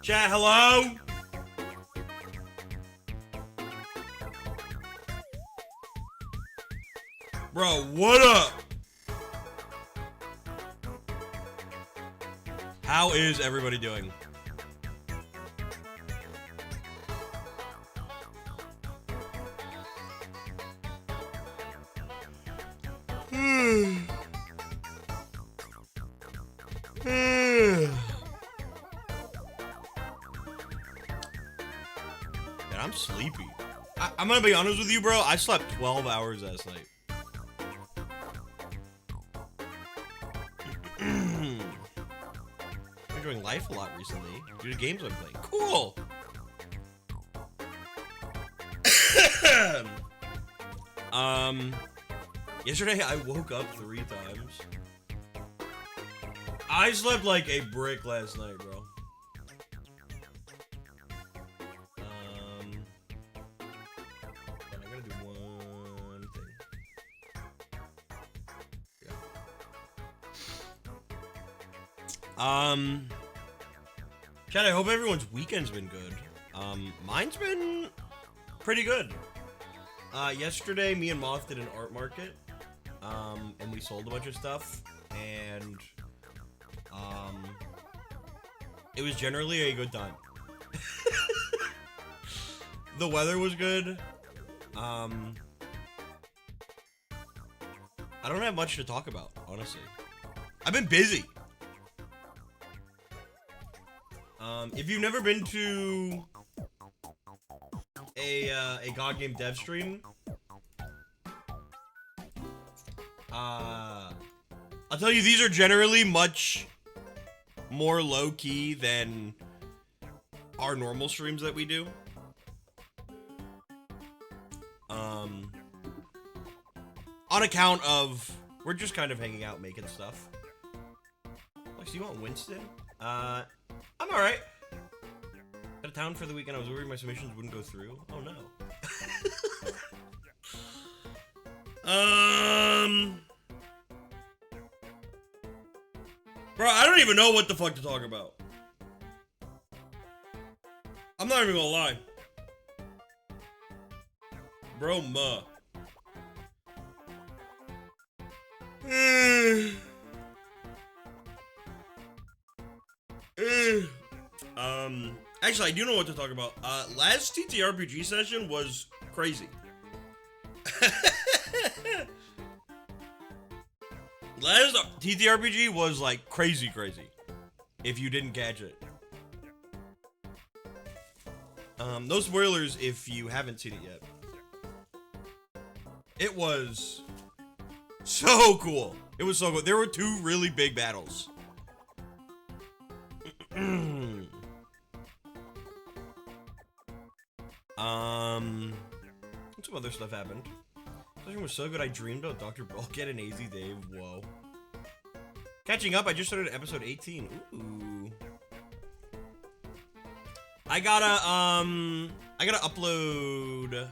Chat, hello? Bro, what up? How is everybody doing? Man, I'm sleepy. I'm gonna be honest with you, bro. I slept 12 hours last night. I'm enjoying life a lot recently due to games I'm playing. Cool. Yesterday I woke up 3 times. I slept like a brick last night, bro. I gotta do one thing. Yeah. Chad, I hope everyone's weekend's been good. Mine's been pretty good. Yesterday, me and Moth did an art market, and we sold a bunch of stuff, and, it was generally a good time. The weather was good. I don't have much to talk about, honestly. I've been busy. If you've never been to a God Game dev stream, I'll tell you, these are generally much more low-key than our normal streams that we do. On account of, we're just kind of hanging out, making stuff. Lex, do you want Winston? I'm alright. Out of town for the weekend, I was worried my submissions wouldn't go through. Oh no. Bro, I don't even know what the fuck to talk about. I'm not even gonna lie. Bro, actually, I do know what to talk about. Last TTRPG session was crazy. Last TTRPG was like crazy. If you didn't catch it. No spoilers if you haven't seen it yet. It was so cool. It was so cool. There were 2 really big battles. Some other stuff happened. Session was so good I dreamed about Dr. Bulkhead and AZ Dave. Whoa. Catching up, I just started episode 18. Ooh. I gotta upload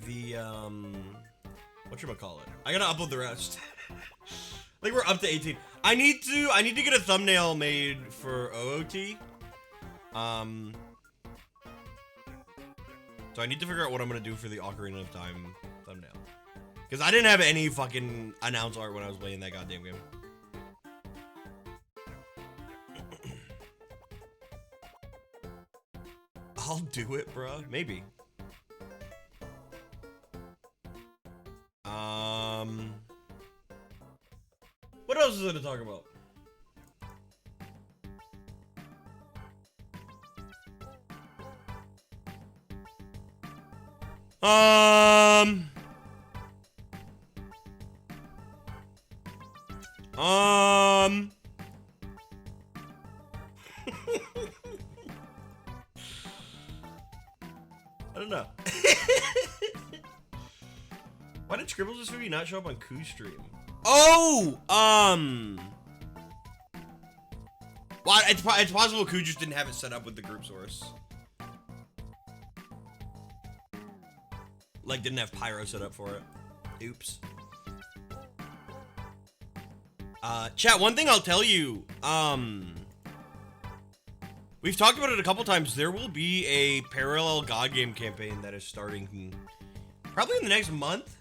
the, whatchamacallit? I gotta upload the rest. I think we're up to 18. I need to get a thumbnail made for OOT. So I need to figure out what I'm gonna do for the Ocarina of Time thumbnail. Because I didn't have any fucking announce art when I was playing that goddamn game. I'll do it, bro. Maybe. What else is there to talk about? I don't know. Why did Scribbles' movie not show up on Koo stream? Oh, well, it's possible Koo just didn't have it set up with the group source. Like, didn't have Pyro set up for it. Oops. Chat, one thing I'll tell you, We've talked about it a couple times. There will be a parallel God game campaign that is starting probably in the next month.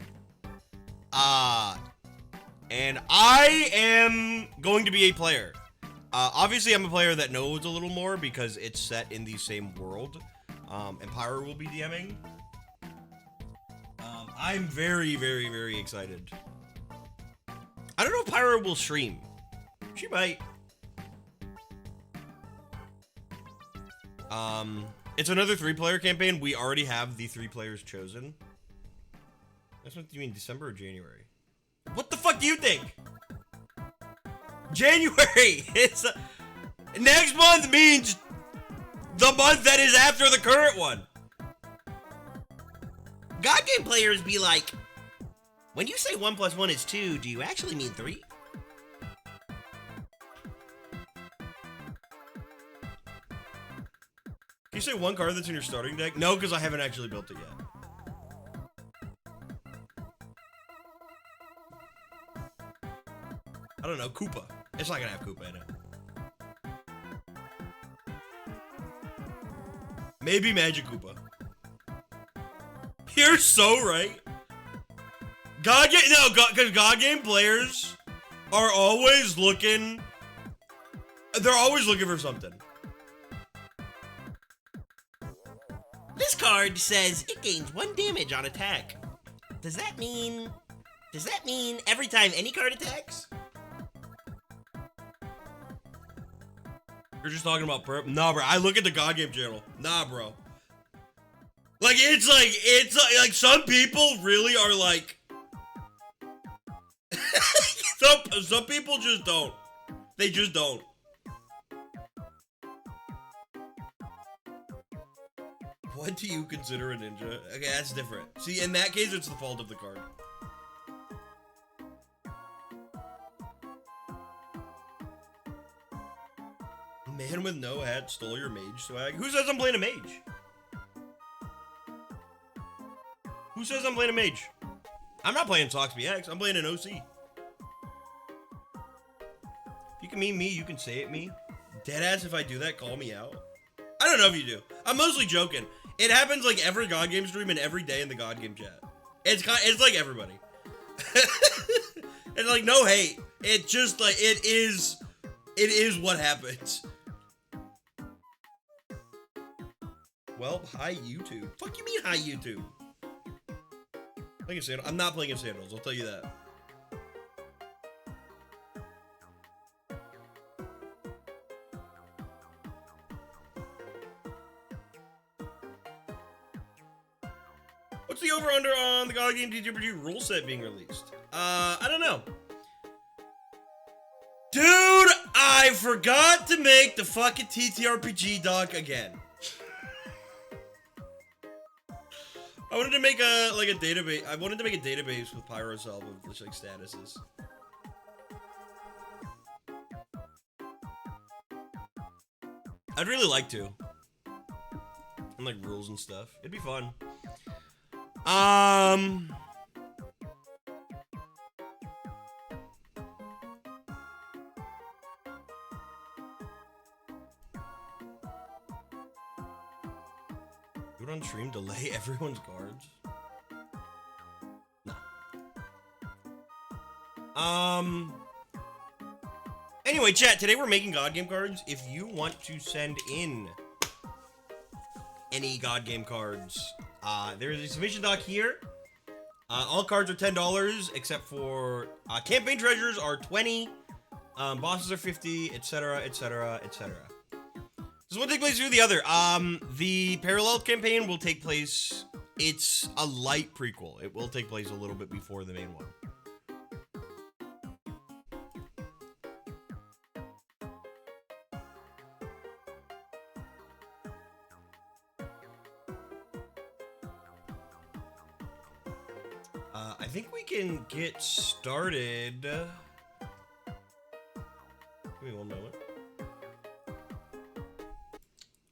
And I am going to be a player. Obviously, I'm a player that knows a little more because it's set in the same world. And Pyro will be DMing. I'm very, very, very excited. I don't know if Pyro will stream. She might. It's another 3-player campaign. We already have the 3 players chosen. That's what you mean, December or January? What the fuck do you think? January! It's next month means the month that is after the current one. God game players be like, when you say 1 + 1 is 2, do you actually mean 3? Can you say 1 card that's in your starting deck? No, because I haven't actually built it yet. I don't know, Koopa. It's not gonna have Koopa in it. Maybe Magic Koopa. You're so right. Because God game players are always looking. They're always looking for something. This card says it gains 1 damage on attack. Does that mean every time any card attacks? You're just talking about perp? Nah, bro. I look at the God game channel. Nah, bro. Like, it's like some people really are like. some people just don't. They just don't. What do you consider a ninja? Okay, that's different. See, in that case, it's the fault of the card. Man with no hat stole your mage swag. Who says I'm playing a mage? Who says I'm playing a mage? I'm not playing Sox BX. I'm playing an OC. If you can mean me, you can say it me. Deadass, if I do that, call me out. I don't know if you do. I'm mostly joking. It happens like every God game stream and every day in the God game chat. It's like everybody. It's like no hate. It just like it is what happens. Well, hi YouTube. Fuck you mean hi YouTube? I'm not playing in sandals, I'll tell you that. What's the over-under on the God Game TTRPG rule set being released? I don't know. Dude, I forgot to make the fucking TTRPG doc again. I wanted to make a database. I wanted to make a database with Pyrosolve of like statuses. I'd really like to. And like rules and stuff. It'd be fun. Do it on stream, delay everyone's cards? No. Anyway, chat, today we're making God Game cards. If you want to send in any God Game cards, there's a submission doc here. All cards are $10, except for campaign treasures are $20, bosses are $50, etc., etc., etc. Does one take place through the other? The parallel campaign will take place. It's a light prequel. It will take place a little bit before the main one. I think we can get started. Give me one moment.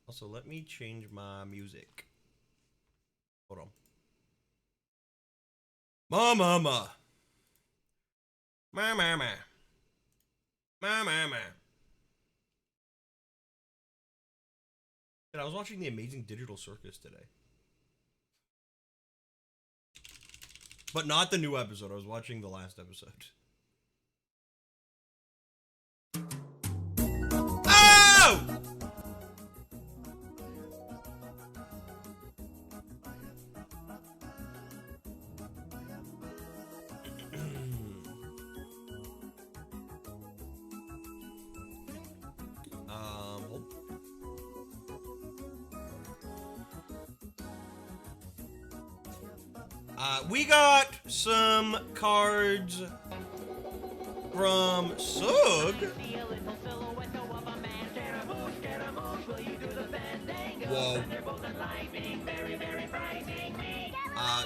Also, let me change my music. Hold on. Mama. Mama. And I was watching The Amazing Digital Circus today. But not the new episode. I was watching the last episode. Oh! We got some cards from Sug. Whoa.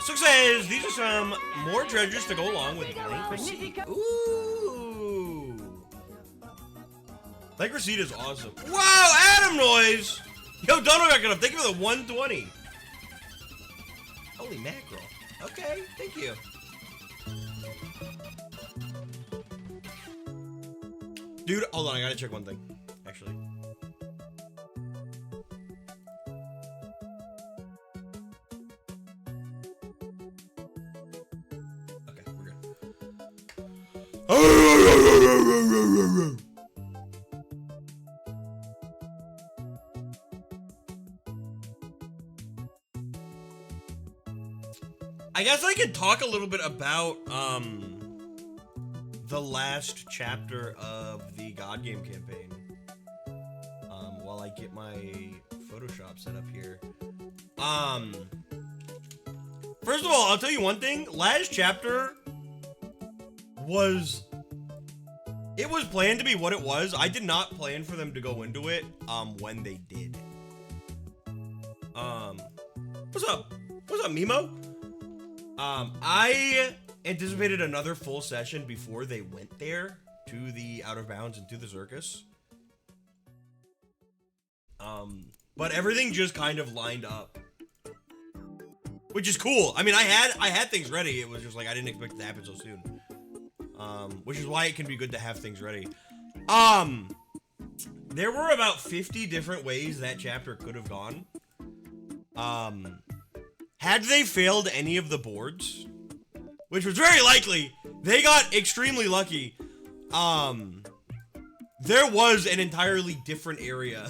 Sug says these are some more treasures to go along with Blank Receipt. Ooh. Blank Receipt is awesome. Wow, Adam Noise! Yo, Dono got up. Thank you for the 120. Holy mackerel. Okay, thank you. Dude, hold on, I gotta check one thing, actually. Okay, we're good. I guess I could talk a little bit about, the last chapter of the God Game campaign, while I get my Photoshop set up here. First of all, I'll tell you one thing. Last chapter was... It was planned to be what it was. I did not plan for them to go into it, when they did. What's up? What's up, Mimo? I anticipated another full session before they went there to the Out of Bounds and to the circus. But everything just kind of lined up, which is cool. I mean, I had things ready. It was just like I didn't expect it to happen so soon. Which is why it can be good to have things ready. There were about 50 different ways that chapter could have gone. Had they failed any of the boards, which was very likely, they got extremely lucky. There was an entirely different area,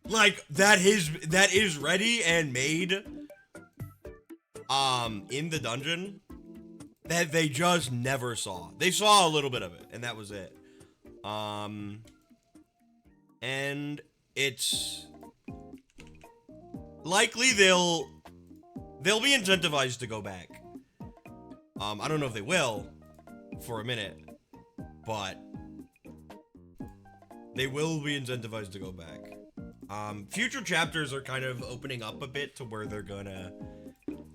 like that is ready and made, in the dungeon that they just never saw. They saw a little bit of it, and that was it. And it's likely they'll be incentivized to go back. I don't know if they will for a minute, but they will be incentivized to go back. Future chapters are kind of opening up a bit to where they're gonna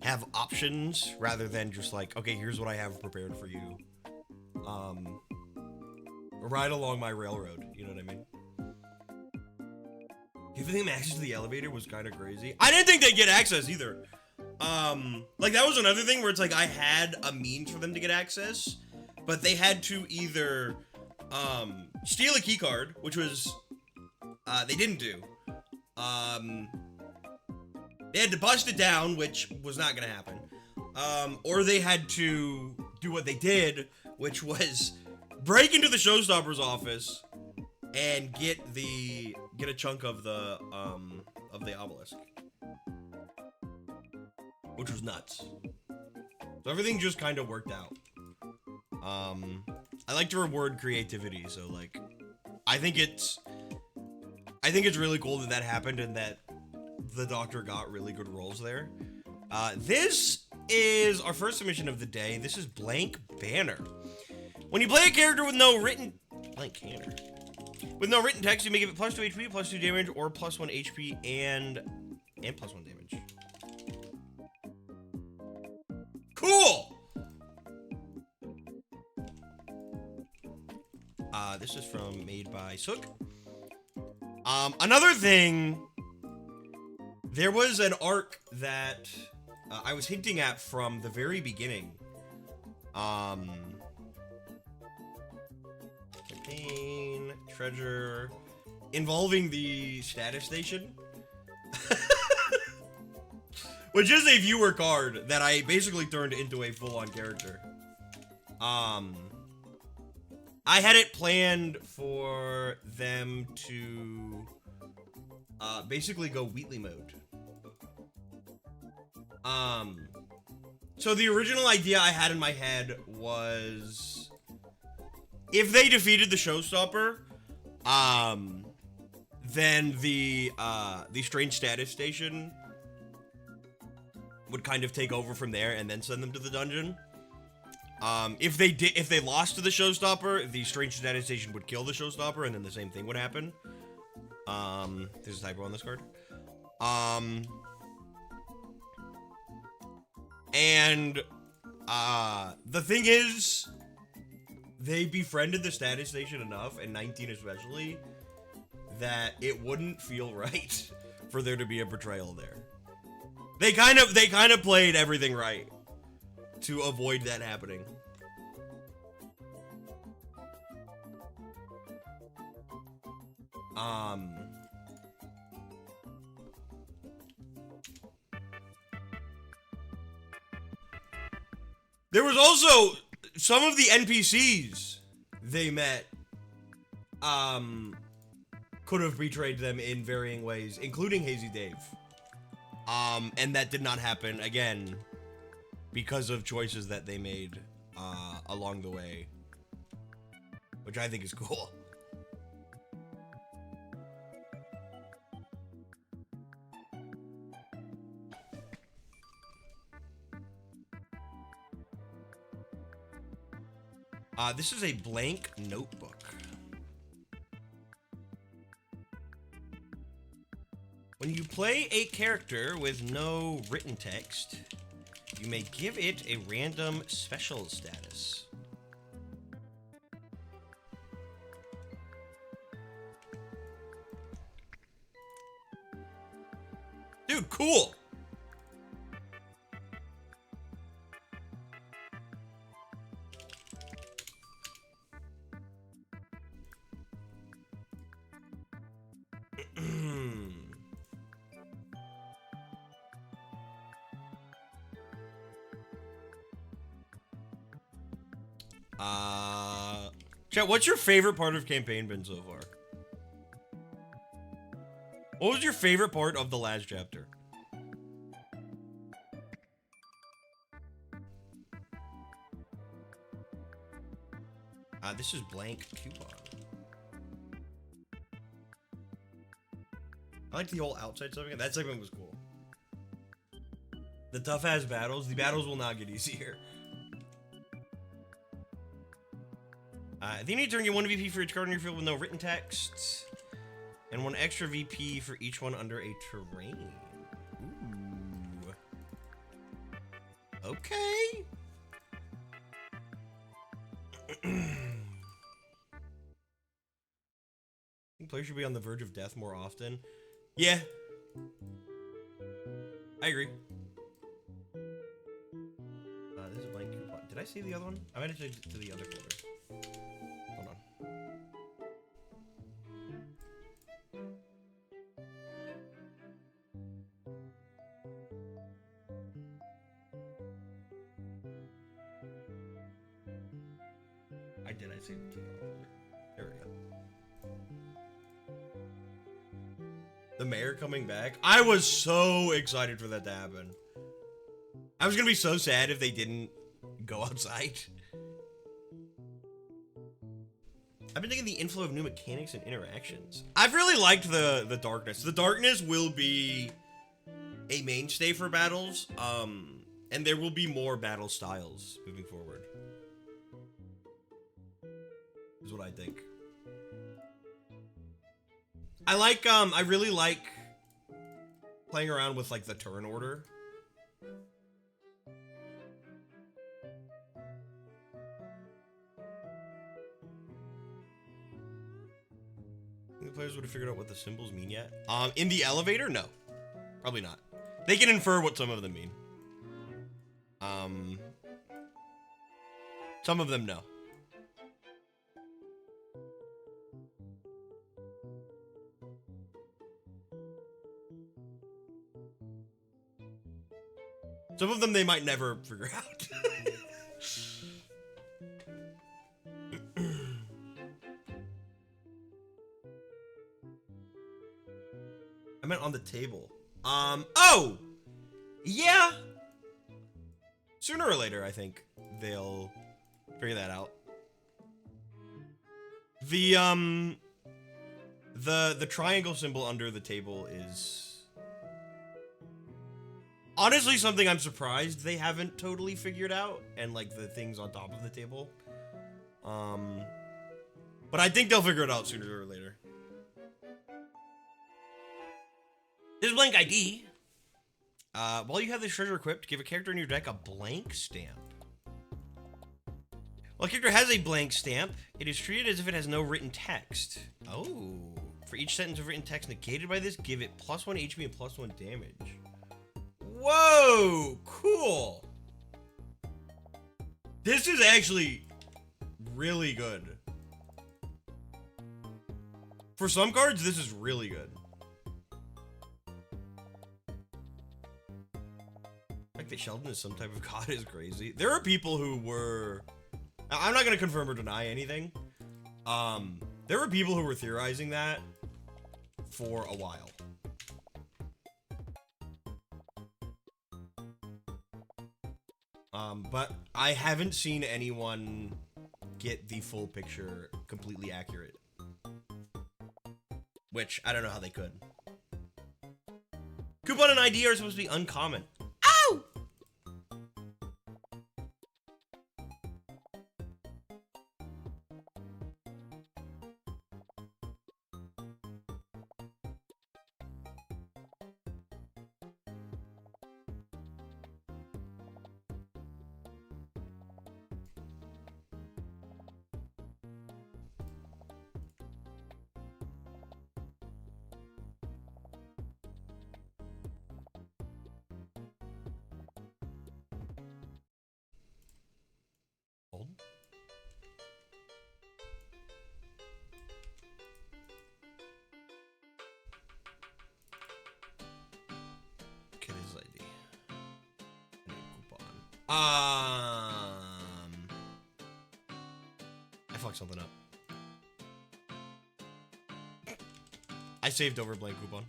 have options rather than just like, okay, here's what I have prepared for you. Right along my railroad, you know what I mean? Giving them access to the elevator was kind of crazy. I didn't think they'd get access either. Like that was another thing where it's like I had a means for them to get access, but they had to either, steal a key card, which was, they didn't do. They had to bust it down, which was not gonna happen. Or they had to do what they did, which was break into the Showstoppers office and get a chunk of the obelisk. Which was nuts. So everything just kind of worked out. I like to reward creativity, so like, I think it's really cool that happened and that the Doctor got really good rolls there. This is our first submission of the day. This is Blank Banner. When you play a character with no written... Blank Banner. With no written text, you may give it plus 2 HP, plus 2 damage, or plus 1 HP and plus 1 damage. Cool! This is made by Sook. Another thing, there was an arc that I was hinting at from the very beginning. Campaign, treasure, involving the status station. which is a viewer card that I basically turned into a full-on character. I had it planned for them to basically go Wheatley mode. So the original idea I had in my head was if they defeated the Showstopper, then the Strange Status Station would kind of take over from there and then send them to the dungeon. If they lost to the Showstopper, the Strange Status Station would kill the Showstopper, and then the same thing would happen. There's a typo on this card. And the thing is, they befriended the Status Station enough, and 19 especially, that it wouldn't feel right for there to be a betrayal there. They kind of played everything right to avoid that happening. There was also some of the NPCs they met, could have betrayed them in varying ways, including Hazy Dave. And that did not happen, again, because of choices that they made, along the way. Which I think is cool. This is a blank notebook. When you play a character with no written text, you may give it a random special status. Dude, cool! Chat, what's your favorite part of campaign been so far? What was your favorite part of the last chapter? This is blank coupon. I like the whole outside segment. That segment was cool. The tough ass battles. The battles will not get easier. At the end of your turn, you get 1 VP for each card on your field with no written text, and 1 extra VP for each one under a terrain. Ooh. Okay. I think players should be on the verge of death more often. Yeah. I agree. This is a blank coupon. Did I see the other one? I might have changed it to the other folder. Hold on. I did. I saved it to the other folder. There we go. The mayor coming back. I was so excited for that to happen. I was gonna be so sad if they didn't go outside. I've been thinking the inflow of new mechanics and interactions. I've really liked the darkness. The darkness will be a mainstay for battles, and there will be more battle styles moving forward. Is what I think. I really like playing around with like the turn order. The players would have figured out what the symbols mean yet. In the elevator, no, probably not. They can infer what some of them mean. Some of them no. Some of them they might never figure out. I meant on the table. Oh! Yeah! Sooner or later, I think they'll figure that out. The triangle symbol under the table is honestly something I'm surprised they haven't totally figured out, and like the things on top of the table. But I think they'll figure it out sooner or later. This is blank ID. While you have this treasure equipped, give a character in your deck a blank stamp. While a character has a blank stamp, it is treated as if it has no written text. Oh. For each sentence of written text negated by this, give it +1 HP and +1 damage. Whoa! Cool! This is actually really good. For some cards, this is really good. That Sheldon is some type of god is crazy. There are people who were... I'm not going to confirm or deny anything. There were people who were theorizing that for a while. But I haven't seen anyone get the full picture completely accurate. Which, I don't know how they could. Coupon and ID are supposed to be uncommon. Ow! Get his ID. Coupon. I fucked something up. I saved over blank coupon.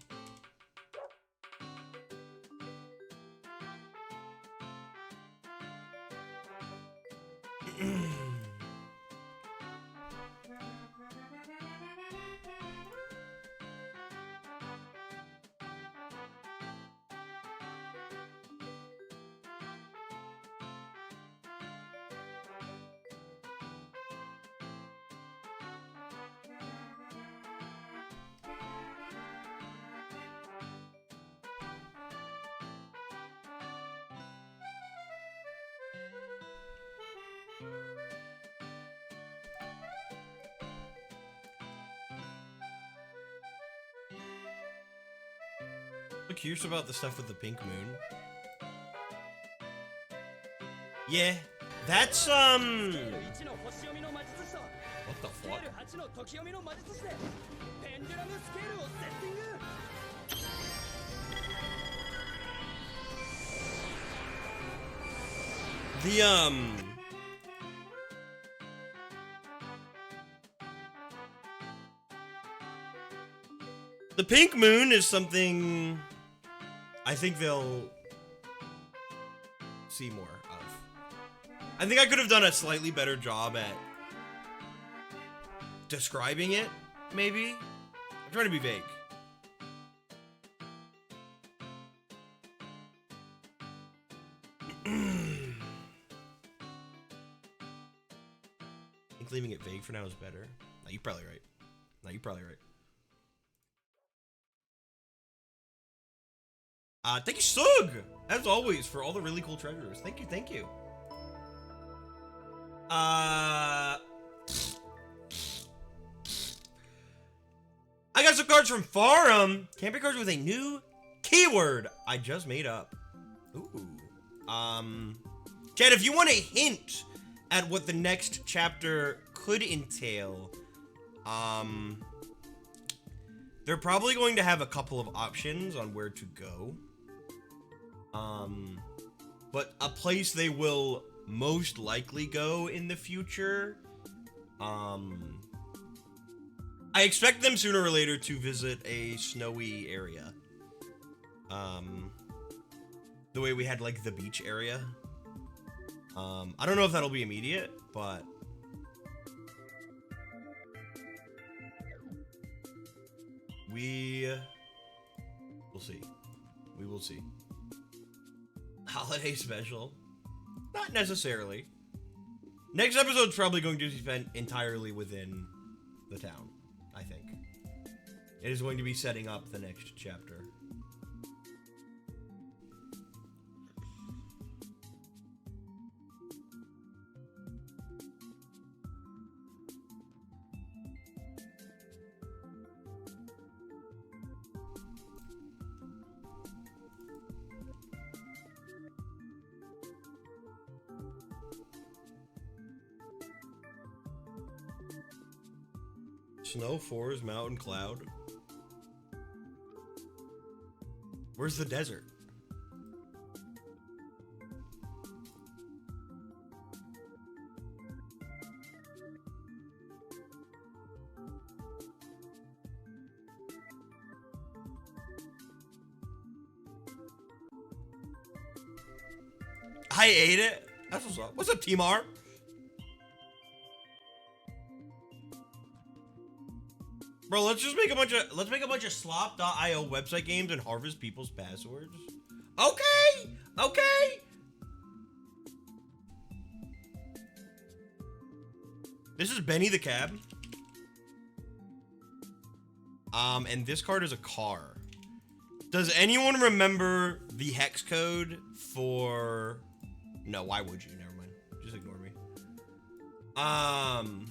I'm curious about the stuff with the pink moon. Yeah, that's what the fuck? The pink moon is something I think they'll see more of. I think I could have done a slightly better job at describing it, maybe. I'm trying to be vague. I think leaving it vague for now is better. No, you're probably right. No, you're probably right. Thank you, Sug! As always, for all the really cool treasures. Thank you, thank you. I got some cards from Farum. Can't be cards with a new keyword I just made up. Ooh. Chad, if you want a hint at what the next chapter could entail, they're probably going to have a couple of options on where to go. but a place they will most likely go in the future. I expect them sooner or later to visit a snowy area. The way we had like the beach area. I don't know if that'll be immediate, but we'll see. We will see. Holiday special? Not necessarily. Next episode's probably going to be spent entirely within the town, I think. It is going to be setting up the next chapter. Snow, forest, mountain, cloud. Where's the desert? I ate it. That's what's up. What's up, Timar? Bro, let's make a bunch of slop.io website games and harvest people's passwords. Okay! Okay! This is Benny the Cab. And this card is a car. Does anyone remember the hex code for... No, why would you? Never mind. Just ignore me. Hold on.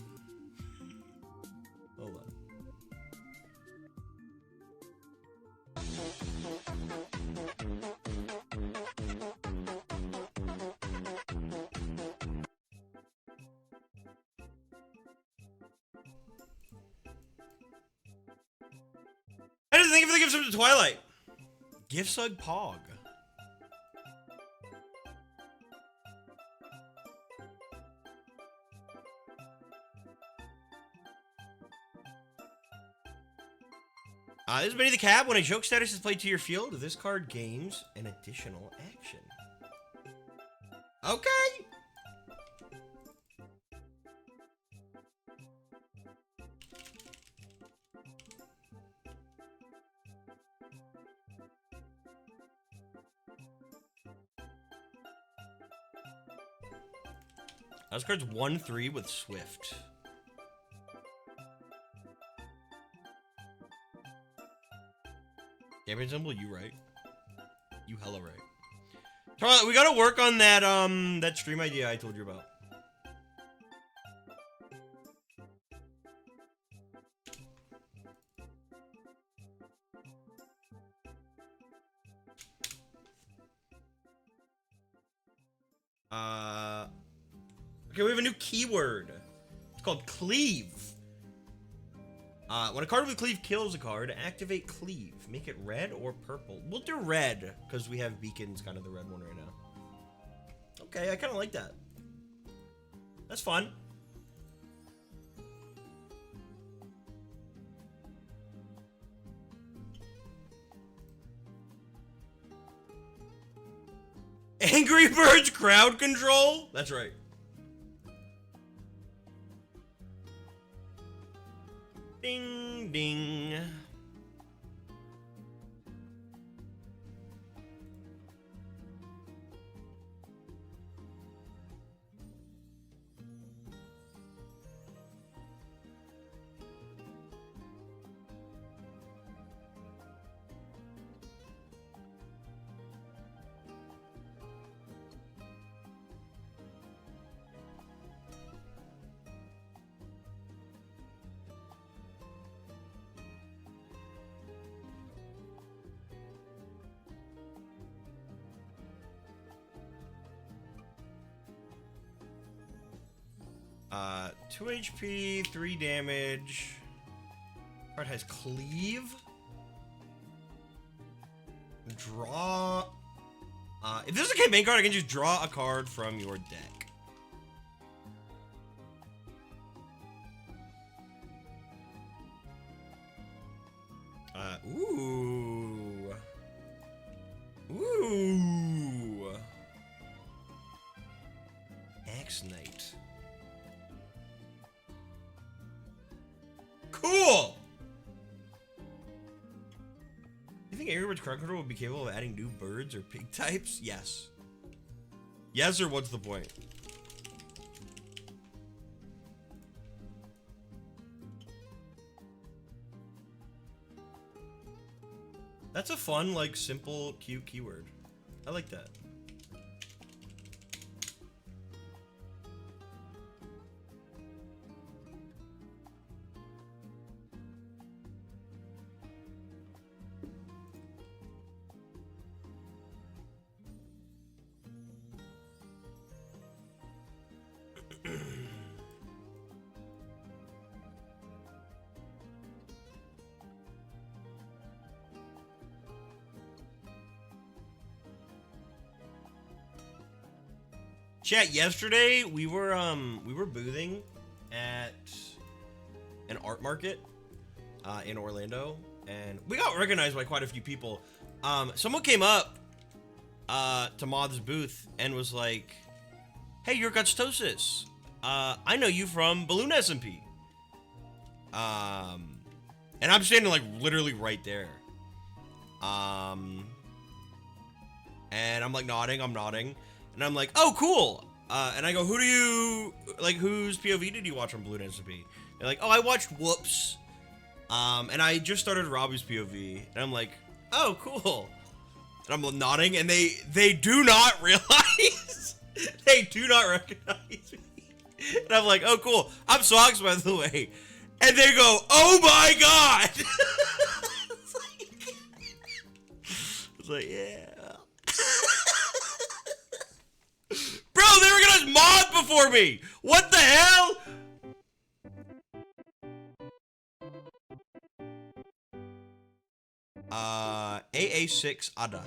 I didn't think of the gifts from the Twilight. Gift Sug Pog. This is Benny the Cab. When a joke status is played to your field, this card gains an additional action. Okay. This card's 1/3 with Swift. Damage symbol, you right. You hella right. Charlotte, we gotta work on that, that stream idea I told you about. Okay, we have a new keyword. It's called Cleave. When a card with Cleave kills a card, activate Cleave. Make it red or purple. We'll do red, because we have Beacon's kind of the red one right now. Okay, I kind of like that. That's fun. Angry Birds crowd control? That's right. Ding, ding. Uh, 2 HP, 3 damage. Card has Cleave. Draw. If this is a campaign card, I can just draw a card from your deck. Ooh. Ooh. X-Knight. Cool! You think Angry Birds card control would be capable of adding new birds or pig types? Yes. Yes, or what's the point? That's a fun, like, simple, cute keyword. I like that. Chat, yesterday we were boothing at an art market in Orlando, and we got recognized by quite a few people. Someone came up to Moth's booth and was like, "Hey, you're Gutstosis. I know you from Balloon SMP." And I'm standing like literally right there. And I'm like nodding, and I'm like, "Oh, cool." And I go, whose POV did you watch on Balloon SMP? They're like, "Oh, I watched Whoops. And I just started Robbie's POV." And I'm like, "Oh, cool." And I'm nodding, and they do not realize, they do not recognize me. And I'm like, "Oh, cool. I'm Swags, by the way." And they go, "Oh my god!" It's like, yeah. Bro, they recognized Moth before me! What the hell? AA6 Ada.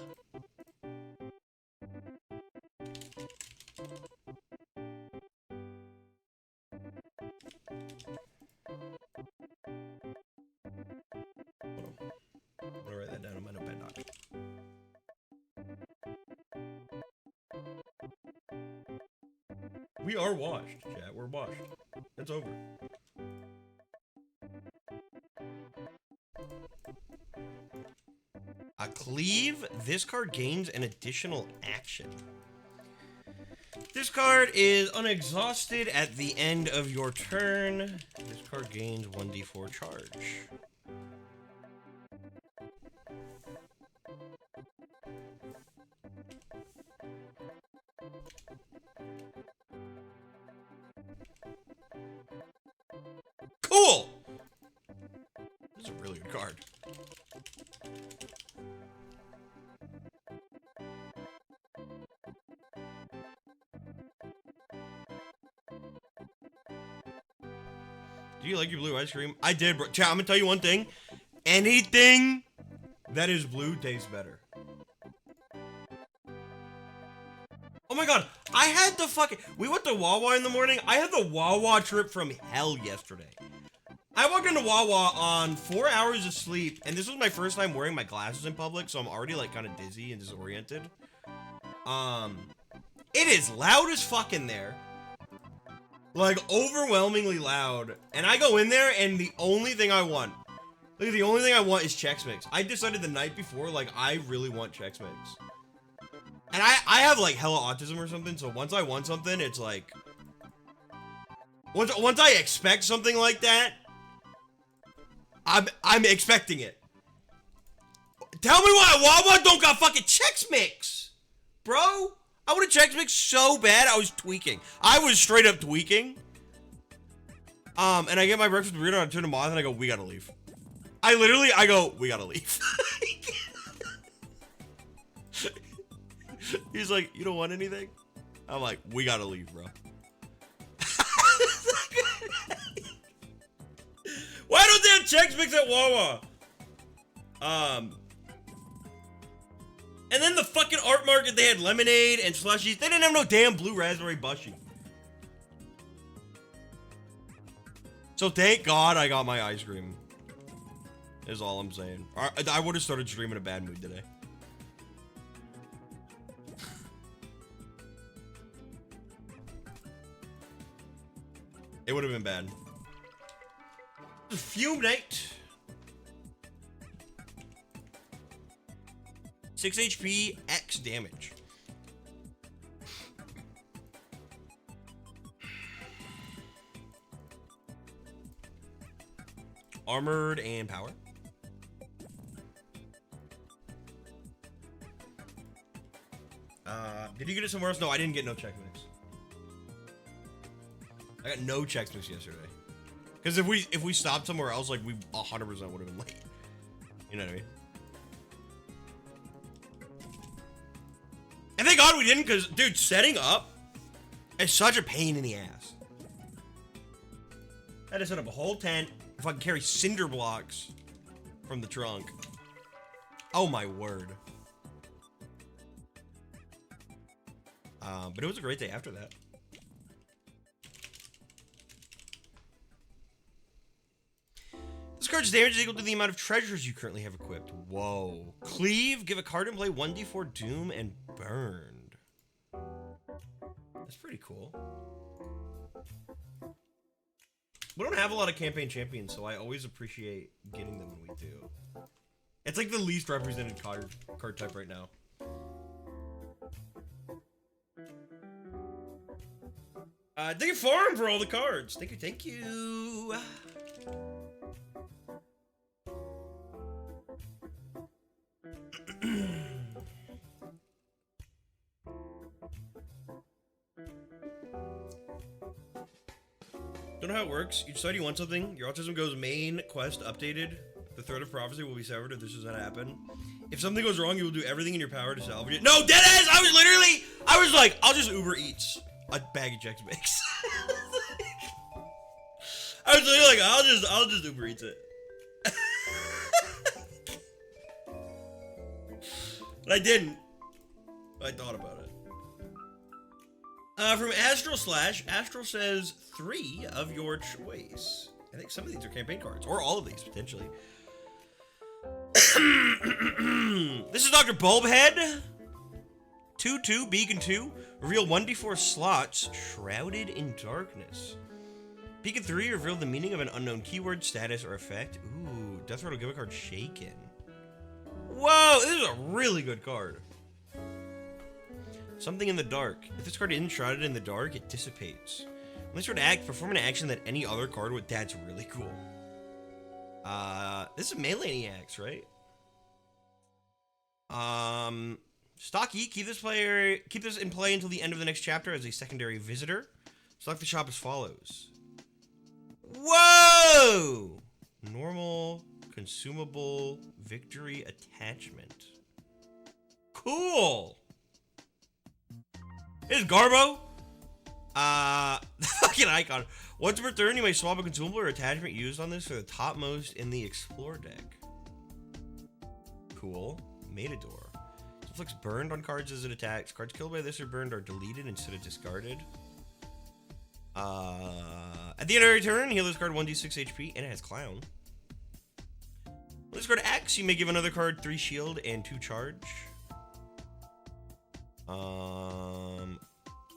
I'm gonna write that down on my notepad doc. We are washed, chat. We're washed. It's over. A cleave. This card gains an additional action. This card is unexhausted at the end of your turn. This card gains 1d4 charge. Cool! This is a really good card. Do you like your blue ice cream? I did, bro. Chat, I'm gonna tell you one thing. Anything that is blue tastes better. Oh my god, I had the fucking... We went to Wawa in the morning. I had the Wawa trip from hell yesterday. I walked into Wawa on 4 hours of sleep, and this was my first time wearing my glasses in public, so I'm already like kind of dizzy and disoriented. It is loud as fuck in there. Like, overwhelmingly loud. And I go in there, and the only thing I want, like, the only thing I want is Chex Mix. I decided the night before, like, I really want Chex Mix. And I have, like, hella autism or something, so once I want something, it's like... Once I expect something like that, I'm expecting it. Tell me why Wawa don't got fucking Chex Mix, bro. I would have Chex Mix so bad, I was tweaking. I was straight up tweaking. And I get my breakfast burrito, and I turn to Moth, and I go, "We gotta leave." I go, "We gotta leave." He's like, "You don't want anything?" I'm like, "We gotta leave, bro." Why don't they have Chex Mix at Wawa? And then the fucking art market, they had lemonade and slushies. They didn't have no damn blue raspberry bushy. So thank God I got my ice cream. Is all I'm saying. I would have started streaming in a bad mood today. It would have been bad. Fume Knight. 6 HP, X damage. Armored and power. Did you get it somewhere else? No, I didn't get no check mix. I got no check mix yesterday. Because if we stopped somewhere else, like, we 100% would have been late. You know what I mean? And thank God we didn't, because, dude, setting up is such a pain in the ass. I had to set up a whole tent if I can carry cinder blocks from the trunk. Oh, my word. But it was a great day after that. This card's damage is equal to the amount of treasures you currently have equipped. Whoa. Cleave, give a card in play 1d4 Doom, and Burned. That's pretty cool. We don't have a lot of campaign champions, so I always appreciate getting them when we do. It's like the least represented card type right now. Thank you, Forum, for all the cards. Thank you, thank you. Don't know how it works. You decide you want something. Your autism goes main quest updated. The thread of prophecy will be severed if this does not happen. If something goes wrong, you will do everything in your power to salvage it. No, deadass! I was like, I'll just Uber Eats a bag of Chex Mix. I was literally like, I'll just Uber Eats it. But I didn't. I thought about it. From Astral Slash, Astral says 3 of your choice. I think some of these are campaign cards, or all of these potentially. This is Dr. Bulbhead. 2/2, Beacon 2. Reveal 1d4 slots shrouded in darkness. Beacon 3, reveal the meaning of an unknown keyword, status, or effect. Ooh, Death Row will give a card shaken. Whoa, this is a really good card. Something in the dark. If this card isn't shrouded in the dark, it dissipates. When this card acts, perform an action that any other card would. That's really cool. This is melee axe, right? Stocky, keep this in play until the end of the next chapter as a secondary visitor. Select the shop as follows. Whoa! Normal, consumable, victory attachment. Cool! Here's Garbo. The fucking icon. Once per turn, you may swap a consumable or attachment used on this for the topmost in the Explore deck. Cool. Matador. Inflicts burned on cards as it attacks. Cards killed by this or burned are deleted instead of discarded. At the end of every turn, heal this card 1d6 HP, and it has Clown. When this card acts, you may give another card 3 shield and 2 charge.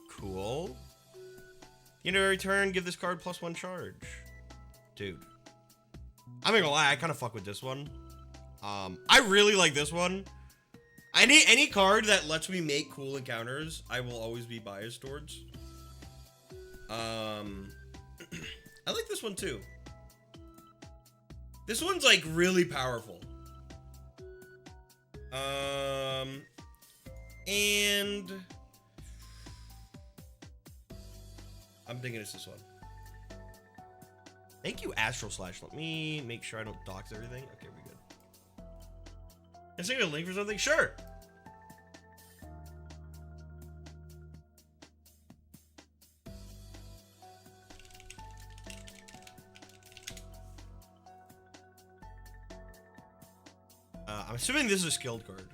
Cool. At the end of every turn, give this card +1 charge. Dude. I'm not gonna lie, I kind of fuck with this one. I really like this one. Any card that lets me make cool encounters, I will always be biased towards. I like this one too. This one's like really powerful. And I'm thinking it's this one. Thank you, Astral Slash. Let me make sure I don't dox everything. Okay, we're good. Can I send you a link for something? Sure. I'm assuming this is a skilled card.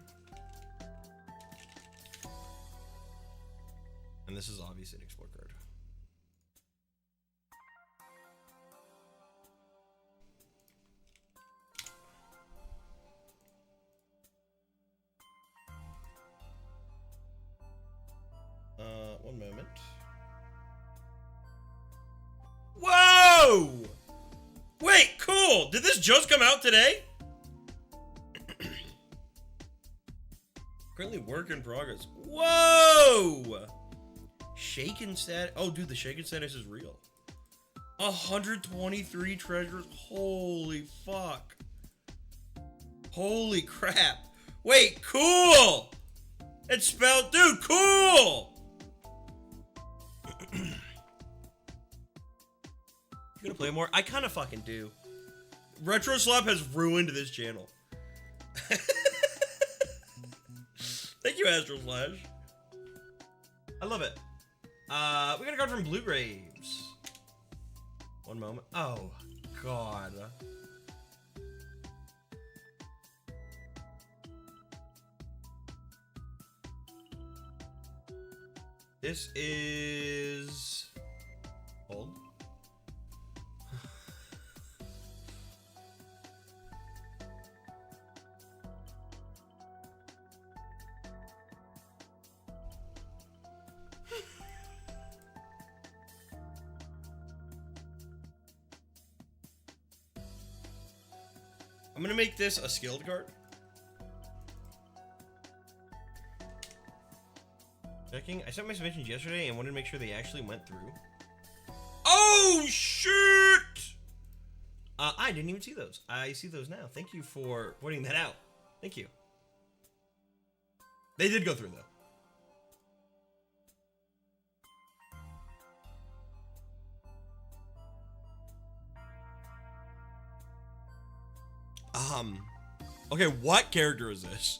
just come out today? Currently work in progress. Whoa! Shaken status. Oh, dude, the shaken status is real. 123 treasures. Holy fuck. Holy crap. Wait, cool! It's spelled, dude, cool! You gonna play more? I kind of fucking do. Retro Slap has ruined this channel. Thank you, Astro Slash. I love it. We got a card from Blue Graves. One moment. Oh, God. This is... Hold. I'm gonna make this a skilled card. Checking. I sent my submissions yesterday and wanted to make sure they actually went through. Oh shit! I didn't even see those. I see those now. Thank you for pointing that out. Thank you. They did go through though. Okay, what character is this?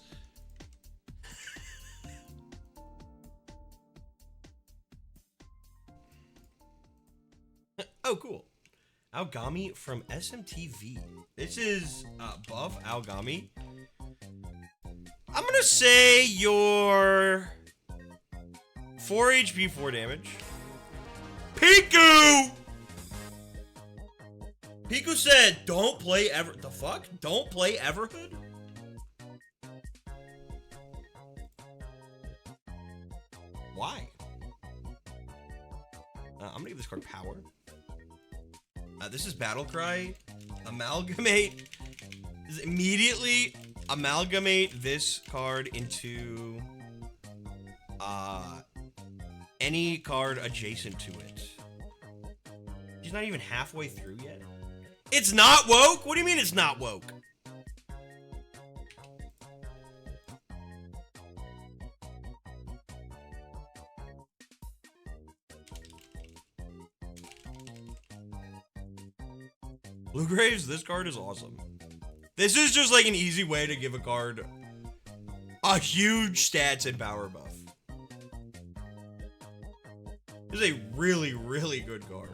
Oh, cool. Aogami from SMTV. This is buff Aogami. I'm gonna say you're 4 HP, 4 damage. Piku! Piku said, don't play Ever... The fuck? Don't play Everhood? Why? I'm gonna give this card power. This is Battle Cry. Amalgamate. Immediately amalgamate this card into any card adjacent to it. He's not even halfway through yet. It's not woke? What do you mean it's not woke? Blue Graves, this card is awesome. This is just like an easy way to give a card a huge stats and power buff. This is a really, really good card.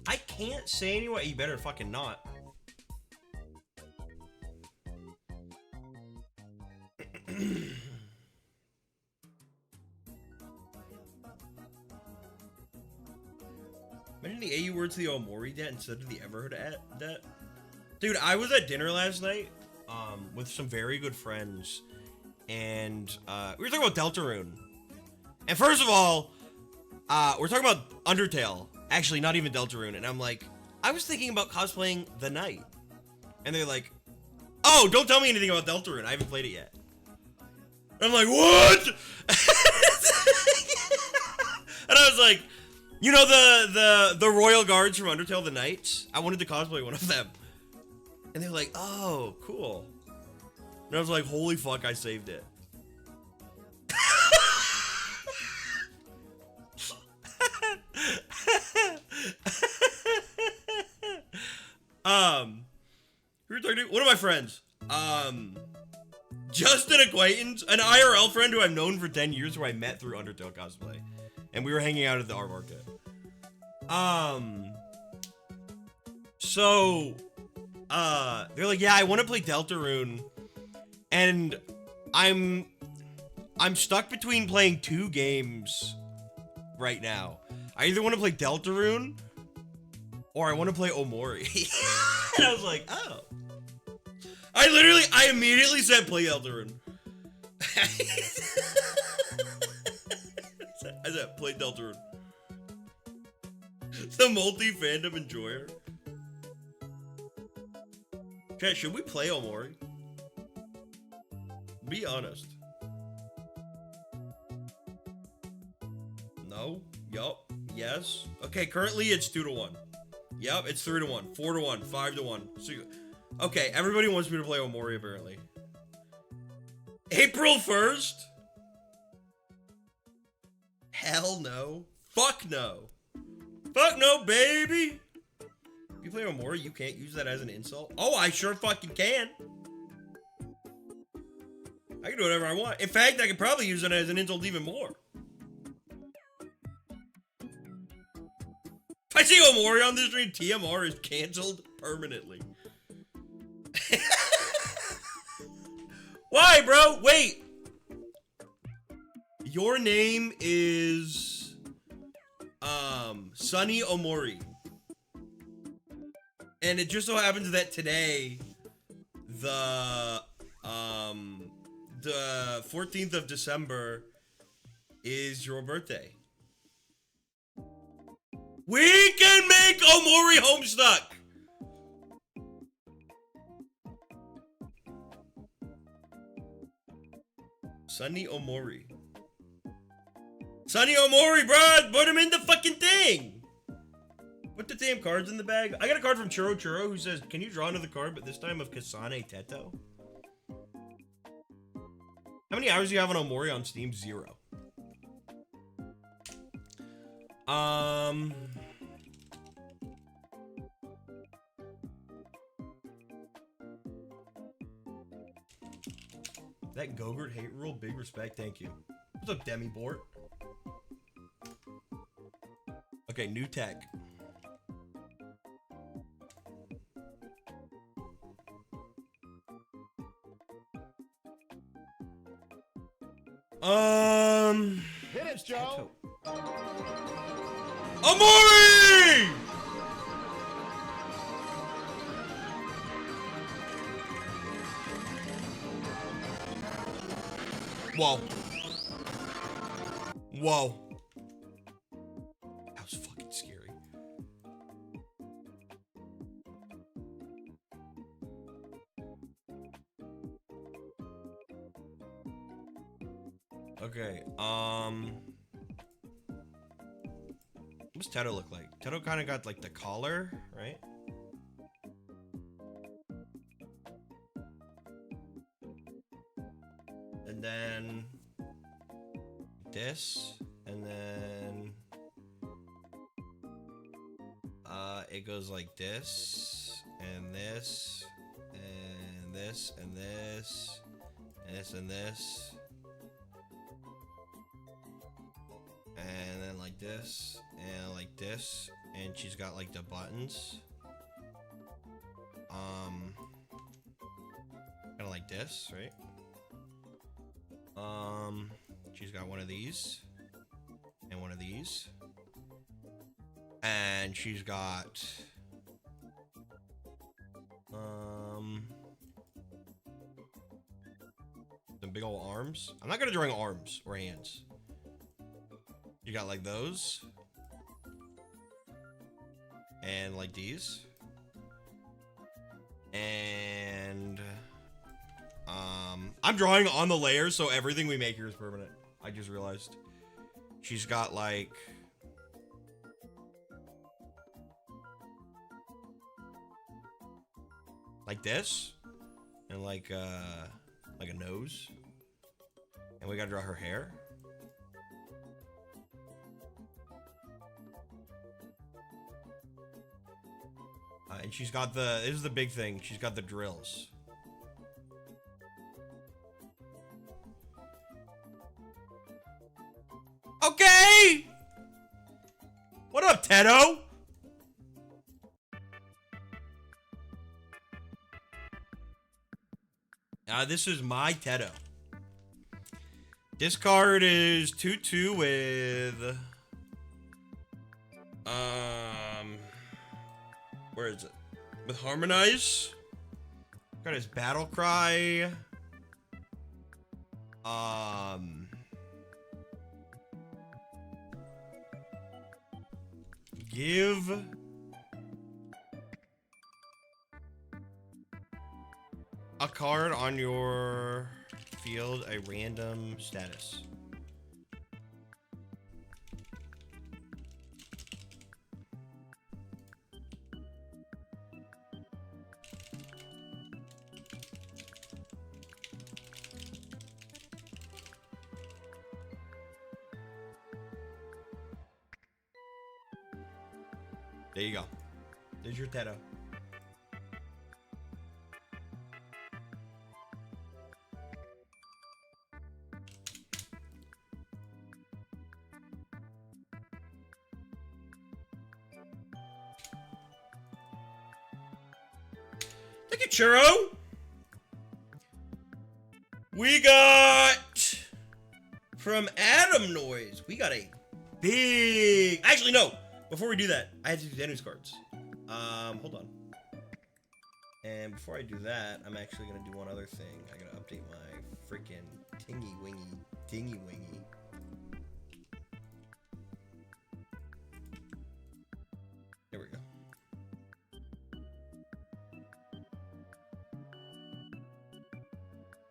I can't say anyway. You better fucking not. Imagine the AU word to the Omori debt instead of the Everhood debt. Dude, I was at dinner last night with some very good friends, and we were talking about Deltarune. And first of all, we're talking about Undertale. Actually, not even Deltarune. And I'm like, I was thinking about cosplaying The Knight. And they're like, oh, don't tell me anything about Deltarune. I haven't played it yet. And I'm like, what? And I was like, you know the Royal Guards from Undertale The Knights? I wanted to cosplay one of them. And they're like, oh, cool. And I was like, holy fuck, I saved it. Who are you talking to? One of my friends. Just an acquaintance, an IRL friend who I've known for 10 years who I met through Undertale cosplay. And we were hanging out at the art market. So, they're like, yeah, I want to play Deltarune. And I'm stuck between playing 2 games right now. I either want to play Deltarune or I want to play Omori. And I was like, oh. I immediately said play Deltarune. I said that? Play Deltarune. The multi-fandom enjoyer. Okay, should we play Omori? Be honest. No. Yup. Yes. Okay, currently it's 2-1. Yep, it's 3-1, 4-1, 5-1. So, okay, everybody wants me to play Omori apparently. April 1st? Hell no. Fuck no. Fuck no, baby. If you play Omori, you can't use that as an insult. Oh, I sure fucking can. I can do whatever I want. In fact, I could probably use it as an insult even more. If I see Omori on this stream, TMR is canceled permanently. Why, bro? Wait. Your name is Sunny Omori. And it just so happens that today the 14th of December is your birthday. We can make Omori Homestuck! Sunny Omori. Sunny Omori, bro! Put him in the fucking thing! Put the damn cards in the bag. I got a card from Churro Churro who says, can you draw another card, but this time of Kasane Teto? How many hours do you have on Omori on Steam? 0. That Gogurt hate rule, big respect, thank you. What's up, Demi Bort? Okay, new tech. Hit it, Joe. Omori! Whoa. Whoa. That was fucking scary. Okay, what's Teto look like? Teto kind of got like the collar, right? And then this, and then it goes like this, and this, and this, and this, and this, and this, and then like this, and like this, and she's got like the buttons, kind of like this, right? She's got one of these, and one of these, and she's got, some big old arms. I'm not gonna drawing arms or hands. You got like those, and like these, and I'm drawing on the layers, so everything we make here is permanent. I just realized. She's got like this, and like a nose, and we gotta draw her hair. And she's got this is the big thing, she's got the drills. Okay! What up, Teto? This is my Teto. This card is 2/2 with where is it? With Harmonize. Got his Battle Cry. Give a card on your field a random status. There you go. There's your Teto. Thank you, Churro. We got from Adam Noise. We got a big. Actually, no. Before we do that, I had to do Denu's cards. Hold on. And before I do that, I'm actually gonna do one other thing. I gotta update my freaking dingy wingy. There we go.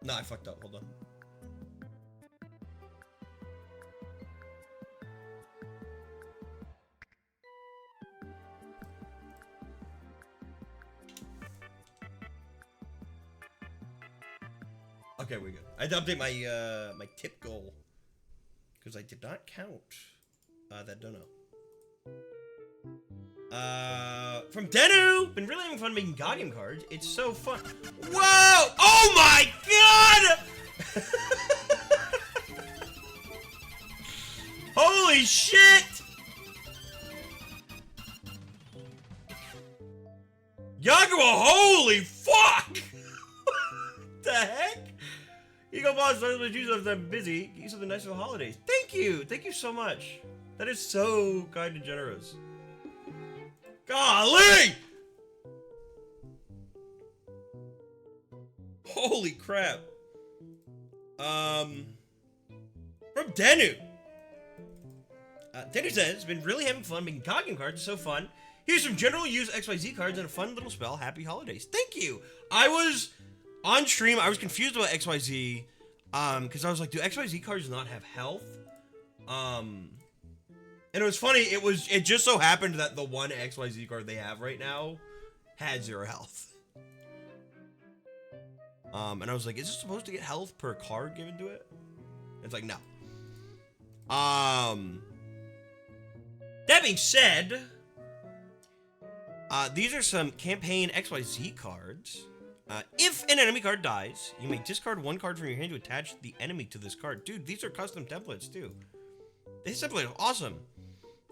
No, I fucked up. Hold on. Okay, we're good. I had to update my my tip goal because I did not count that dono. From Denu, been really having fun making Guardian cards. It's so fun. Whoa! Oh my god! Holy shit! Yagua, holy fuck! What the heck? Ego Boss, I do something I'm busy. Get you something nice for the holidays. Thank you! Thank you so much. That is so kind and generous. Golly! Holy crap. From Denu. Denu says, been really having fun making Guardian cards. It's so fun. Here's some general use XYZ cards and a fun little spell. Happy holidays. Thank you. I was on stream. I was confused about XYZ. Because I was like, do XYZ cards not have health? And it was funny, it just so happened that the one XYZ card they have right now had 0 health. And I was like, is it supposed to get health per card given to it? It's like, no. That being said, these are some campaign XYZ cards. If an enemy card dies, you may discard 1 card from your hand to attach the enemy to this card. Dude, these are custom templates too. This template is awesome.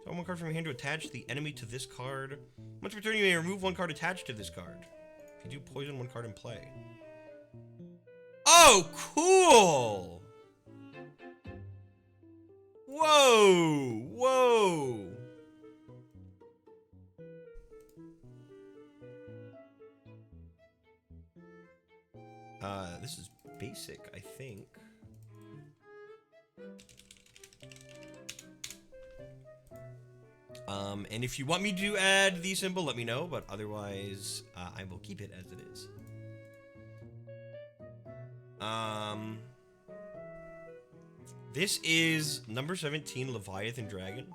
So 1 card from your hand to attach the enemy to this card. Once per turn, you may remove 1 card attached to this card. If you do, poison 1 card in play. Oh, cool! Whoa! Whoa! This is basic, I think. And if you want me to add the symbol, let me know, but otherwise, I will keep it as it is. This is number 17, Leviathan Dragon.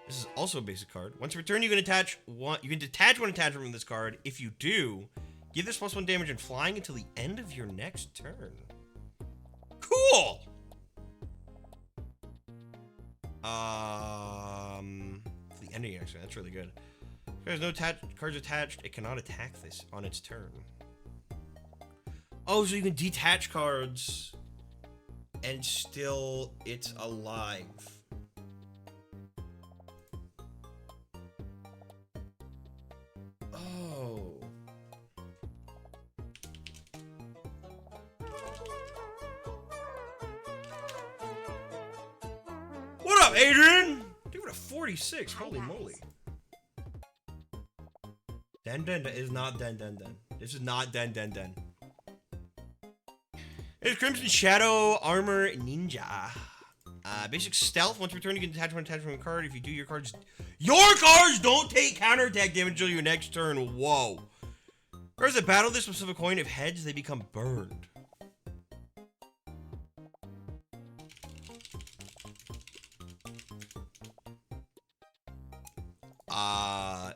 This is also a basic card. Once per turn, you can detach 1 attachment from this card. If you do, give this +1 damage and flying until the end of your next turn. Cool! The ending action, that's really good. If there's no cards attached, it cannot attack this on its turn. Oh, so you can detach cards and still it's alive. Oh. What up, Adrian? Give it a 46. Holy moly. Den is not Den. This is not Den. It's Crimson Shadow Armor Ninja. Basic stealth. Once returned, you can attach one attachment from a card. If you do, your cards don't take counterattack damage until your next turn. Whoa. Cards that battle this specific coin, if heads, they become burned.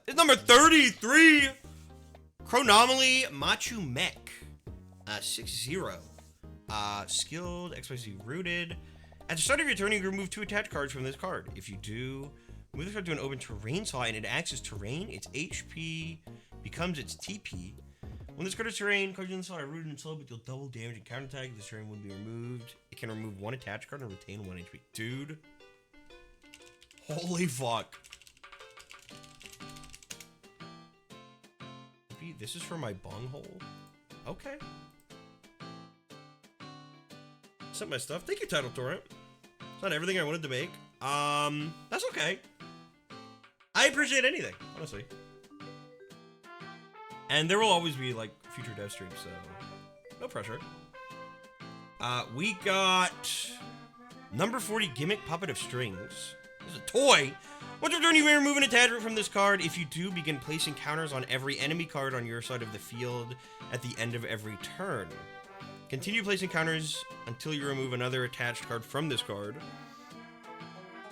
It's number 33. Chronomaly Machu Mech. 6-0. Skilled, XYZ rooted. At the start of your turn, you can remove 2 attached cards from this card. If you do, move this card to an open terrain slot and it acts as terrain. Its HP becomes its TP. When this card is terrain, cards in the slot are rooted and slow, but deal double damage and counterattack. This terrain will be removed. It can remove 1 attached card and retain 1 HP. Dude. Holy fuck. This is for my bunghole. Okay. Sent my stuff. Thank you, Title Torrent. It's not everything I wanted to make. That's okay. I appreciate anything, honestly. And there will always be, like, future dev streams, so no pressure. We got number 40 Gimmick Puppet of Strings. This is a toy. Once per turn, you may remove an attachment from this card. If you do, begin placing counters on every enemy card on your side of the field at the end of every turn. Continue placing counters until you remove another attached card from this card.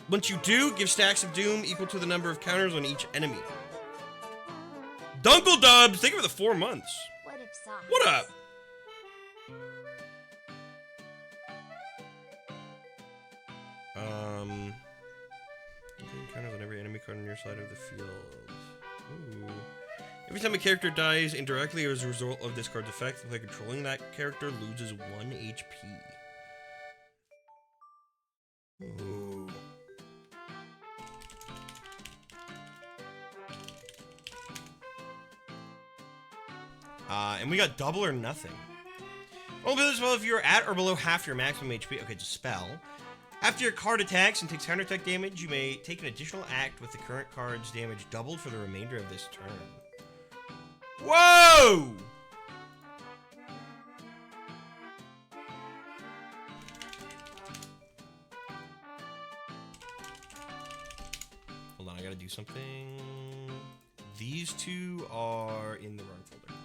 Once you do, give stacks of doom equal to the number of counters on each enemy. Dunkle Dubs, thank you for the 4 months. What up? Counters on every enemy card on your side of the field. Ooh. Every time a character dies indirectly as a result of this card's effect, the player controlling that character loses 1 HP. Ooh. And we got double or nothing. Only this spell if you're at or below half your maximum HP. Okay, it's a spell. After your card attacks and takes counterattack damage, you may take an additional act with the current card's damage doubled for the remainder of this turn. Whoa! Hold on, I gotta do something. These 2 are in the wrong folder.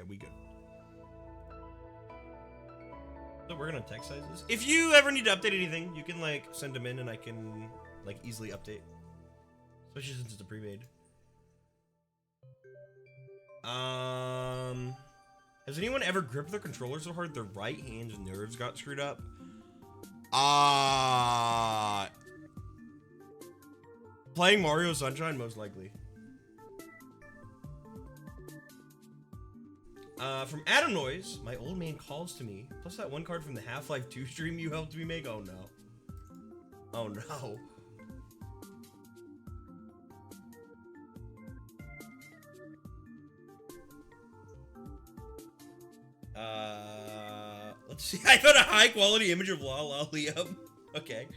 We good. So we're gonna text sizes. If you ever need to update anything, you can like send them in and I can like easily update. Especially since it's a pre-made. Has anyone ever gripped their controller so hard their right hand's nerves got screwed up? Playing Mario Sunshine, most likely. From Adam Noise, my old man calls to me. Plus that 1 card from the Half-Life 2 stream you helped me make. Oh no. Oh no. Let's see. I found a high quality image of Lala Liam. Okay.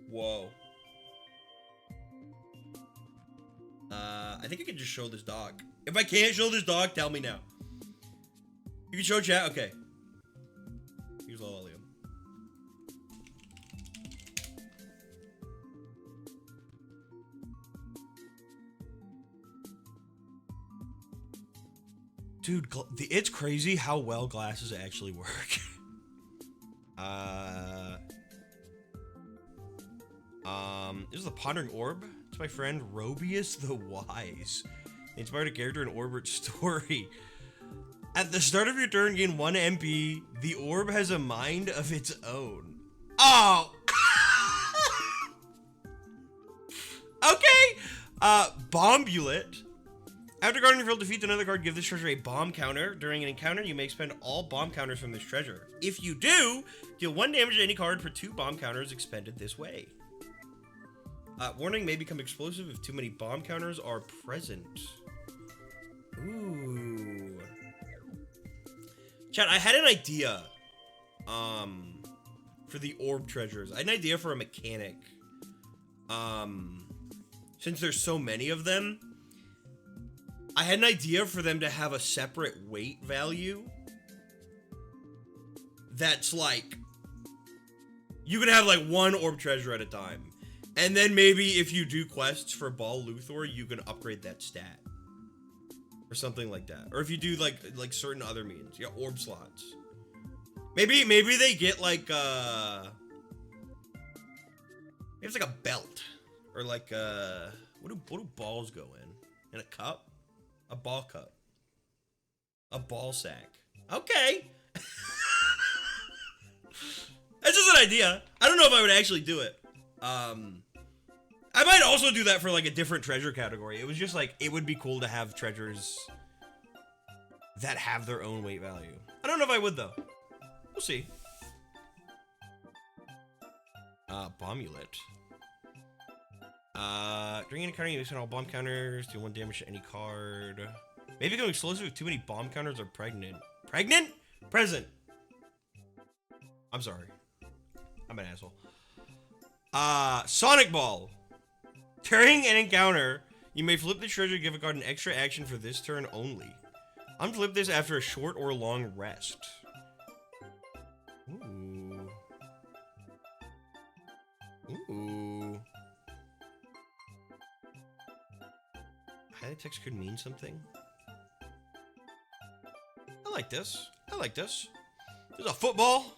Whoa. I think I can just show this doc. If I can't show this doc, tell me now. You can show chat? Okay. Here's Lala Liam. Dude, it's crazy how well glasses actually work. This is the Pondering Orb. It's my friend Robius the Wise. They inspired a character in Orbert's story. At the start of your turn, gain 1 MP. The orb has a mind of its own. Oh! Okay! Bombulet. After guarding your field, defeat another card, give this treasure a bomb counter. During an encounter, you may expend all bomb counters from this treasure. If you do, deal 1 damage to any card for 2 bomb counters expended this way. Warning, may become explosive if too many bomb counters are present. Ooh. Chat, I had an idea for the orb treasures. I had an idea for a mechanic. Since there's so many of them, I had an idea for them to have a separate weight value. That's like, you could have like one orb treasure at a time. And then maybe if you do quests for Bal Luthor, you can upgrade that stat. Or something like that. Or if you do like certain other means. Yeah, orb slots. Maybe they get like maybe it's like a belt. Or like what do balls go in? In a cup? A ball cup. A ball sack. Okay. That's just an idea. I don't know if I would actually do it. I might also do that for like a different treasure category. It was just like, it would be cool to have treasures that have their own weight value. I don't know if I would though. We'll see. Bombulet. During any counter, you mix in all bomb counters, do 1 damage to any card. Maybe going explosive if too many bomb counters are pregnant. Pregnant? Present. I'm sorry. I'm an asshole. Sonic Ball. During an encounter, you may flip the treasure to give a card an extra action for this turn only. Unflip this after a short or long rest. Ooh. Ooh. Highlight text could mean something. I like this. I like this. There's a football.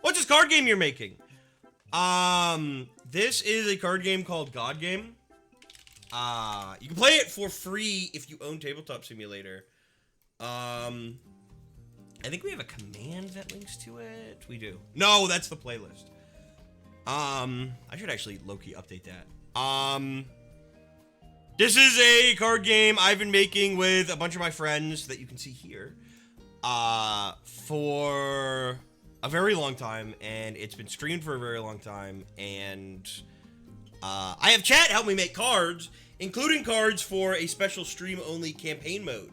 What's this card game you're making? This is a card game called God Game. You can play it for free if you own Tabletop Simulator. I think we have a command that links to it. We do. No, that's the playlist. I should actually low-key update that. This is a card game I've been making with a bunch of my friends that you can see here. For a very long time, and it's been streamed for a very long time, and I have chat help me make cards, including cards for a special stream-only campaign mode.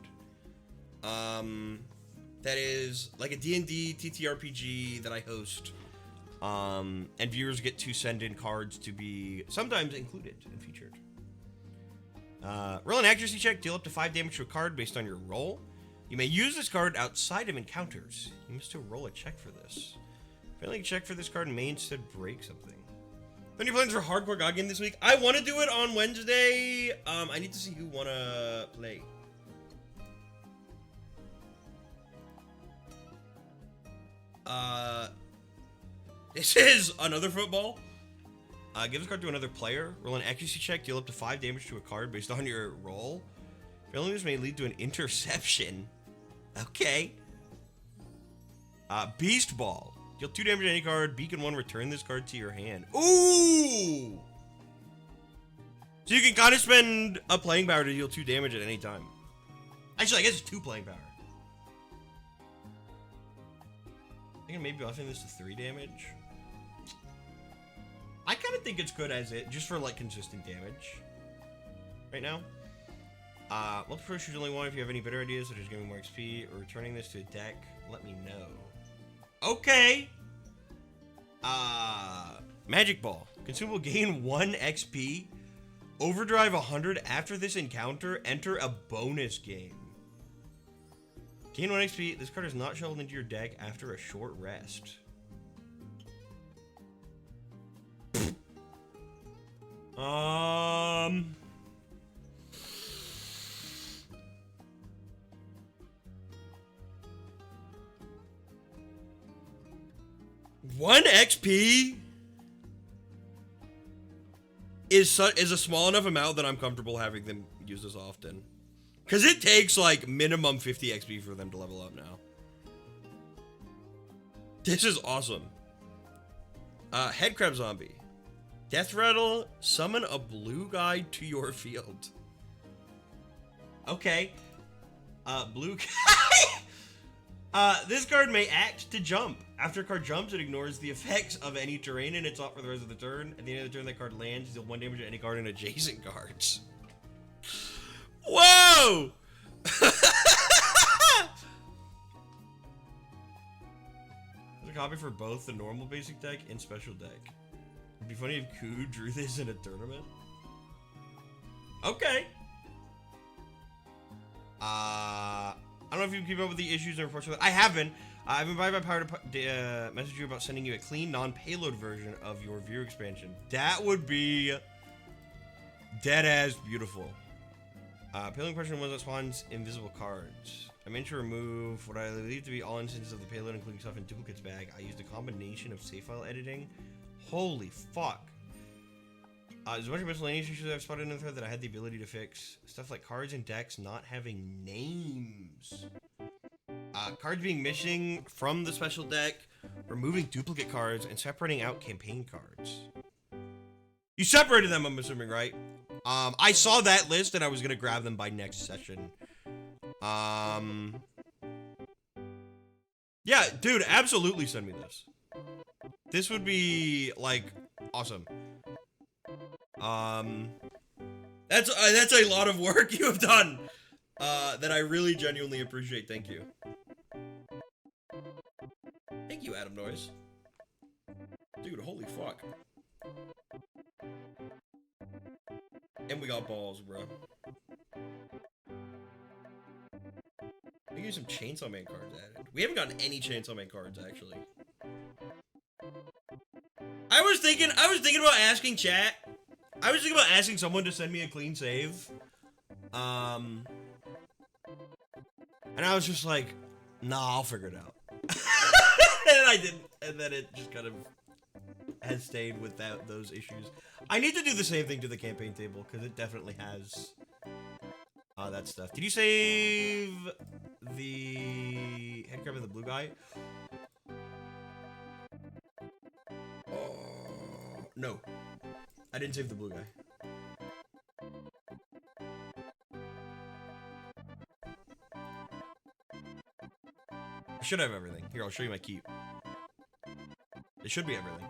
That is like a D&D TTRPG that I host, and viewers get to send in cards to be sometimes included and featured. Roll an accuracy check, deal up to 5 damage to a card based on your roll. You may use this card outside of encounters. You must still roll a check for this. Failing a check for this card may instead break something. Any plans for Hardcore God Game this week? I want to do it on Wednesday. I need to see who want to play. This is another football. Give this card to another player. Roll an accuracy check, deal up to 5 damage to a card based on your roll. Failing this may lead to an interception. Okay. Beast Ball. Deal 2 damage to any card. Beacon 1, return this card to your hand. Ooh! So you can kind of spend a playing power to deal 2 damage at any time. Actually, I guess it's 2 playing power. I think I may be buffing this to 3 damage. I kind of think it's good as it, just for like consistent damage. Right now. Multiple choose only one. If you have any better ideas, such as giving more XP or returning this to a deck, let me know. Okay. Magic Ball. Consumable gain 1 XP. Overdrive 100 after this encounter. Enter a bonus game. Gain 1 XP. This card is not shuffled into your deck after a short rest. One XP is a small enough amount that I'm comfortable having them use this often. Because it takes like minimum 50 XP for them to level up now. This is awesome. Headcrab Zombie. Death Rattle, summon a blue guy to your field. Okay. Blue guy. This card may act to jump. After a card jumps, it ignores the effects of any terrain in its for the rest of the turn. At the end of the turn, that card lands. Deal 1 damage to any card in adjacent cards. Whoa! This copy for both the normal basic deck and special deck. It'd be funny if Ku drew this in a tournament. Okay. I don't know if you keep up with the issues and reports. I haven't. I've invited my power to message you about sending you a clean, non-payload version of your viewer expansion. That would be dead as beautiful. Payload question was that spawns invisible cards. I meant to remove what I believe to be all instances of the payload, including stuff in duplicates bag. I used a combination of save file editing. Holy fuck. There's a bunch of miscellaneous issues I've spotted in the thread that I had the ability to fix. Stuff like cards and decks not having names. Cards being missing from the special deck, removing duplicate cards, and separating out campaign cards. You separated them, I'm assuming, right? I saw that list and I was gonna grab them by next session. Yeah, dude, absolutely send me this. This would be, like, awesome. That's a lot of work you have done, that I really genuinely appreciate. Thank you. Thank you, Adam Noise. Dude, holy fuck. And we got balls, bro. We get some Chainsaw Man cards added. We haven't gotten any Chainsaw Man cards, actually. I was thinking about asking chat. I was thinking about asking someone to send me a clean save. And I was just like, nah, I'll figure it out. And I didn't. And then it just kind of has stayed with those issues. I need to do the same thing to the campaign table, because it definitely has that stuff. Did you save the head crab of the blue guy? No. I didn't save the blue guy. I should have everything. Here, I'll show you my keep. It should be everything.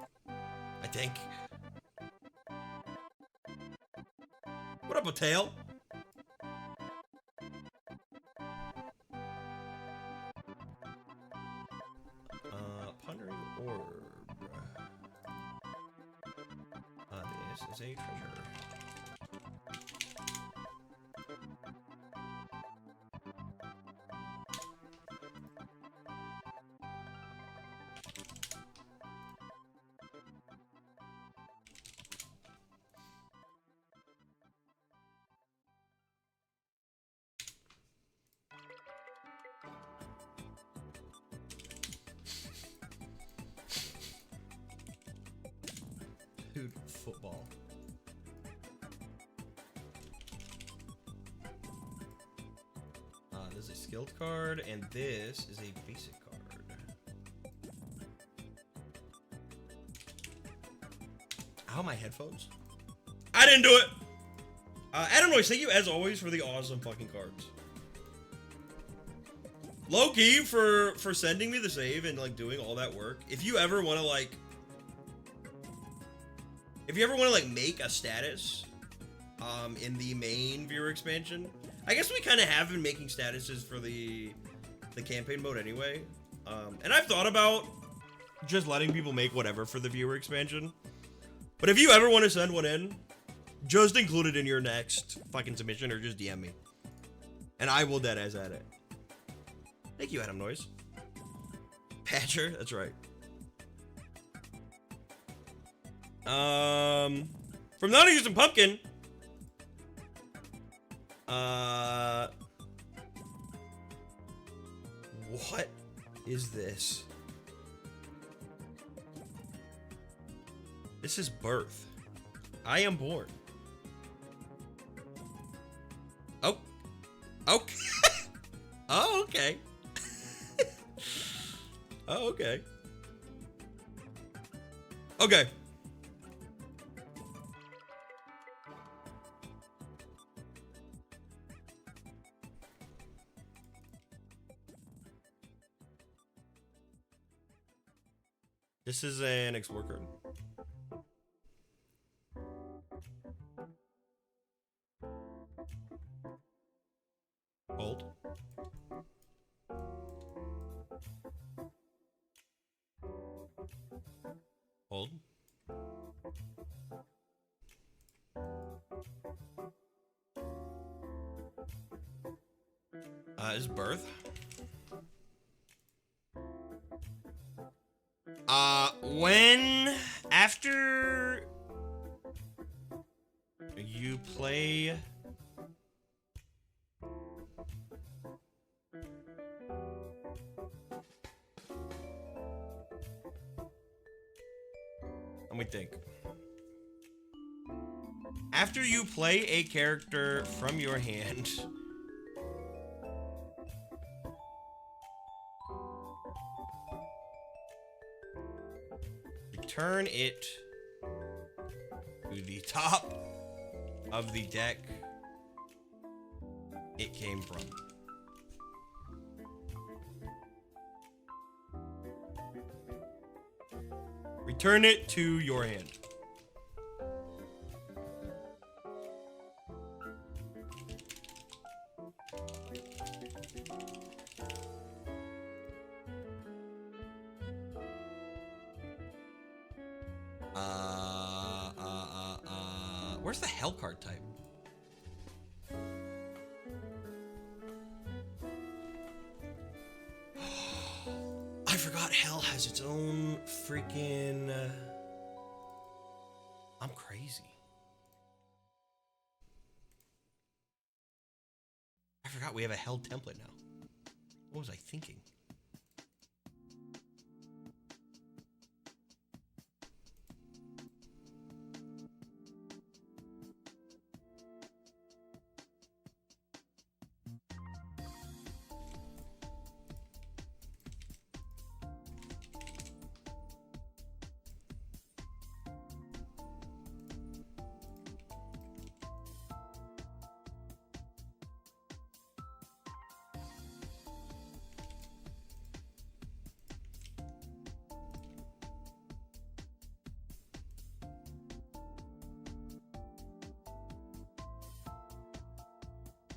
I think. What up, Mateo? Pondering Orb. This is a treasure. Dude, football. This is a skilled card, and this is a basic card. Ow, my headphones. I didn't do it! Adam Noise, thank you as always for the awesome fucking cards. Low key for sending me the save and like doing all that work. If you ever want to like make a status in the main viewer expansion, I guess we kind of have been making statuses for the campaign mode anyway. And I've thought about just letting people make whatever for the viewer expansion. But if you ever want to send one in, just include it in your next fucking submission or just DM me. And I will deadass at it. Thank you, Adam Noise. Patcher, that's right. From Not Using Pumpkin. What is this? This is birth. I am born. Oh. Okay. Oh, okay. Oh, okay. Okay. This is an explore card. Hold. Hold. Is birth. When after you play let me think. After you play a character from your hand, return it to the top of the deck it came from. Return it to your hand. Where's the hell card type? I forgot hell has its own freaking... I'm crazy. I forgot we have a hell template now. What was I thinking?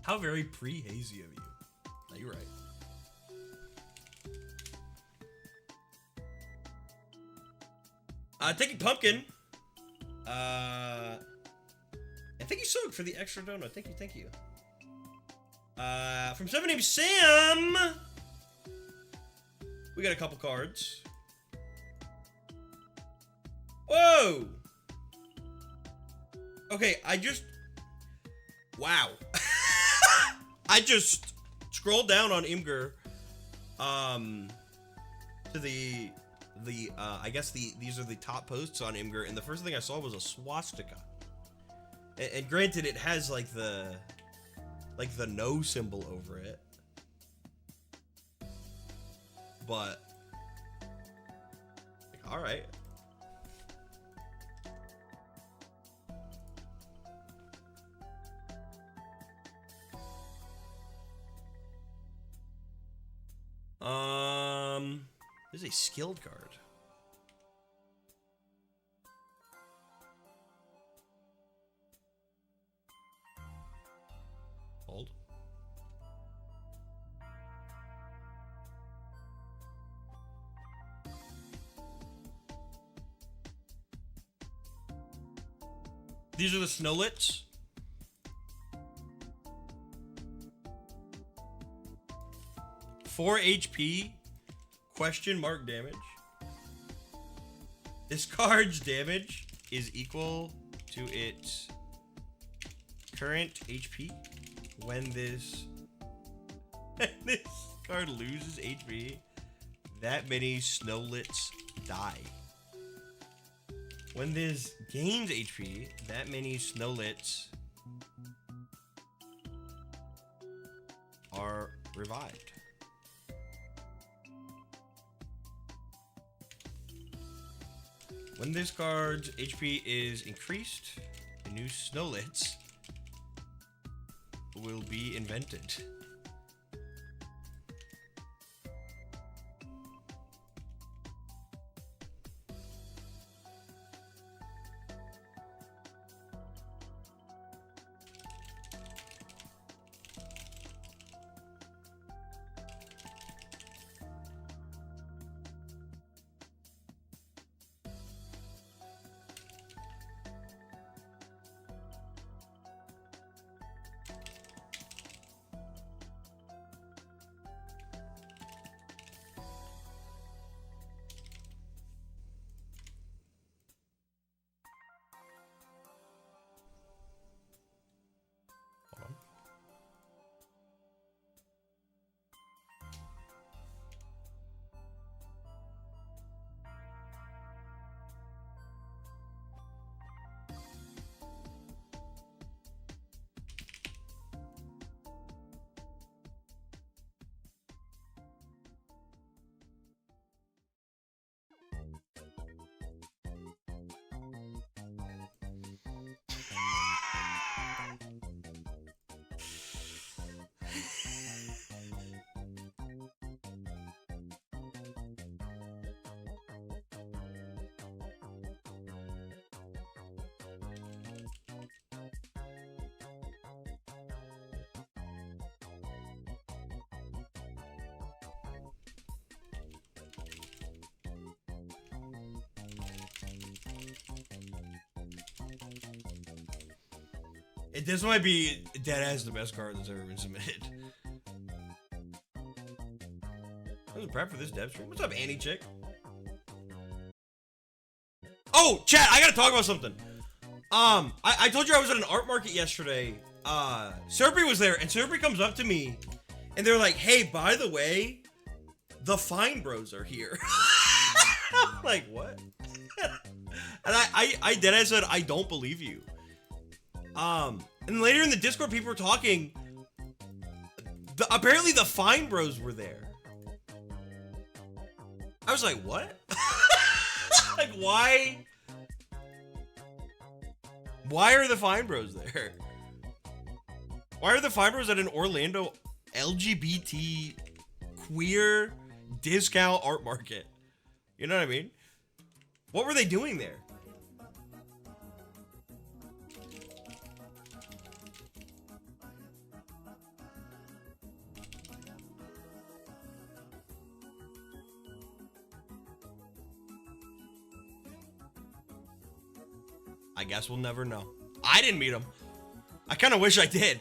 How very pre-hazy of you. No, you're right. Thank you, Pumpkin. And thank you, Soak, for the extra donut. Thank you, thank you. From someone named Sam, we got a couple cards. Whoa! Okay, wow. I just scrolled down on Imgur, to the I guess these are the top posts on Imgur, and the first thing I saw was a swastika. And granted, it has like the no symbol over it, but all right. This is a skilled card. Hold. These are the Snowlits. Four HP, question mark damage. This card's damage is equal to its current HP. When this card loses HP, that many Snowlits die. When this gains HP, that many Snowlits are revived. When this card's HP is increased, new Snowlits will be invented. This might be deadass the best card that's ever been submitted. I was prepped for this dev stream. What's up, Annie chick? Oh, chat, I gotta talk about something. I told you I was at an art market yesterday. Serpy was there, and Serpy comes up to me, and they're like, hey, by the way, the Fine Bros are here. I'm like, what? And I deadass said, I don't believe you. And later in the Discord, people were talking. Apparently the Fine Bros were there. I was like, what? Like, why? Why are the Fine Bros there? Why are the Fine Bros at an Orlando LGBT queer discount art market? You know what I mean? What were they doing there? I guess we'll never know. I didn't meet him. I kind of wish I did.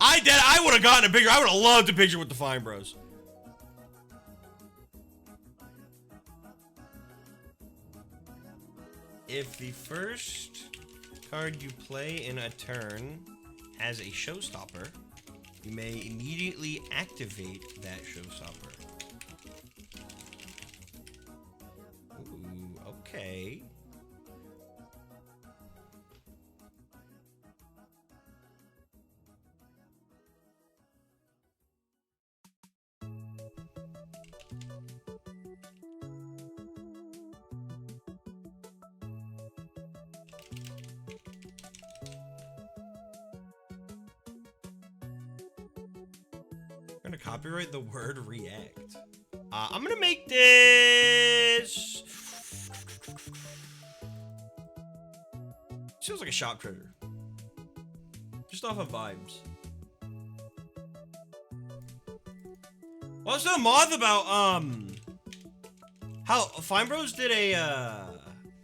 I would have gotten a picture. I would have loved a picture with the Fine Bros. If the first card you play in a turn has a showstopper, you may immediately activate that showstopper. Ooh, okay. I'm gonna copyright the word react. I'm gonna make this. Feels like a shop treasure. Just off of vibes. Well, I was telling Moth about how Fine Bros did a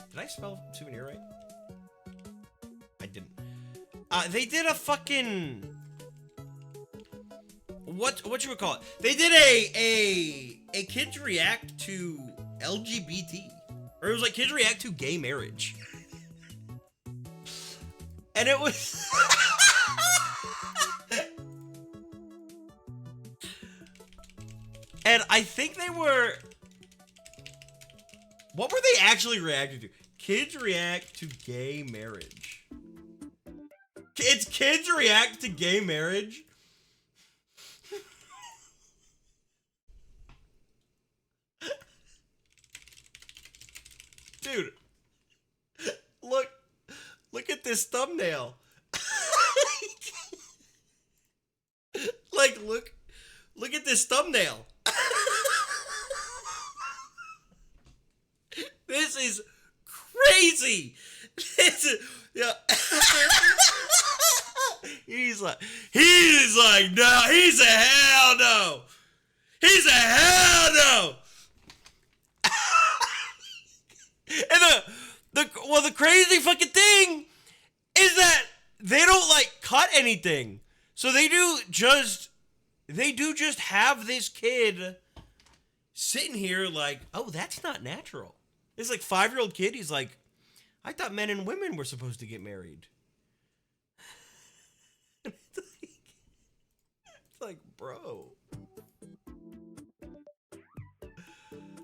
did I spell souvenir right? I didn't. They did a fucking what you would call it? They did a kids react to LGBT, or it was like kids react to gay marriage, and it was and I think they were, what were they actually reacting to? Kids react to gay marriage. It's kids react to gay marriage. Dude, look at this thumbnail. Like, look at this thumbnail. This is crazy. This is, yeah. He's like, no, he's a hell no. He's a hell no. And the crazy fucking thing is that they don't like cut anything. So they do just have this kid sitting here like, oh, that's not natural. This like 5-year-old kid, he's like, I thought men and women were supposed to get married. It's like, bro.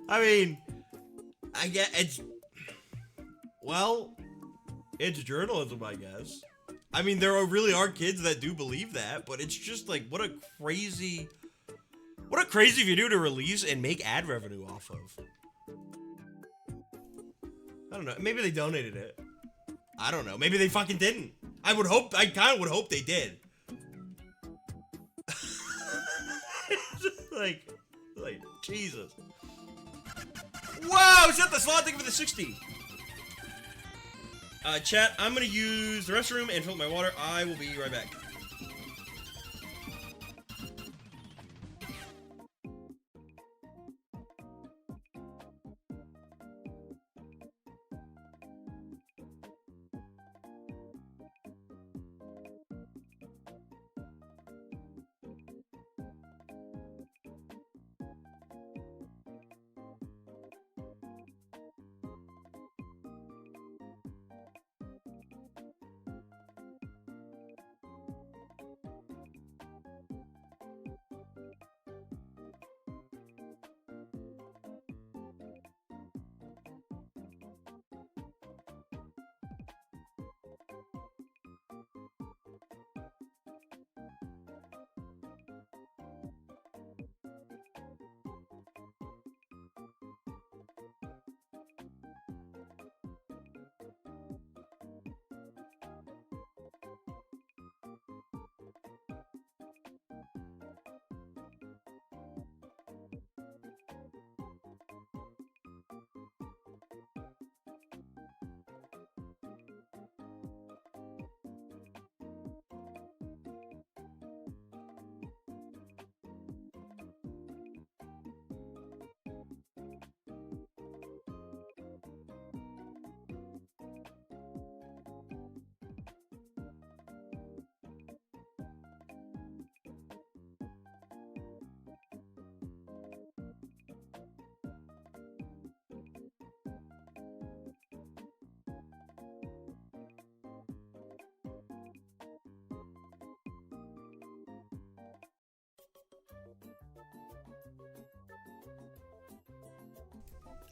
I mean, I get it's, well, it's journalism, I guess. I mean, there really are kids that do believe that, but it's just like, what a crazy video to release and make ad revenue off of. I don't know. Maybe they donated it. I don't know. Maybe they fucking didn't. I kind of would hope they did. like, Jesus. Wow, set the slot. Thank you for the 60. Chat, I'm gonna use the restroom and fill up my water. I will be right back.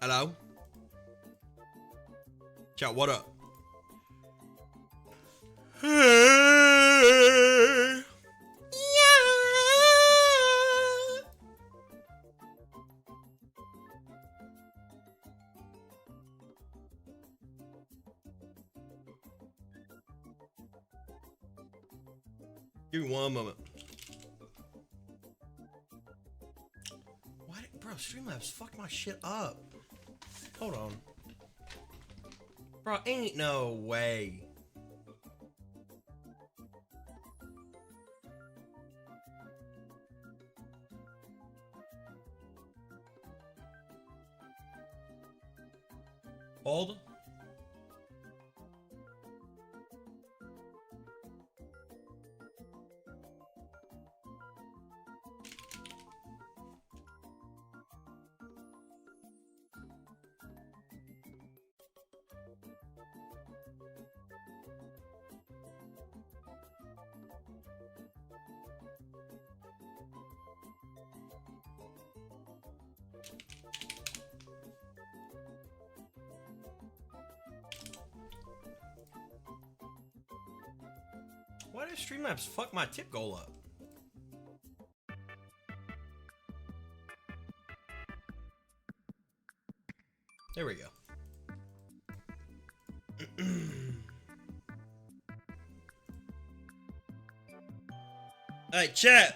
Hello? Chat, what up? Hey. Yeah. Give me one moment. Why, bro? Streamlabs fucked my shit up. Hold on, bro. Ain't no way. Hold. Why did Streamlabs fuck my tip goal up? There we go. Alright, chat.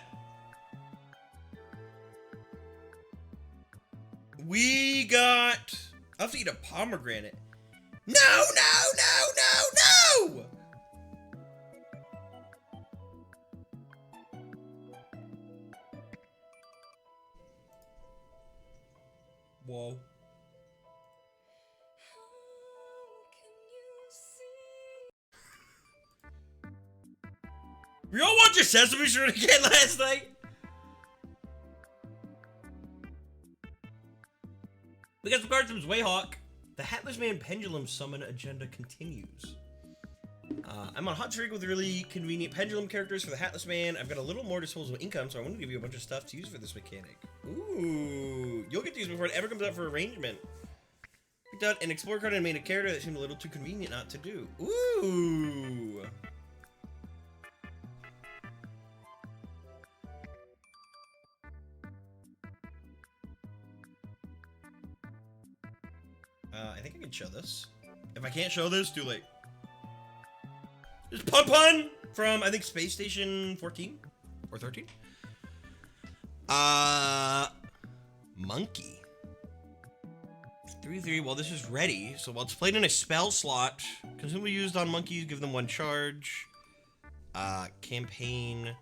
We got... I'll have to eat a pomegranate. No, no, no, no, no! Whoa. We all watched Sesame Street again last night? We got some cards from Zwayhawk. The Hatless Man Pendulum Summon agenda continues. I'm on hot streak with really convenient pendulum characters for the Hatless Man. I've got a little more disposable income, so I want to give you a bunch of stuff to use for this mechanic. Ooh, you'll get these before it ever comes out for arrangement. Picked out an Explorer card and made a character that seemed a little too convenient not to do. Ooh. I think I can show this. If I can't show this, too late. There's Pun Pun from, I think, Space Station 14 or 13. Monkey. 3/3. Well, this is ready. So while it's played in a spell slot, consumably used on monkeys, give them 1 charge. Campaign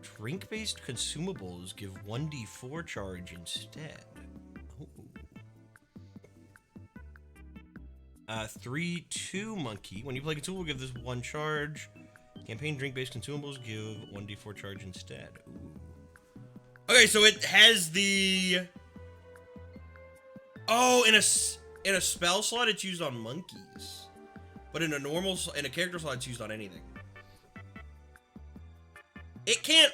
drink-based consumables give 1d4 charge instead. 3/2 monkey. When you play consumable, give this 1 charge. Campaign drink-based consumables give 1d4 charge instead. Ooh. Okay, so it has the... Oh, in a spell slot, it's used on monkeys, but in a character slot, it's used on anything. It can't.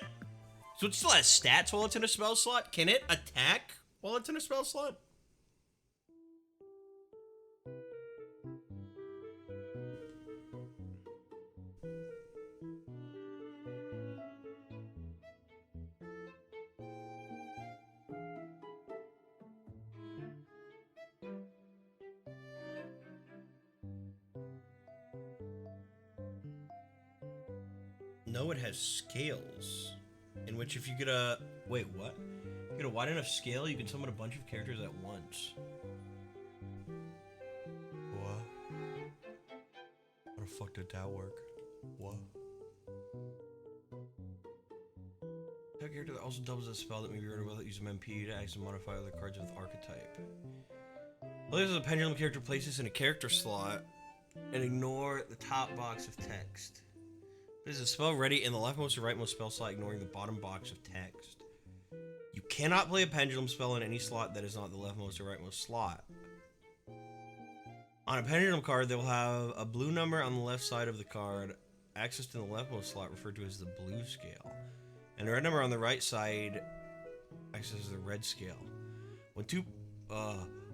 So it still has stats while it's in a spell slot. Can it attack while it's in a spell slot? No, it has scales, in which if you get a... Wait, what? If you get a wide enough scale, you can summon a bunch of characters at once. What? How the fuck did that work? What? A character that also doubles a spell that may be read without using MP to act as a modifier other cards with archetype. Well, this is a pendulum character. Place this in a character slot and ignore the top box of text. This is a spell ready in the leftmost or rightmost spell slot, ignoring the bottom box of text. You cannot play a pendulum spell in any slot that is not the leftmost or rightmost slot. On a pendulum card, they will have a blue number on the left side of the card, accessed in the leftmost slot, referred to as the blue scale, and a red number on the right side, accessed as the red scale.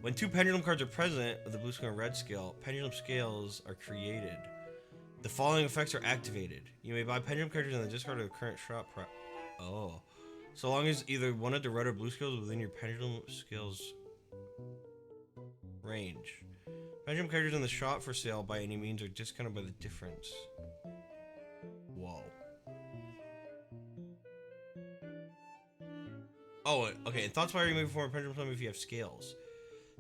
When two pendulum cards are present with a blue scale and red scale, pendulum scales are created. The following effects are activated. You may buy pendulum characters in the discard of the current shop. Oh. So long as either one of the red or blue scales within your pendulum scales range. Pendulum characters in the shop for sale by any means are discounted by the difference. Whoa. Oh, okay. Thoughts fire you may perform a pendulum summon if you have scales.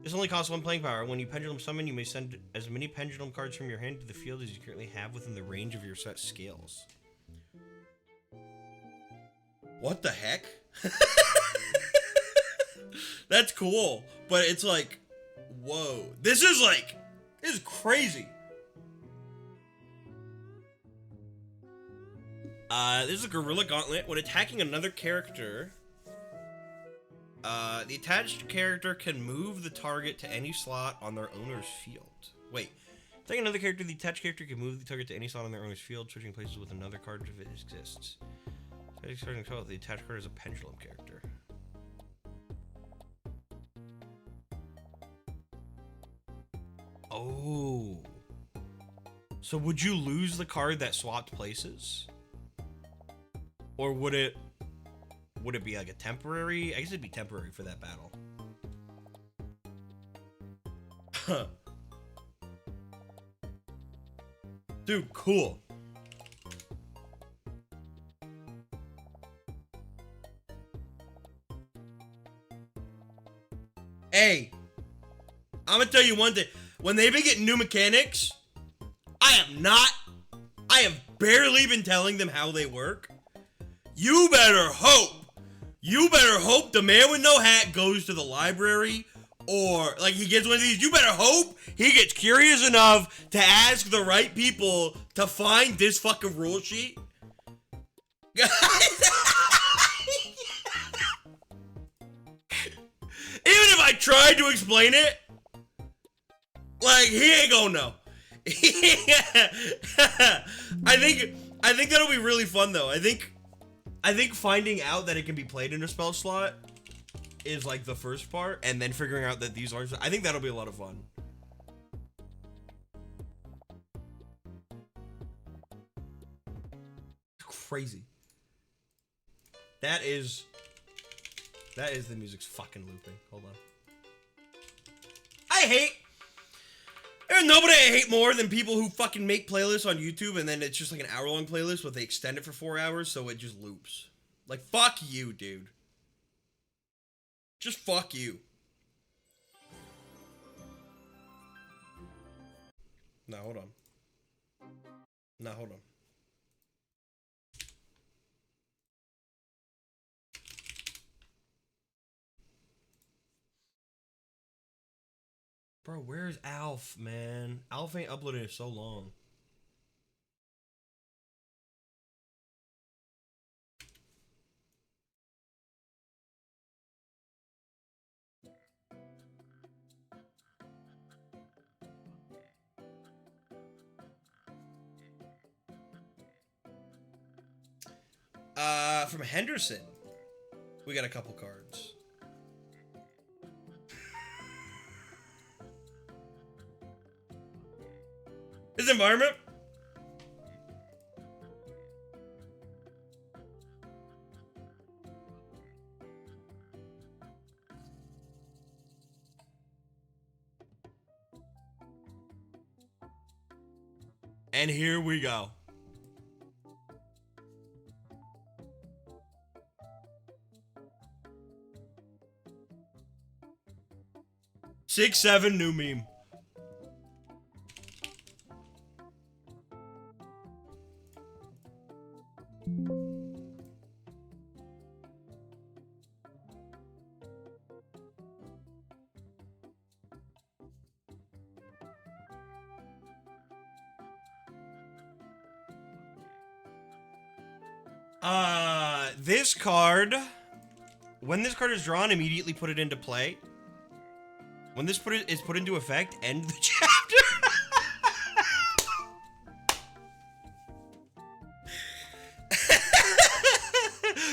This only costs 1 playing power. When you pendulum summon, you may send as many pendulum cards from your hand to the field as you currently have within the range of your set scales. What the heck? That's cool, but it's like, whoa. This is crazy. This is a Gorilla Gauntlet. When attacking another character, the attached character can move the target to any slot on their owner's field. Wait. Attacking another character, the attached character can move the target to any slot on their owner's field, switching places with another card if it exists. Starting to the attached card is a pendulum character. Oh. So would you lose the card that swapped places? Or would it be like a temporary? I guess it'd be temporary for that battle. Huh. Dude, cool. Hey, I'm gonna tell you one thing. When they've been getting new mechanics, I have barely been telling them how they work. You better hope the man with no hat goes to the library, or like he gets one of these. You better hope he gets curious enough to ask the right people to find this fucking rule sheet. Even if I tried to explain it, like, he ain't gonna know. I think that'll be really fun though. I think finding out that it can be played in a spell slot is like the first part, and then figuring out that these aren't. I think that'll be a lot of fun. Crazy. That is the music's fucking looping. Hold on. There's nobody I hate more than people who fucking make playlists on YouTube and then it's just like an hour-long playlist, but they extend it for 4 hours so it just loops. Like, fuck you, dude. Just fuck you. No, hold on. No, hold on. Bro, where's Alf, man? Alf ain't uploaded in so long. From Henderson, we got a couple cards. This environment. And here we go. Six, 7 new meme. This card, when this card is drawn, immediately put it into play. When this is put into effect, end the chapter.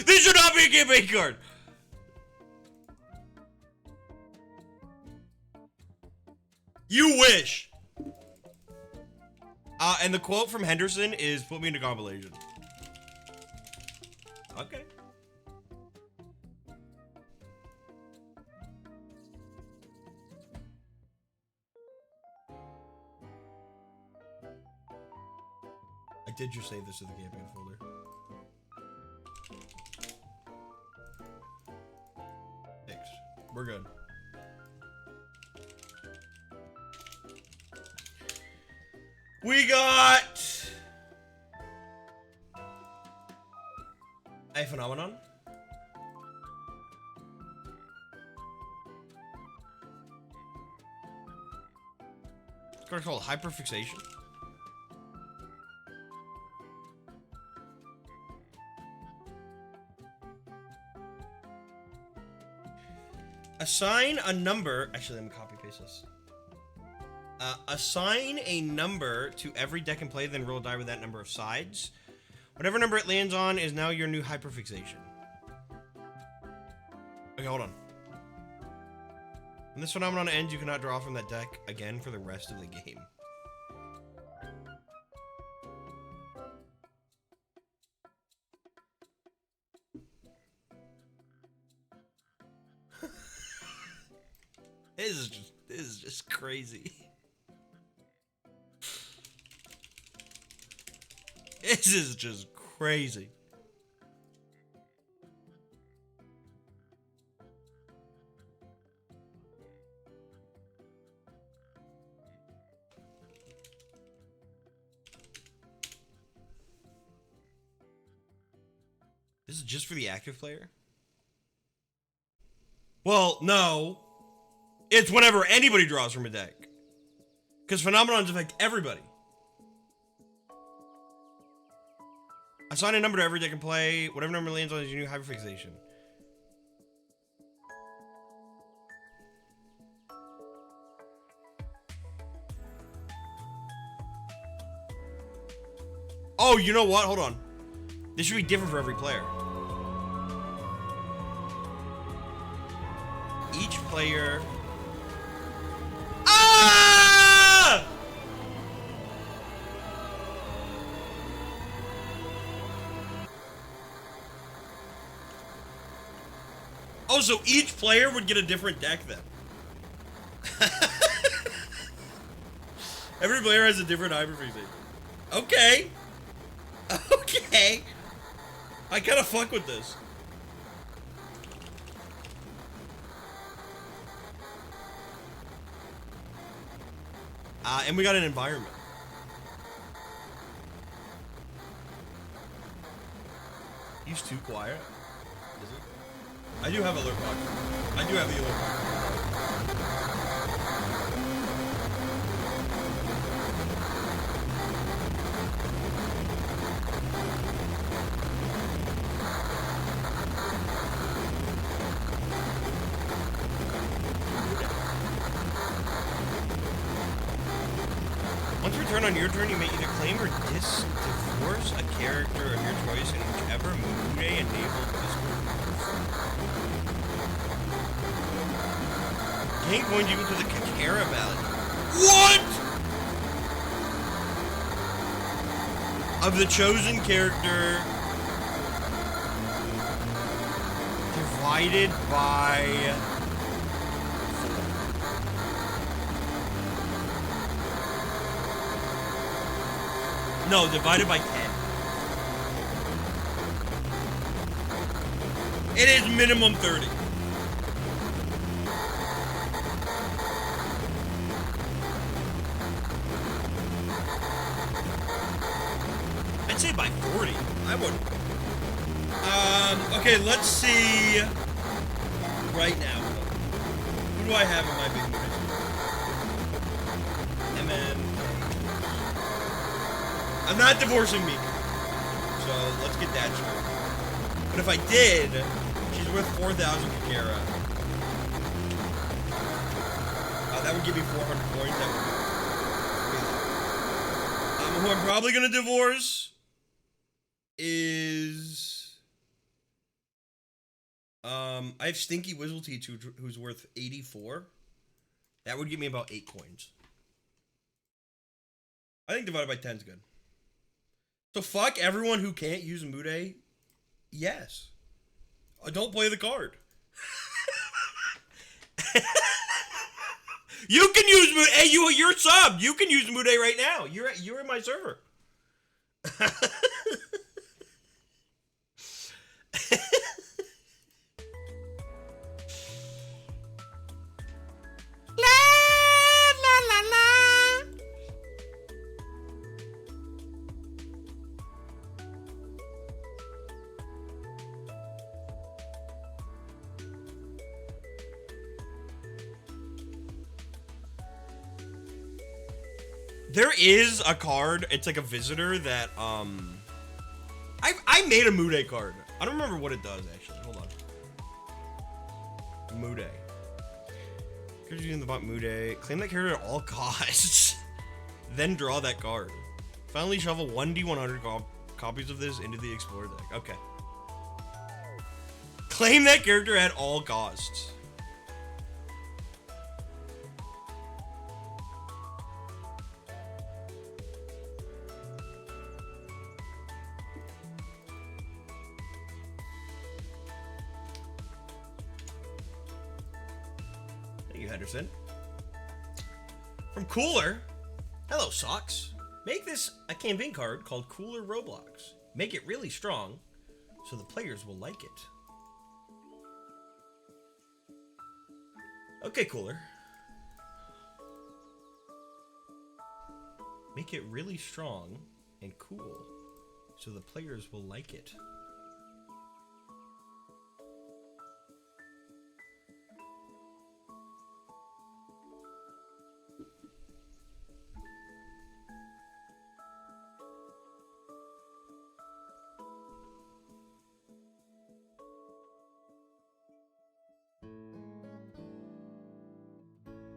This should not be a campaign card. You wish. And the quote from Henderson is, "Put me into compilation." Okay. I did just save this to the campaign folder. Fixed. We're good. We got a phenomenon. It's called hyperfixation. Assign a number. Actually, let me copy paste this. Assign a number to every deck in play, then roll a die with that number of sides. Whatever number it lands on is now your new hyperfixation. Okay, hold on. When this phenomenon ends, you cannot draw from that deck again for the rest of the game. This is just crazy. This is just crazy. This is just for the active player? Well, no. It's whenever anybody draws from a deck. Because phenomenons affect everybody. Assign a number to every deck in play. Whatever number lands on is your new hyperfixation. Oh, you know what? Hold on. This should be different for every player. Each player... Ah! Oh, so each player would get a different deck then. Every player has a different hyperfixation. Okay. Okay. I kind of fuck with this. And we got an environment. He's too quiet. Is it? I do have alert box. I do have the alert box. Once you return on your turn, you may either claim or divorce a character of your choice in whichever Mude-enabled Discord. Gain coins equal to the Kakera value. What? Of the chosen character divided by... No, divided by 10. It is minimum 30. I'd say by 40. I would. Okay, let's see. Right now. Who do I have in my big movie? MN. I'm not divorcing Mika, so let's get that straight. But if I did, she's worth 4,000 Kakera. That would give me 400 points. That would be who I'm probably gonna divorce is I have Stinky Wizzleteats who's worth 84. That would give me about 8 coins. I think divided by 10 is good. So fuck everyone who can't use Mude. Yes. Don't play the card. You can use Mude. Hey, you're sub. You can use Mude right now. You're in my server. There is a card, it's like a visitor that, I made a Mude card. I don't remember what it does, actually. Hold on. Mude. Character using the bot Mude. Claim that character at all costs. Then draw that card. Finally shuffle 1d100 copies of this into the Explorer deck. Okay. Claim that character at all costs. Thank you, Henderson. From Cooler. Hello, Socks. Make this a campaign card called Cooler Roblox. Make it really strong so the players will like it. Okay, Cooler. Make it really strong and cool so the players will like it.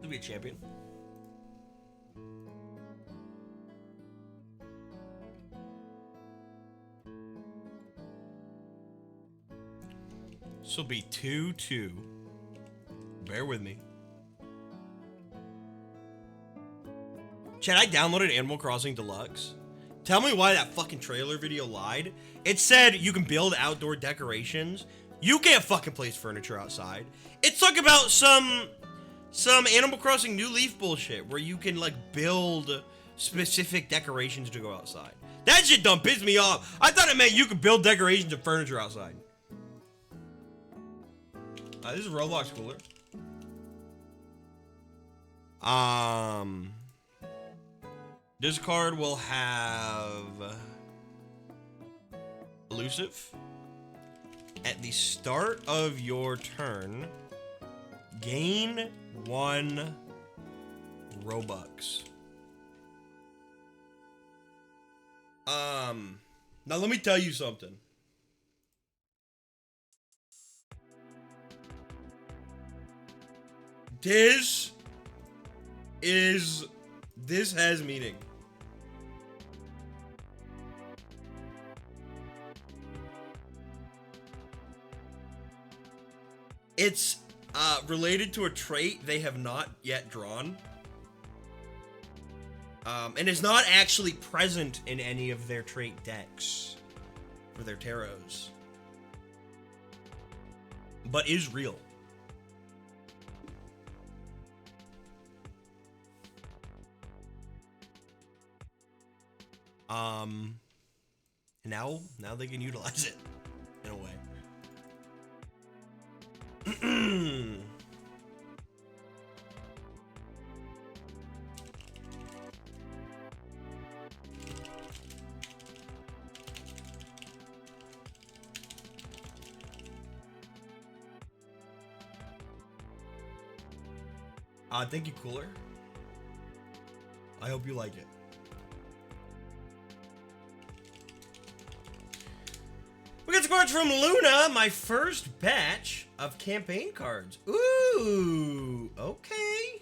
To be a champion. This will be 2-2. Bear with me. Chad, I downloaded Animal Crossing Deluxe. Tell me why that fucking trailer video lied. It said you can build outdoor decorations. You can't fucking place furniture outside. It's like about some Animal Crossing New Leaf bullshit where you can like build specific decorations to go outside. That shit done pissed me off. I thought it meant you could build decorations and furniture outside. This is Roblox Cooler. This card will have Elusive. At the start of your turn, gain 1 Robux. Now let me tell you something. This has meaning. It's related to a trait they have not yet drawn. And is not actually present in any of their trait decks or their tarots, but is real. Now they can utilize it in a way. Thank you, Cooler. I hope you like it. We got cards from Luna, my first batch of campaign cards. Ooh, okay.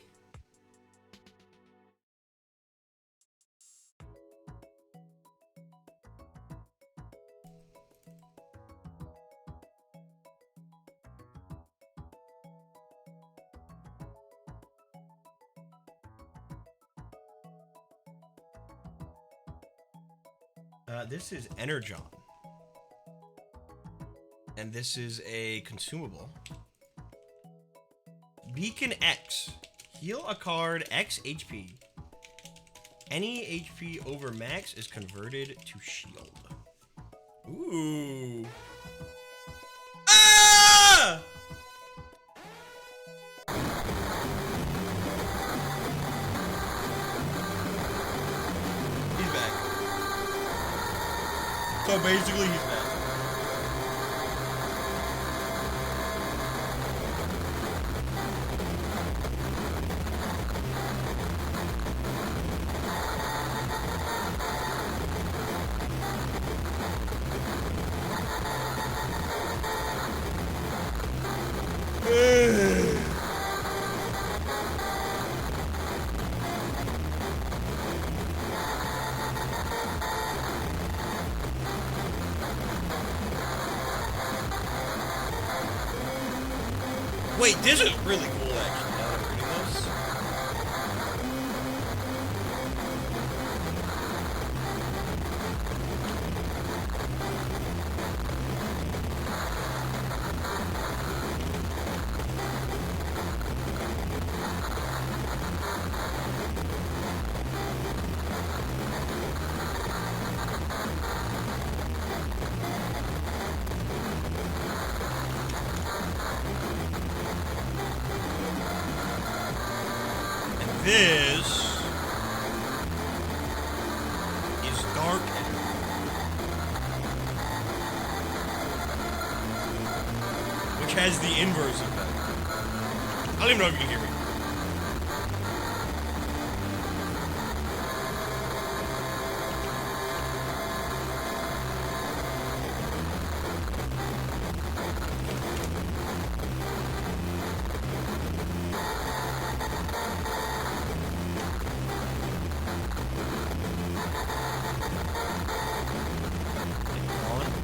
This is Energon. And this is a consumable. Beacon X. Heal a card X HP. Any HP over max is converted to shield. Ooh. Ah! He's back. So basically, he's back. Wait, this is really cool, actually, now that I'm reading this. This is Dark Energy, which has the inverse effect. I don't even know if you can hear me.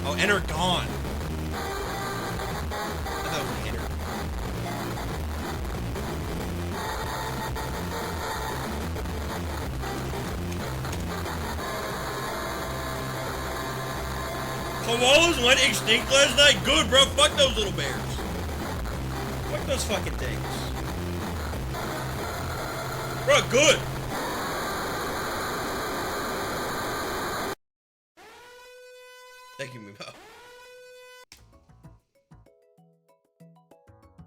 Oh, Energon. I thought it was Enter. Koalas went extinct last night? Good, bro. Fuck those little bears. Fuck those fucking things. Bro, good. Thank you, Mimo.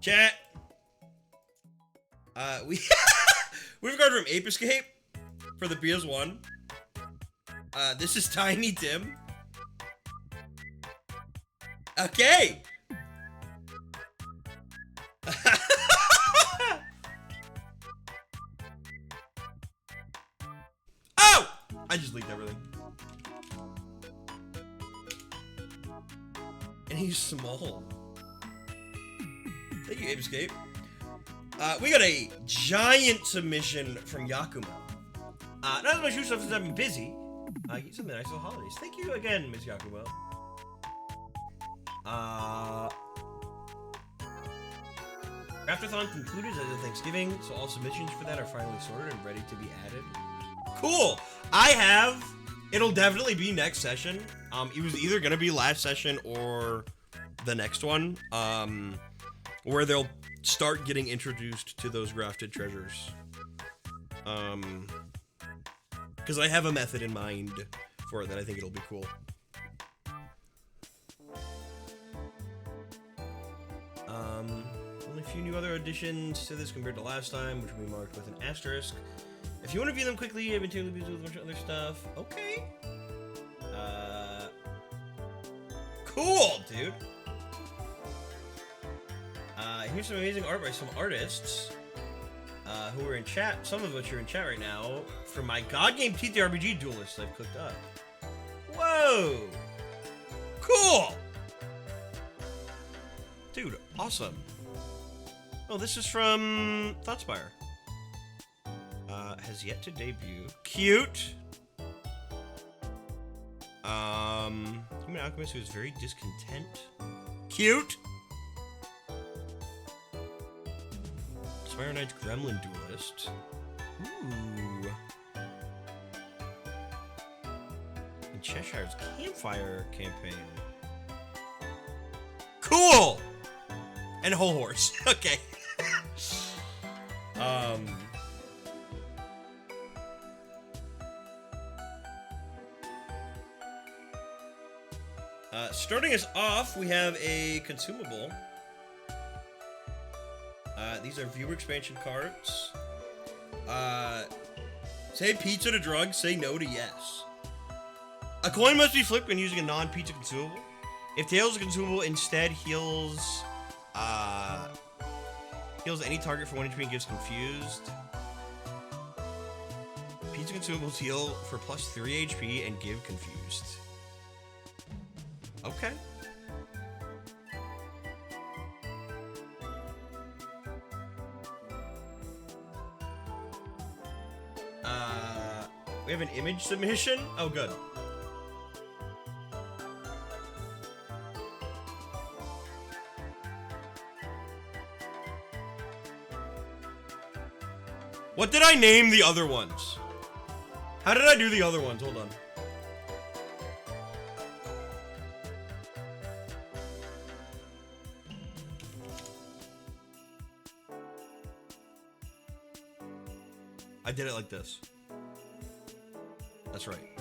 Chat. We've got from Ape Escape for the PS1. This is Tiny Tim. Okay. Oh! I just leaked everything. And he's small. Thank you, Ape Escape. We got a giant submission from Yakumo. Not as much new stuff since I've been busy. Get something nice for the holidays. Thank you again, Miss Yakumo. Craftathon concluded as of Thanksgiving, so all submissions for that are finally sorted and ready to be added. Cool! It'll definitely be next session. It was either gonna be last session or the next one, where they'll start getting introduced to those grafted treasures. Because I have a method in mind for it that I think it'll be cool. Only a few new other additions to this compared to last time, which will be marked with an asterisk. If you want to view them quickly, I've been totally busy with a bunch of other stuff. Okay. Cool, dude. Here's some amazing art by some artists who are in chat. Some of which are in chat right now for my God Game TTRPG duelist I've cooked up. Whoa! Cool! Dude, awesome. Oh, this is from Thoughtspire. Has yet to debut. Cute! Human alchemist who is very discontent. Cute! Spire Knight's Gremlin Duelist. Ooh. and Cheshire's Campfire campaign. Cool! And Whole Horse. Okay. Starting us off, we have a consumable. These are viewer expansion cards. Say pizza to drugs, say no to yes. A coin must be flipped when using a non-pizza consumable. If Tails' consumable instead heals any target for 1 HP and gives confused. Pizza consumables heal for plus 3 HP and give confused. Okay. We have an image submission? Oh, good. What did I name the other ones? How did I do the other ones? Hold on. I did it like this. That's right.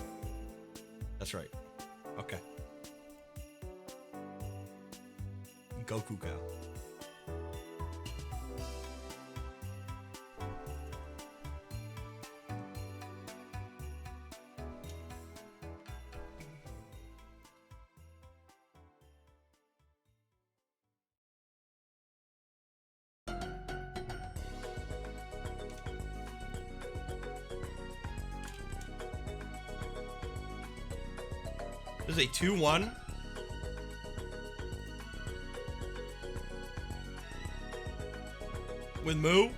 That's right. Okay. Goku cow. This is a 2-1. With Moo.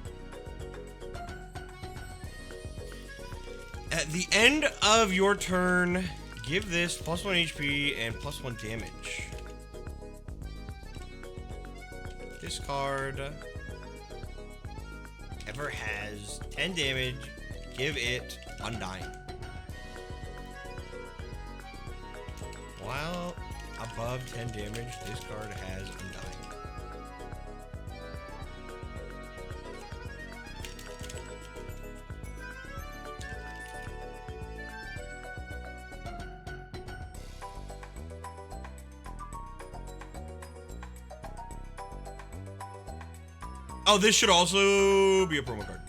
At the end of your turn, give this plus 1 HP and plus 1 damage. This card ever has 10 damage, give it Undying. While above 10 damage, this card has Undying. Oh, this should also be a promo card.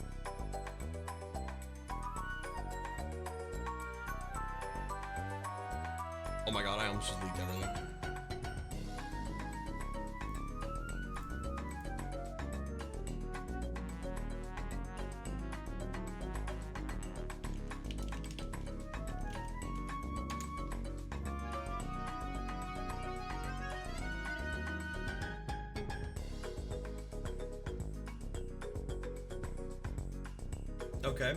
Oh my god, I almost just leaked everything. Okay.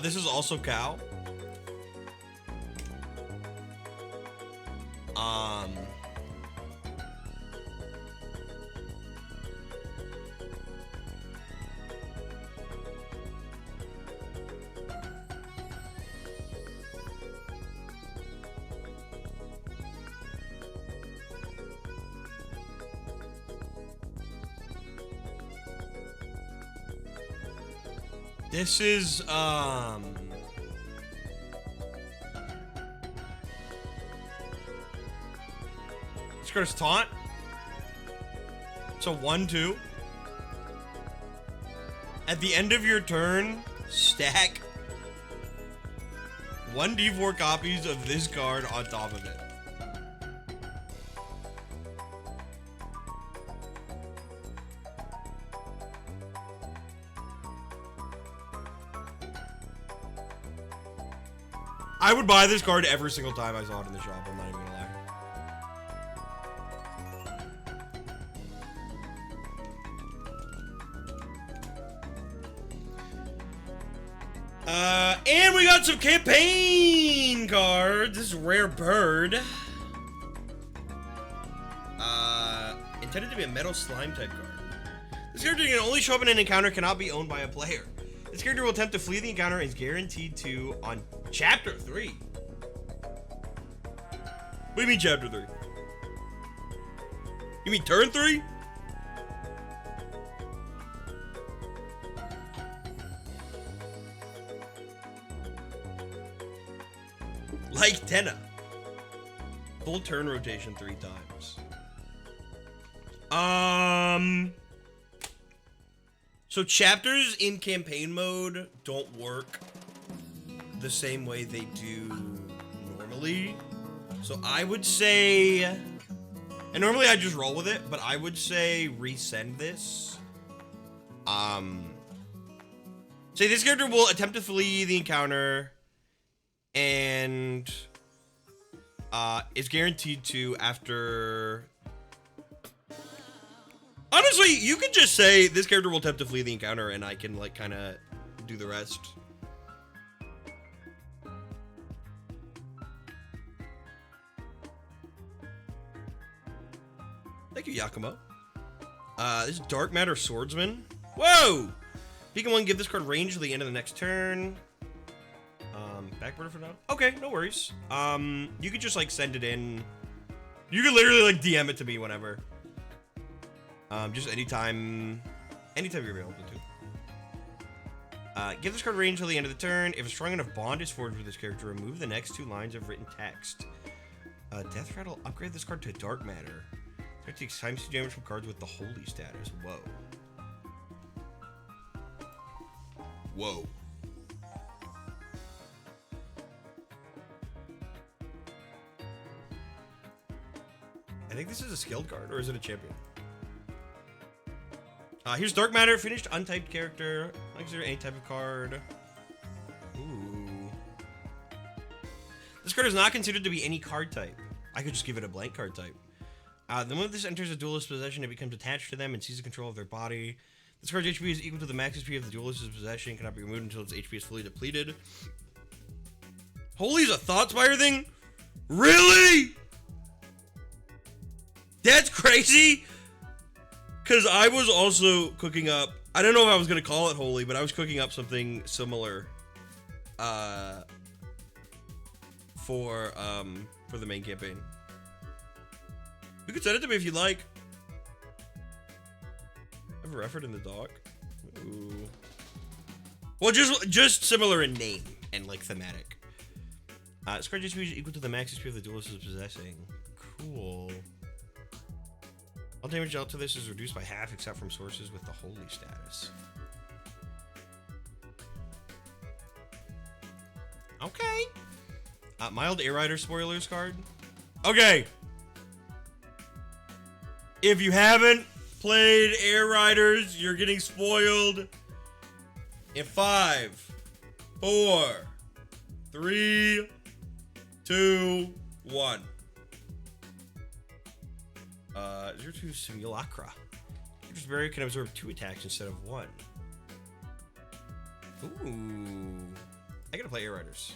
This is also cow. This is, this card is Taunt. It's a 1/2. At the end of your turn, stack 1d4 copies of this card on top of it. I would buy this card every single time I saw it in the shop, I'm not even gonna lie. And we got some campaign cards. This is Rare Bird. Intended to be a metal slime type card. This character can only show up in an encounter, cannot be owned by a player. This character will attempt to flee the encounter and is guaranteed to on Chapter 3. What do you mean Chapter 3? You mean turn 3? Like Tenna. Full turn rotation 3 times. So chapters in campaign mode don't work the same way they do normally. So I would say, and normally I just roll with it, but I would say resend this. Say this character will attempt to flee the encounter and is guaranteed to after. Honestly, you could just say this character will attempt to flee the encounter and I can like kind of do the rest. Thank you, Yakumo. This is Dark Matter Swordsman. Whoa! Beacon 1, give this card range till the end of the next turn. Backburner for now? Okay, no worries. You could just like send it in. You could literally like DM it to me whenever. Just anytime you're available to. Give this card range till the end of the turn. If a strong enough bond is forged with this character, remove the next 2 lines of written text. Death Rattle, upgrade this card to Dark Matter. It takes times 2 damage from cards with the Holy status. Whoa. Whoa. I think this is a skilled card, or is it a champion? Here's Dark Matter, finished untyped character. Not consider any type of card. Ooh. This card is not considered to be any card type. I could just give it a blank card type. The moment this enters a duelist's possession, it becomes attached to them and seizes control of their body. This card's HP is equal to the max HP of the duelist's possession, cannot be removed until its HP is fully depleted. Holy's a Thoughtspire thing? Really? That's crazy! Because I was also cooking up, I don't know if I was going to call it Holy, but I was cooking up something similar for the main campaign. You can send it to me if you'd like. Ever effort in the dock? Ooh. Well, just similar in name and like thematic. This card HP is equal to the max HP of the duelist is possessing. Cool. All damage dealt to this is reduced by half except from sources with the Holy status. Okay. Mild Air Rider spoilers card. Okay. If you haven't played Air Riders, you're getting spoiled. In 5, 4, 3, 2, 1. 02 Simulacra. Character's barrier can absorb 2 attacks instead of 1. Ooh. I gotta play Air Riders.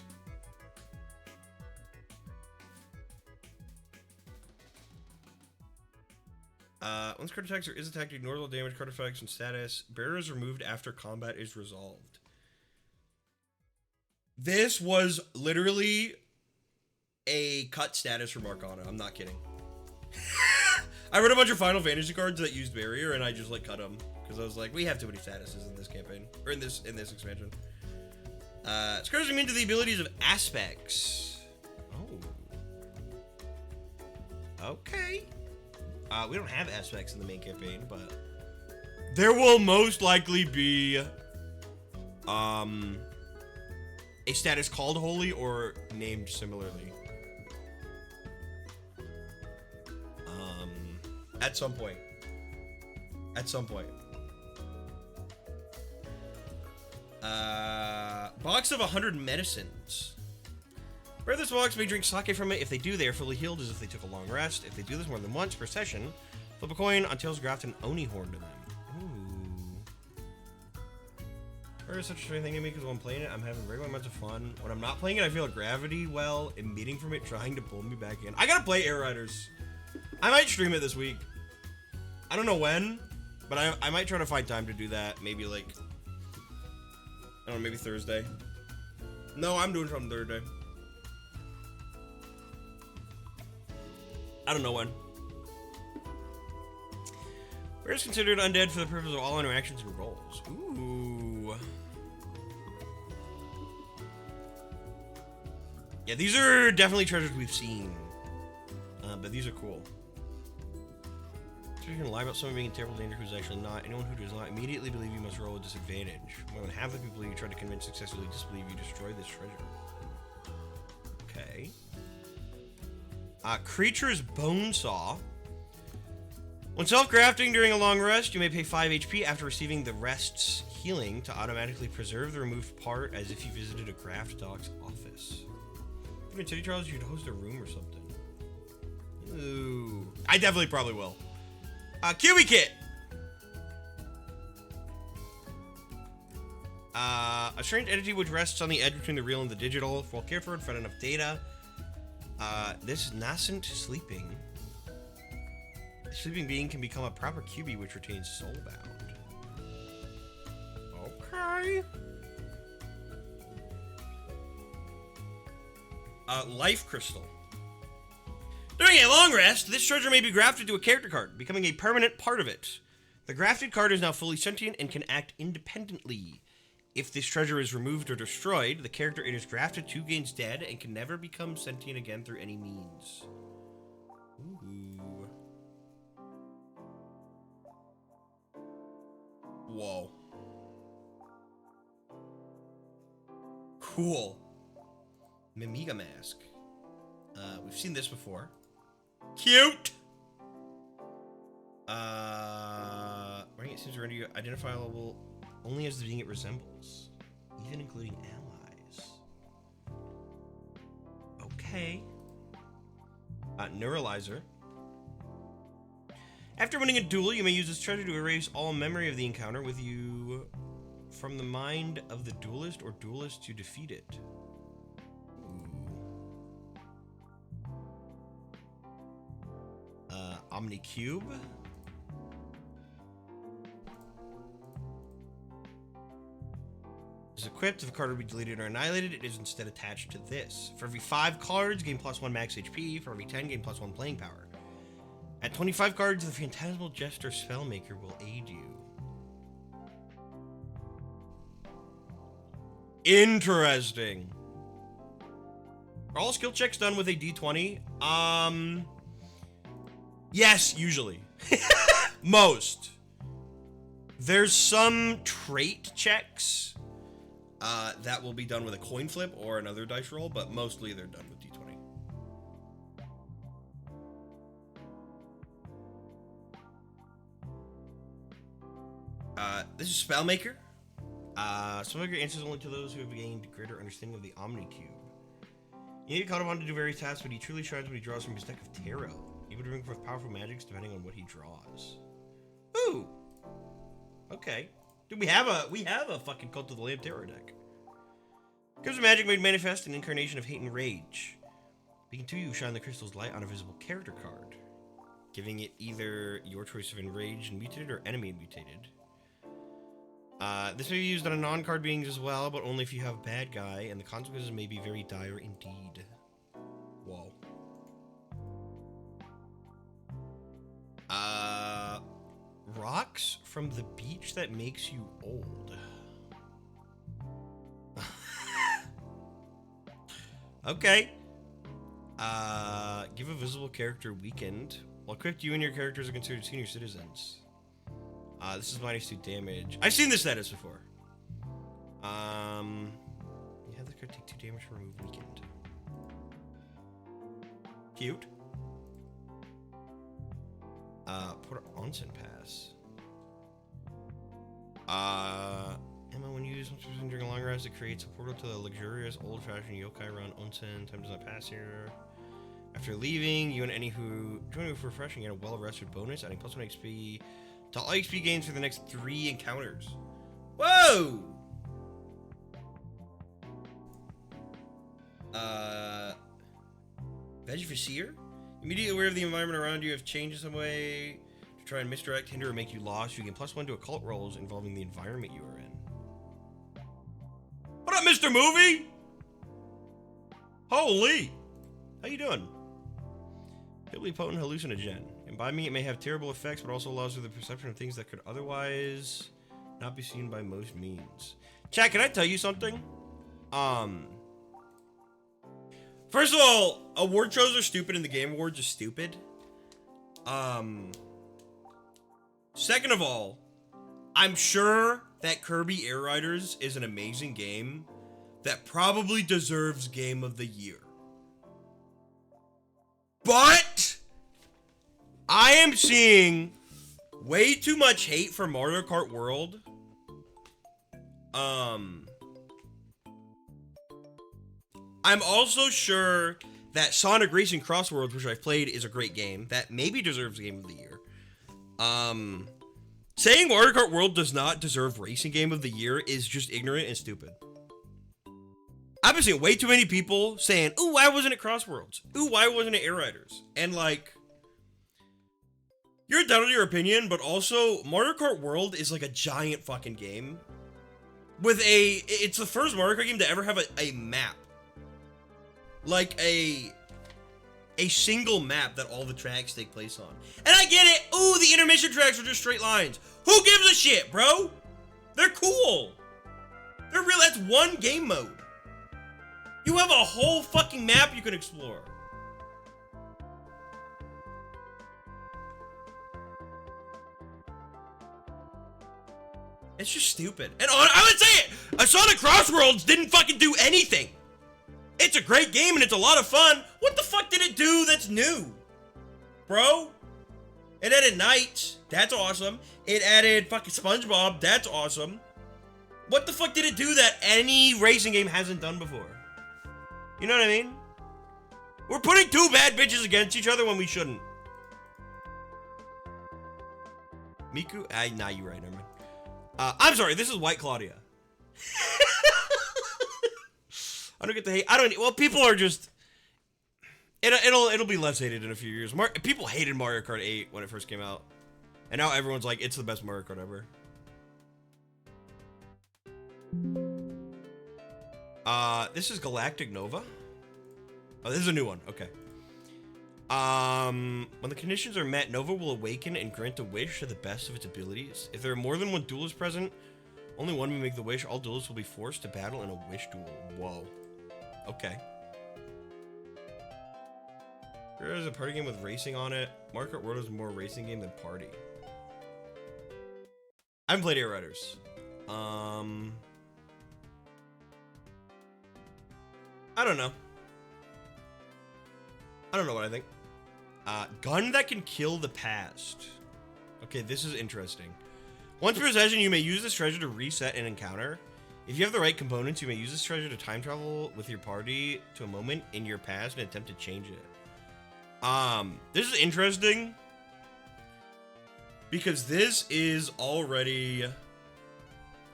Once card attacks or is attacked, ignore all damage, card effects, and status. Barrier is removed after combat is resolved. This was literally a cut status from Arcana. I'm not kidding. I read a bunch of Final Fantasy cards that used barrier, and I just like cut them because I was like, we have too many statuses in this campaign or in this expansion. This card is immune to the abilities of aspects. Oh. Okay. We don't have aspects in the main campaign, but there will most likely be a status called Holy or named similarly. At some point. At some point. Box of 100 medicines. Wear this box may drink sake from it. If they do, they are fully healed as if they took a long rest. If they do this more than once per session, flip a coin on tails graft an Oni horn to them. Ooh. There is such a strange thing in me because when I'm playing it, I'm having regular amounts of fun. When I'm not playing it, I feel a gravity well emitting from it, trying to pull me back in. I gotta play Air Riders. I might stream it this week. I don't know when, but I might try to find time to do that. Maybe like, I don't know, maybe Thursday. No, I'm doing something Thursday. I don't know when. Where is considered undead for the purpose of all interactions and roles? Ooh. Yeah, these are definitely treasures we've seen. But these are cool. So you're gonna lie about someone being in terrible danger who's actually not. Anyone who does not immediately believe you must roll a disadvantage. More than half the people you try to convince successfully disbelieve you destroy this treasure. Okay. Creature's Bonesaw. When self-grafting during a long rest, you may pay 5 HP after receiving the rest's healing to automatically preserve the removed part as if you visited a graft doc's office. If in City Trials, you'd host a room or something. Ooh. I definitely probably will. Kiwi Kit! A strange entity which rests on the edge between the real and the digital. While cared for and fed enough data. This nascent sleeping. The sleeping being can become a proper QB which retains soulbound. Okay. Life Crystal. During a long rest, this treasure may be grafted to a character card, becoming a permanent part of it. The grafted card is now fully sentient and can act independently. If this treasure is removed or destroyed, the character it is grafted to gains dead and can never become sentient again through any means. Ooh. Whoa. Cool. Mimiga Mask. We've seen this before. Cute! Wearing it seems to render you identifiable only as the being it resembles, even including allies. Okay. Neuralizer. After winning a duel, you may use this treasure to erase all memory of the encounter with you from the mind of the duelist or duelist to defeat it. Omnicube. Is equipped. If a card would be deleted or annihilated, it is instead attached to this. For every 5 cards, gain +1 max HP. For every 10, gain +1 playing power. At 25 cards, the Phantasmal Jester Spellmaker will aid you. Interesting. Are all skill checks done with a D20? Yes, usually. Most. There's some trait checks that will be done with a coin flip or another dice roll, but mostly they're done with D20. This is Spellmaker. Spellmaker answers only to those who have gained greater understanding of the Omnicube. You need to call upon to do various tasks, but he truly shines when he draws from his deck of tarot. Able to bring forth powerful magics depending on what he draws. Ooh. Okay. Dude, we have a fucking Cult of the Lamb tarot deck. Crystal magic made manifest an incarnation of hate and rage. Beacon 2, you shine the crystal's light on a visible character card, giving it either your choice of enraged and mutated or enemy and mutated. This may be used on non-card beings as well, but only if you have bad guy, and the consequences may be very dire indeed. Whoa. Rocks from the beach that makes you old. Okay. Give a visible character weakened. While equipped, you and your characters are considered senior citizens. This is -2 damage. I've seen this status before. You have the card take 2 damage from remove weakened. Cute. Put an onsen pass. Emma, when you use onsen during a long rest, it creates a portal to the luxurious, old-fashioned yokai run onsen. Time does not pass here. After leaving, you and any who join you for refreshing get a well-rested bonus, adding +1 XP to all XP gains for the next 3 encounters. Whoa! Vegviseer? Immediately aware of the environment around you, if changes some way to try and misdirect, hinder, or make you lost, you gain +1 to occult rolls involving the environment you are in. What up, Mr. Movie? Holy! How you doing? Heavily potent hallucinogen. Imbibing it may have terrible effects, but also allows for the perception of things that could otherwise not be seen by most means. Chat, can I tell you something? First of all, award shows are stupid and the Game Awards are stupid. Second of all, I'm sure that Kirby Air Riders is an amazing game that probably deserves Game of the Year. But I am seeing way too much hate for Mario Kart World. I'm also sure that Sonic Racing Cross Worlds, which I've played, is a great game that maybe deserves Game of the Year. Saying Mario Kart World does not deserve Racing Game of the Year is just ignorant and stupid. I've been seeing way too many people saying, ooh, why wasn't it Cross Worlds? Ooh, why wasn't it Air Riders? And like, you're entitled to your opinion, but also Mario Kart World is like a giant fucking game. It's the first Mario Kart game to ever have a map. Like a single map that all the tracks take place on. And I get it. Ooh, the intermission tracks are just straight lines. Who gives a shit, bro? They're cool. They're real. That's one game mode. You have a whole fucking map you can explore. It's just stupid. And I would say it. A Sonic Cross Worlds didn't fucking do anything. It's a great game and it's a lot of fun. What the fuck did it do that's new? Bro? It added Knights. That's awesome. It added fucking SpongeBob. That's awesome. What the fuck did it do that any racing game hasn't done before? You know what I mean? We're putting two bad bitches against each other when we shouldn't. Miku? Nah, you're right, never mind. I'm sorry, this is White Claudia. I don't get the hate. Well, people are just... It'll be less hated in a few years. People hated Mario Kart 8 when it first came out. And now everyone's like, it's the best Mario Kart ever. This is Galactic Nova. Oh, this is a new one. Okay. When the conditions are met, Nova will awaken and grant a wish to the best of its abilities. If there are more than one duelist present, only one may make the wish. All duelists will be forced to battle in a wish duel. Whoa. Okay. There is a party game with racing on it. Mario Kart World is more racing game than party. I haven't played Air Riders. I don't know. I don't know what I think. Gun that can kill the past. Okay, this is interesting. Once per possession, you may use this treasure to reset an encounter. If you have the right components, you may use this treasure to time travel with your party to a moment in your past and attempt to change it. This is interesting because this is already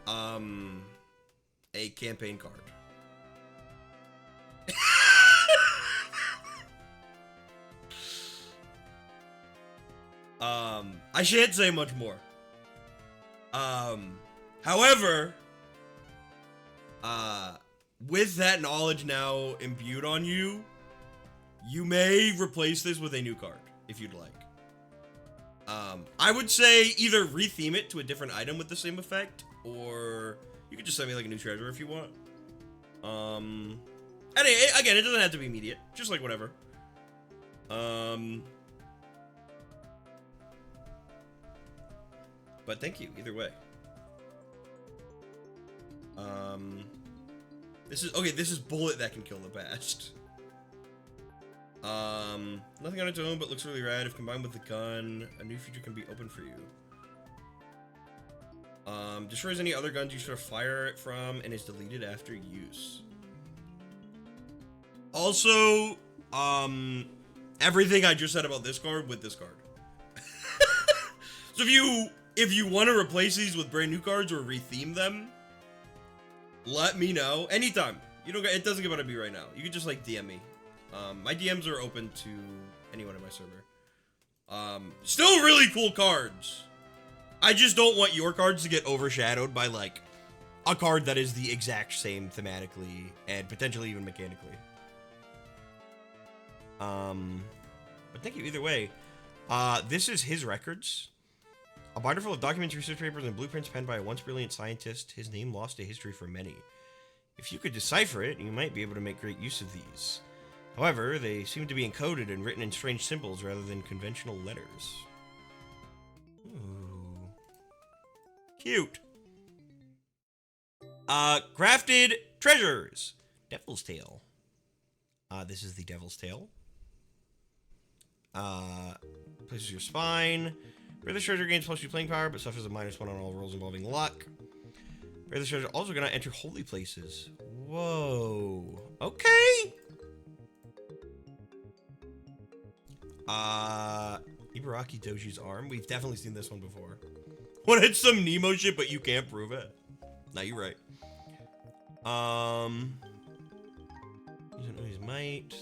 a campaign card. I shan't say much more. However, with that knowledge now imbued on you, you may replace this with a new card if you'd like. I would say either retheme it to a different item with the same effect, or you could just send me like a new treasure if you want. And again, it doesn't have to be immediate, just like whatever. But thank you either way. This is Bullet that can kill the past. Nothing on its own, but looks really rad. If combined with the gun, a new feature can be open for you. Destroys any other guns you should fire it from and is deleted after use. Also, everything I just said about this card with this card. So if you want to replace these with brand new cards or retheme them, let me know anytime. It doesn't get to be right now. You can just like DM me. My DMs are open to anyone in my server. Still really cool cards. I just don't want your cards to get overshadowed by, like, a card that is the exact same thematically and potentially even mechanically. But thank you either way. This is his records. A binder full of documents, research papers, and blueprints penned by a once brilliant scientist, his name lost to history for many. If you could decipher it, you might be able to make great use of these. However, they seem to be encoded and written in strange symbols rather than conventional letters. Ooh. Cute. Crafted treasures. Devil's Tail. This is the Devil's Tail. Places your spine. Rare this treasure gains +2 playing power, but suffers a -1 on all rolls involving luck. Rare this treasure also gonna enter holy places. Whoa. Okay. Ibaraki Doji's arm. We've definitely seen this one before. When it's some Nemo shit, but you can't prove it. Nah, you're right. Doesn't know his might.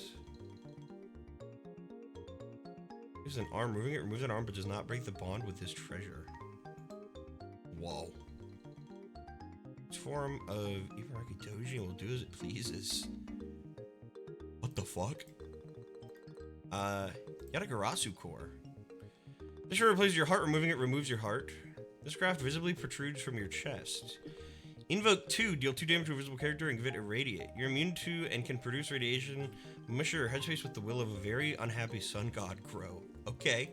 Here's an arm. Moving it removes an arm, but does not break the bond with his treasure. Whoa. Each form of Ibaraki Doji will do as it pleases. What the fuck? Yatagarasu core. This sure replaces your heart. Removing it removes your heart. This craft visibly protrudes from your chest. Invoke 2, deal 2 damage to a visible character and give it Irradiate. You're immune to and can produce radiation. Mush your headspace with the will of a very unhappy sun god grow. Okay.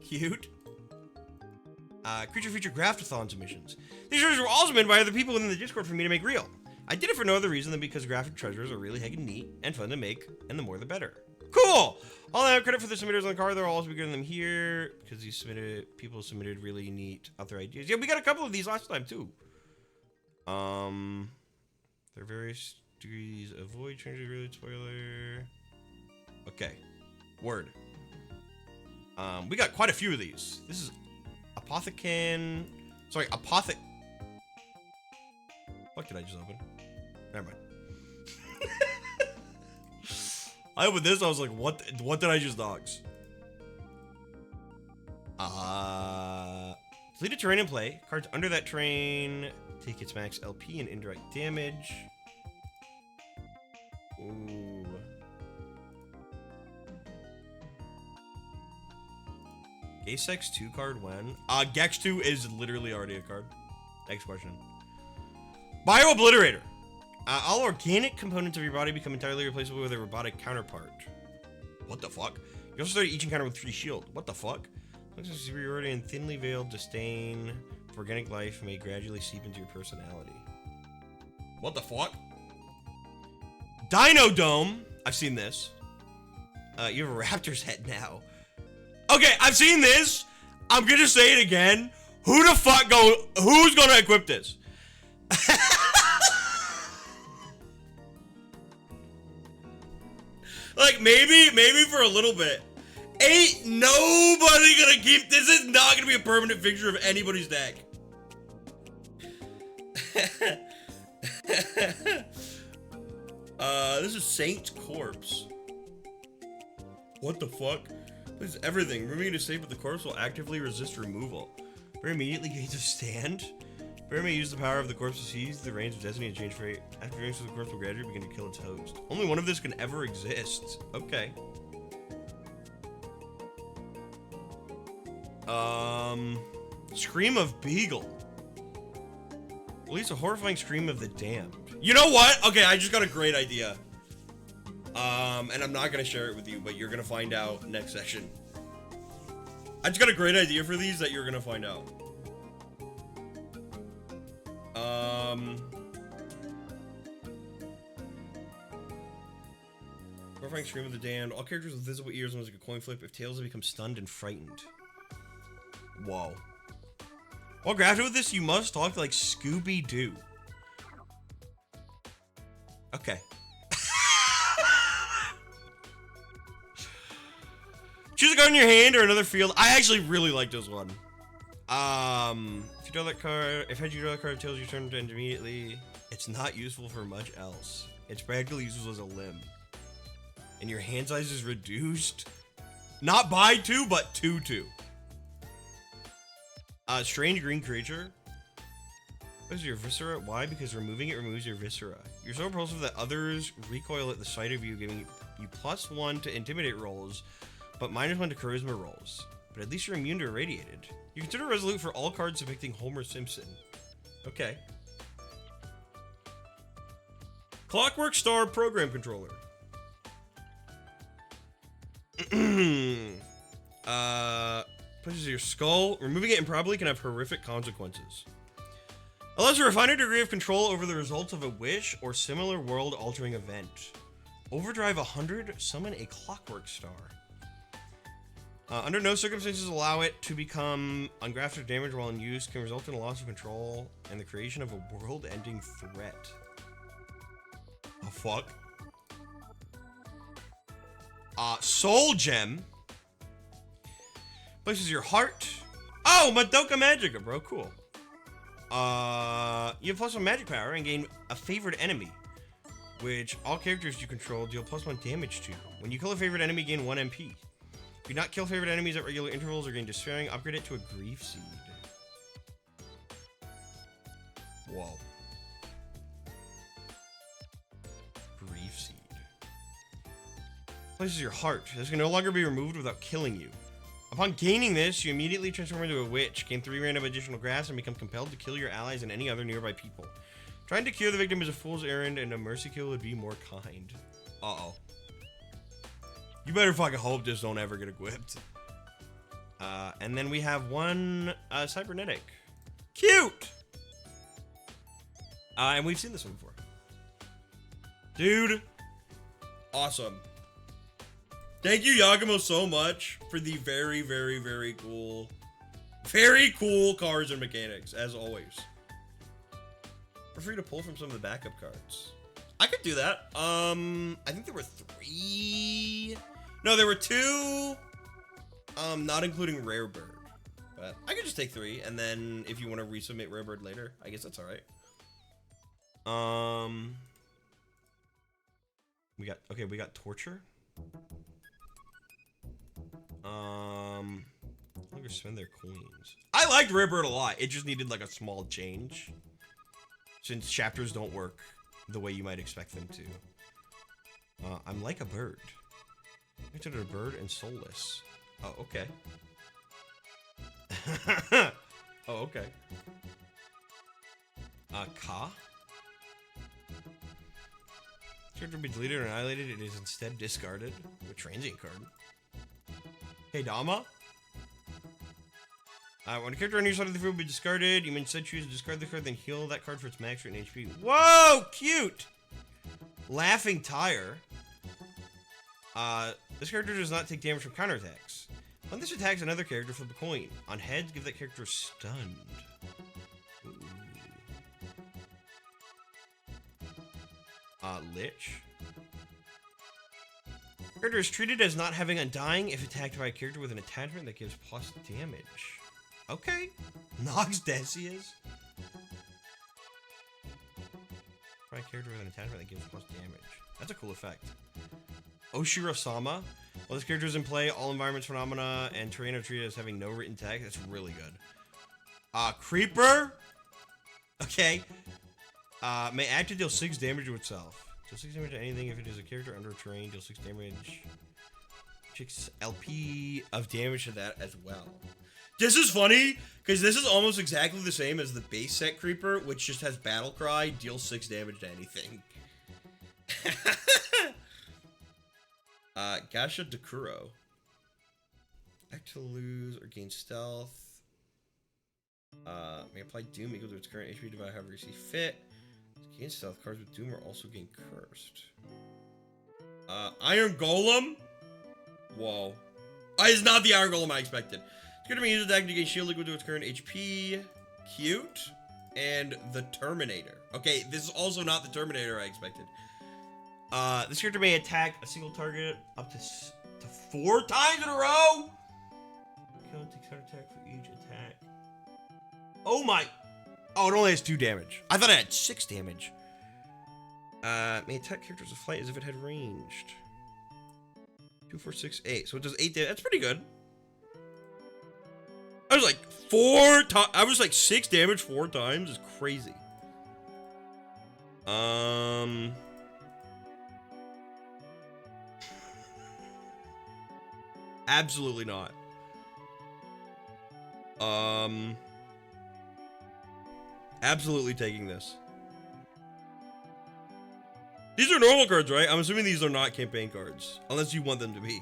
Cute. Creature feature graphathons missions. These treasures were also made by other people within the Discord for me to make real. I did it for no other reason than because graphic treasures are really heckin' neat and fun to make, and the more the better. Cool! I'll have credit for the submitters on the card. There will also be getting them here because people submitted really neat other ideas. Yeah, we got a couple of these last time too. There are various degrees of void. Change really spoiler. Okay, word. We got quite a few of these. This is Apothecan. Sorry, What did I just open? Never mind. I opened this, I was like, what did I just dogs? Delete a terrain in play. Cards under that terrain take its max LP and indirect damage. Ooh. Gasex 2 card when? Gex 2 is literally already a card. Next question. Bio Obliterator. All organic components of your body become entirely replaceable with a robotic counterpart. What the fuck? You also start each encounter with 3 shield. What the fuck? Looks like superiority and thinly veiled disdain for organic life may gradually seep into your personality. What the fuck? Dino Dome. I've seen this. You have a raptor's head now. Okay, I've seen this. I'm gonna say it again. Who's gonna equip this? Like, maybe for a little bit. Ain't nobody gonna keep, this is not gonna be a permanent fixture of anybody's deck. This is Saint's Corpse. What the fuck? This is everything. Removing it is safe, but the corpse will actively resist removal. Very immediately gains a stand. Bear may use the power of the corpse to seize the reins of destiny and change fate. After doing so, the corpse will gradually begin to kill its host. Only one of this can ever exist. Okay. Scream of Beagle. Release a horrifying scream of the damned. You know what? Okay, I just got a great idea. And I'm not gonna share it with you, but you're gonna find out next session. I just got a great idea for these that you're gonna find out. Horrifying scream of the damned. All characters with visible ears must make a coin flip. If tails, they become stunned and frightened. Whoa. While grafted with this, you must talk like Scooby-Doo. Okay. Choose a card in your hand or another field. I actually really like this one. If you draw that card, if you draw that card, tails you turn to end immediately. It's not useful for much else. It's practically useful as a limb. and your hand size is reduced. Not by 2, but to 2. Strange green creature. What is your viscera? Why? Because removing it removes your viscera. You're so repulsive that others recoil at the sight of you, giving you +1 to intimidate rolls, but -1 to charisma rolls. But at least you're immune to irradiated. You consider resolute for all cards depicting Homer Simpson. Okay. Clockwork Star Program Controller. Pushes your skull. Removing it improbably can have horrific consequences. Allows a refined degree of control over the results of a wish or similar world-altering event. Overdrive 100. Summon a Clockwork Star. Under no circumstances allow it to become ungrafted damage while in use. Can result in a loss of control and the creation of a world-ending threat. Oh, fuck. Soul Gem. Places your heart. Oh, Madoka Magica, bro. Cool. You have +1 magic power and gain a favorite enemy, which all characters you control deal +1 damage to. When you kill a favorite enemy, gain 1 MP. Do not kill favorite enemies at regular intervals or gain despairing. Upgrade it to a Grief Seed. Whoa. Grief Seed. Places your heart. This can no longer be removed without killing you. Upon gaining this, you immediately transform into a witch, gain 3 random additional grass, and become compelled to kill your allies and any other nearby people. Trying to cure the victim is a fool's errand, and a mercy kill would be more kind. Uh-oh. You better fucking hope this don't ever get equipped. And then we have one cybernetic. Cute! And we've seen this one before. Dude. Awesome. Thank you, Yakumo, so much for the very, very, very cool cards and mechanics, as always. We're free to pull from some of the backup cards. I could do that. I think there were 3. No, there were 2. Not including Rare Bird. But I could just take 3, and then if you want to resubmit Rare Bird later, I guess that's all right. We got Torture. Longer spend their coins. I liked Rare Bird a lot. It just needed like a small change, since chapters don't work the way you might expect them to. I'm like a bird. Considered a bird and soulless. Oh, okay. Oh, okay. Ka. Character be deleted or annihilated. It is instead discarded. A transient card. Hey, Dama. When a character on your side of the field will be discarded, you may instead choose to discard the card, then heal that card for its max rate and HP. Whoa, cute! Laughing Tire. This character does not take damage from counterattacks. When this attacks another character, flip a coin. On heads, give that character stunned. Ooh. Lich. Character is treated as not having Undying if attacked by a character with an attachment that gives plus damage. Okay. Nox Decius. By a character with an attachment that gives plus damage. That's a cool effect. Oshiro-sama. While this character is in play, all environments, phenomena, and terrain are treated as having no written tag. That's really good. Creeper. Okay. May act to deal 6 damage to itself. Deal 6 damage to anything if it is a character under terrain. Deal 6 damage. 6 LP of damage to that as well. This is funny, because this is almost exactly the same as the base set Creeper, which just has Battle Cry, deal 6 damage to anything. Gasha Dekuro. Act to lose or gain stealth. May apply Doom equal to its current HP divided however you see fit. To gain stealth, cards with Doom are also gain cursed. Iron Golem? Whoa. It's not the Iron Golem I expected. It's going to be used attack to gain shield equal to its current HP. Cute. And the Terminator. Okay, this is also not the Terminator I expected. This character may attack a single target up to 4 times in a row. Kill takes heart attack for each attack. Oh my! Oh, it only has 2 damage. I thought it had 6 damage. May attack characters with flight as if it had ranged. 2, 4, 6, 8. So it does 8 damage. That's pretty good. I was like 4 times. I was like 6 damage 4 times. Is crazy. Absolutely not. Absolutely taking this. These are normal cards, right? I'm assuming these are not campaign cards, unless you want them to be.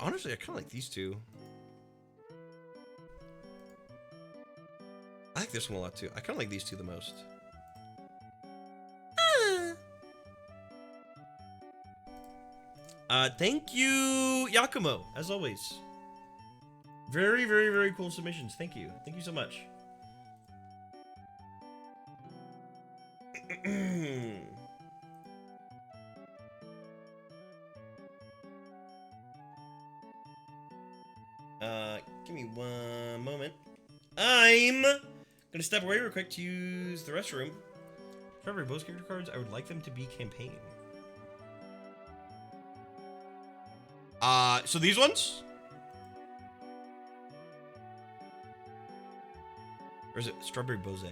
Honestly, I kind of like these two. I like this one a lot too. I kind of like these two the most. Thank you, Yakumo, as always. Very, very, very cool submissions. Thank you. Thank you so much. Give me one moment. I'm gonna step away real quick to use the restroom. For every Bose character cards, I would like them to be campaign. So these ones? Or is it Strawberry Bose?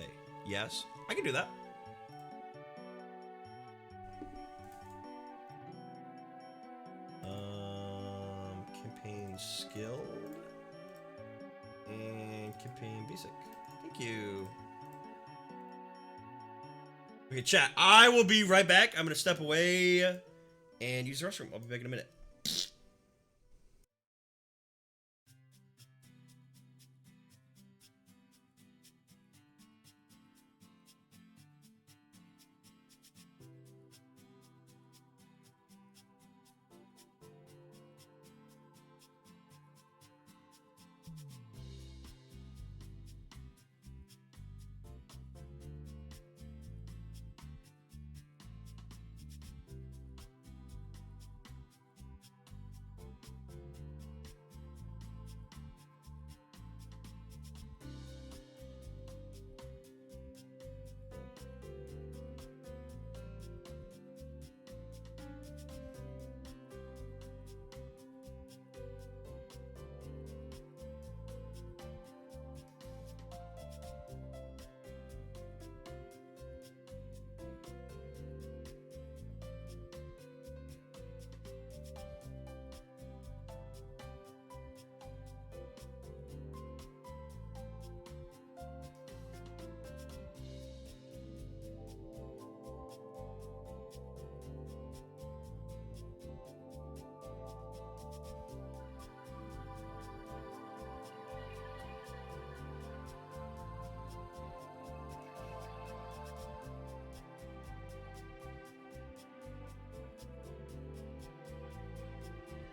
Yes, I can do that. Campaign skill and campaign basic. Thank you. Okay, chat. I will be right back. I'm gonna step away and use the restroom. I'll be back in a minute.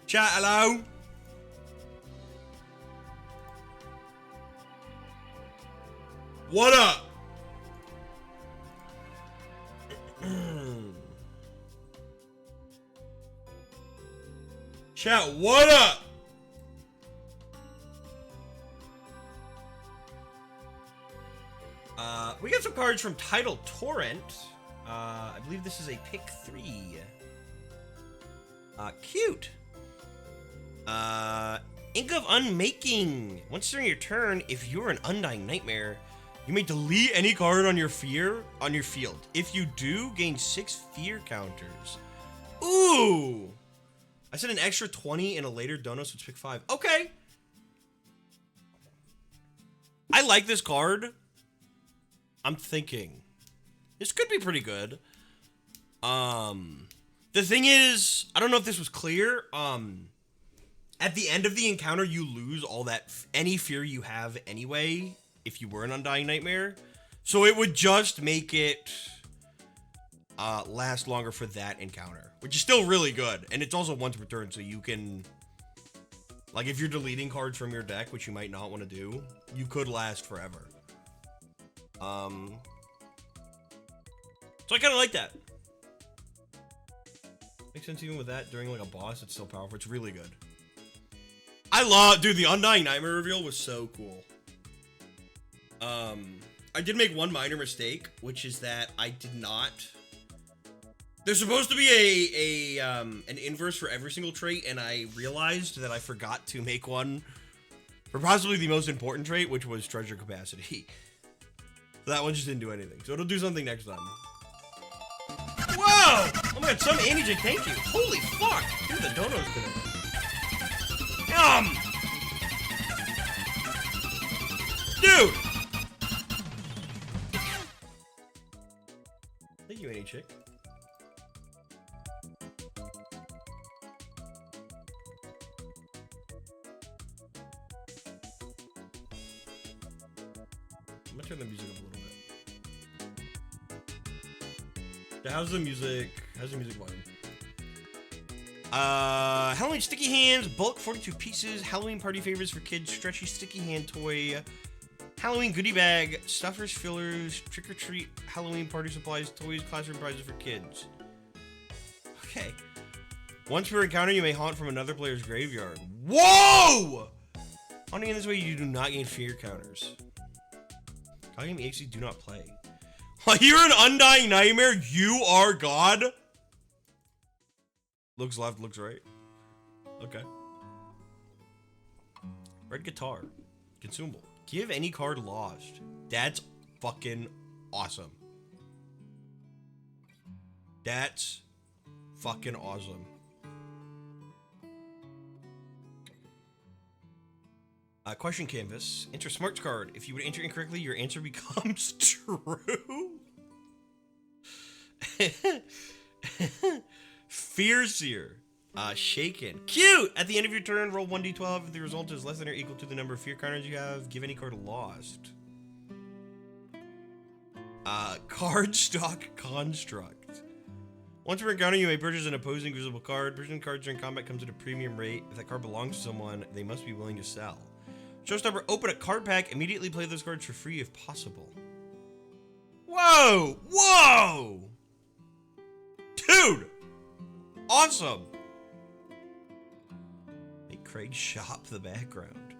Chat, hello? What up? Chat, what up? We got some cards from Tidal Torrent. I believe this is a pick 3. Cute. Ink of Unmaking. Once during your turn, if you're an Undying Nightmare, you may delete any card on your field. If you do, gain 6 fear counters. Ooh! I said an extra 20 in a later dono, so it's pick 5. Okay. I like this card. I'm thinking this could be pretty good. The thing is, I don't know if this was clear. At the end of the encounter, you lose all that, any fear you have anyway, if you were an Undying Nightmare. So it would just make it last longer for that encounter, which is still really good. And it's also once per turn, so you can, like, if you're deleting cards from your deck, which you might not want to do, you could last forever. So I kind of like that. Makes sense even with that. During, like, a boss, it's still powerful. It's really good. Dude, the Undying Nightmare reveal was so cool. I did make one minor mistake, which is that I did not. There's supposed to be an inverse for every single trait, and I realized that I forgot to make one for possibly the most important trait, which was treasure capacity. So that one just didn't do anything. So it'll do something next time. Whoa! Oh my god, some Andy J, thank you. Holy fuck! Look at the donos today. Dude! Thank you, Annie Chick. I'm gonna turn the music up a little bit. Yeah, how's the music volume? Halloween sticky hands, bulk 42 pieces, Halloween party favorites for kids, stretchy sticky hand toy, Halloween goodie bag, stuffers, fillers, trick or treat, Halloween party supplies, toys, classroom prizes for kids. Okay. Once per encounter, you may haunt from another player's graveyard. Whoa! Haunting in this way, you do not gain fear counters. Calling EXE do not play. You're an undying nightmare. You are God. Looks left, looks right. Okay. Red guitar. Consumable. Give any card lost. That's fucking awesome. That's fucking awesome. Question canvas. Enter smarts card. If you would enter incorrectly, your answer becomes true. Fearseer. Shaken. Cute! At the end of your turn, roll 1d12. If the result is less than or equal to the number of fear counters you have, give any card lost. Card stock construct. Once per encounter, you may purchase an opposing visible card. Purchasing cards during combat comes at a premium rate. If that card belongs to someone, they must be willing to sell. Showstopper, open a card pack. Immediately play those cards for free if possible. Whoa! Whoa! Dude! Awesome! Hey, Craig, shop the background.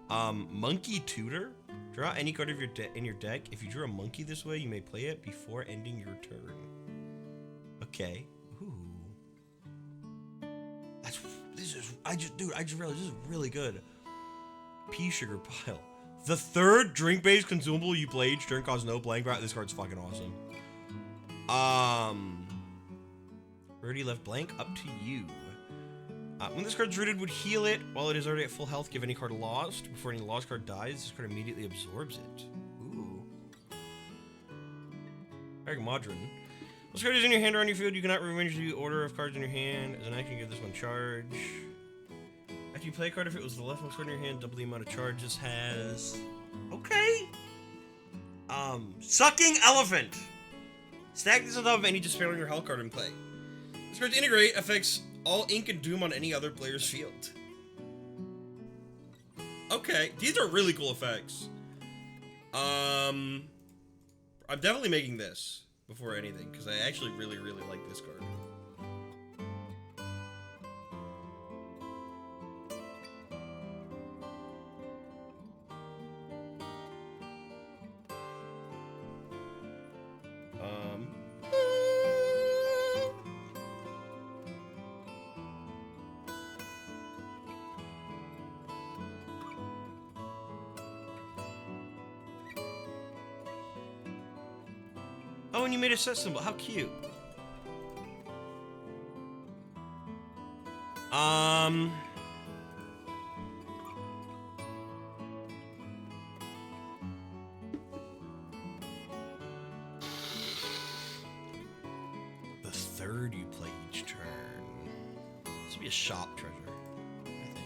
Monkey Tutor? Draw any card of your in your deck. If you drew a monkey this way, you may play it before ending your turn. Okay. Ooh. I just realized this is really good. Pea sugar pile. The third drink-based consumable you play each turn costs no blank. This card's fucking awesome. Already left blank. Up to you. When this card's rooted, would heal it while it is already at full health. Give any card lost. Before any lost card dies, this card immediately absorbs it. Ooh. Eric Modron. This card is in your hand or on your field. You cannot rearrange the order of cards in your hand. As an action, give this one charge. After you play a card, if it was the leftmost card in your hand, double the amount of charge this has. Okay. Sucking Elephant. Stack this on top of any dispelling or hell card in play. This card's integrate affects all ink and doom on any other player's field. Okay, these are really cool effects. I'm definitely making this before anything because I actually really like this card. Oh, and you made a set symbol. How cute. The third you play each turn. This will be a shop treasure, I think.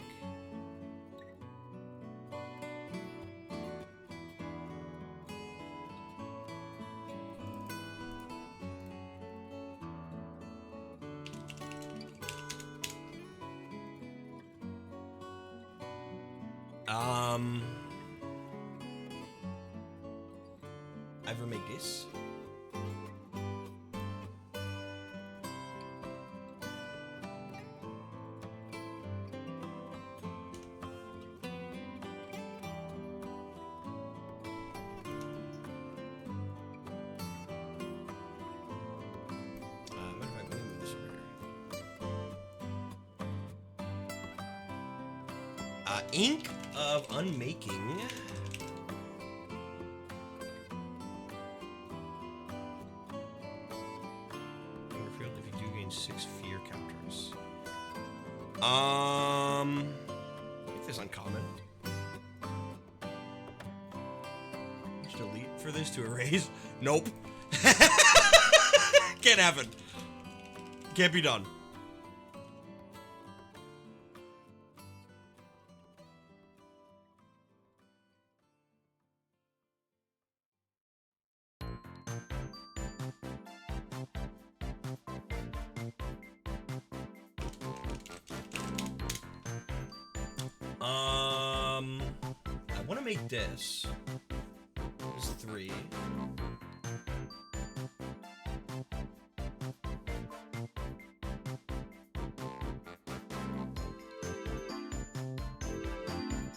Ever make this? Matter of fact, Ink of Unmaking. If you do gain 6 fear counters. If this uncommon. Just delete for this to erase? Nope. Can't happen. Can't be done. I want to make this. This 3.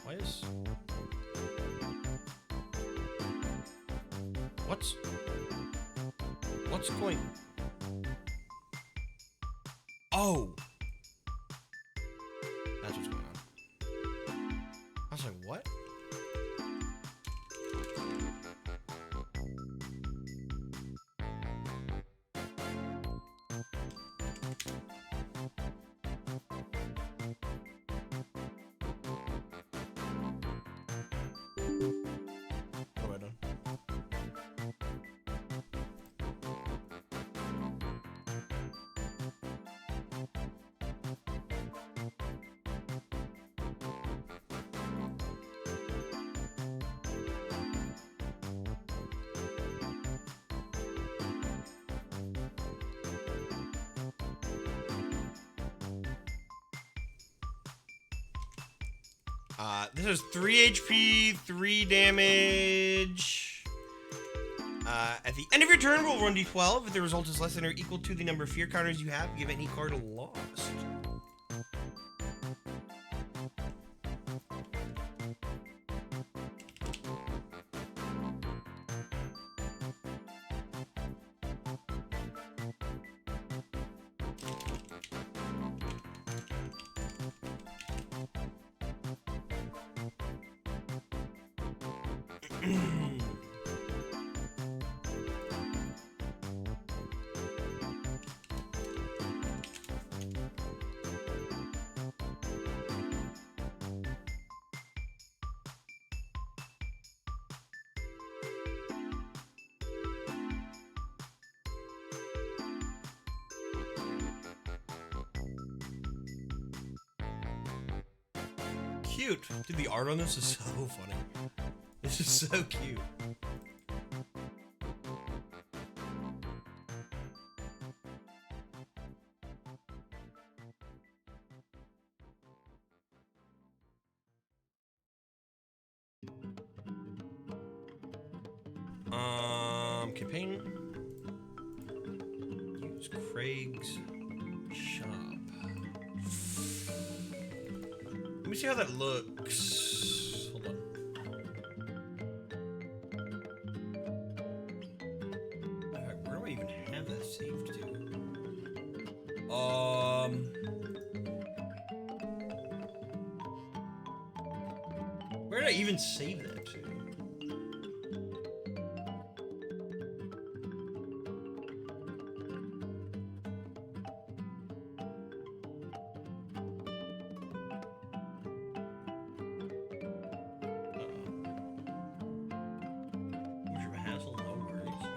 Why is... What's going... Oh! That's what's going on. I was like, what? What have I done? This is 3 HP, 3 damage. At the end of your turn, roll 1d12. If the result is less than or equal to the number of fear counters you have, give any card a lost. Cute. Dude, the art on this is so funny. This is so cute. Campaign. Use Craig's shop. Let me see how that looks. Hold on. Alright, where do I even have that saved to? Where did I even save that to?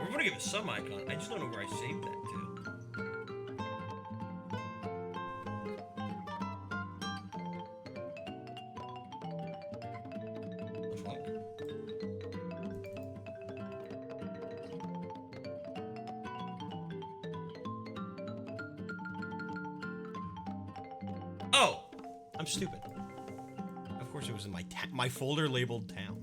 I'm gonna give it some icon. I just don't know where I saved that to. The fuck? Oh, I'm stupid. Of course, it was in my folder labeled town.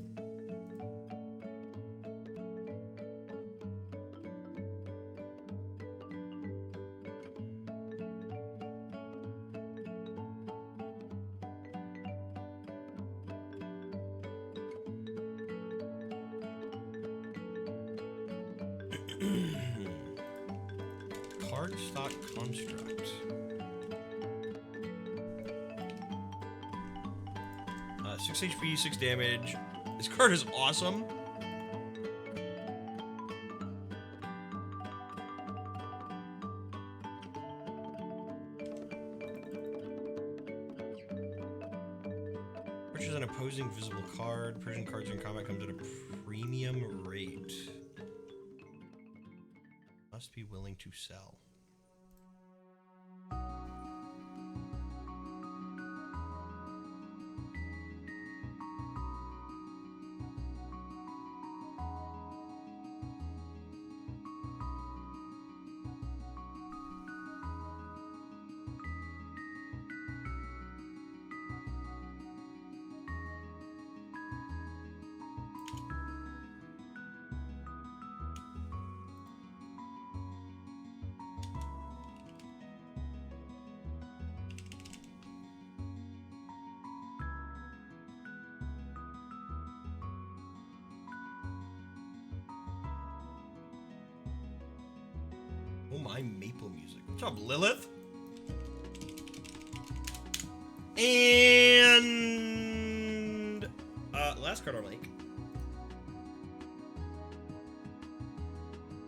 Cardstock construct. 6 HP, 6 damage. This card is awesome. Purchase an opposing visible card. Purchasing cards in combat comes at a premium rate. Must be willing to sell. Oh my maple music. What's up, Lilith? And last card on link.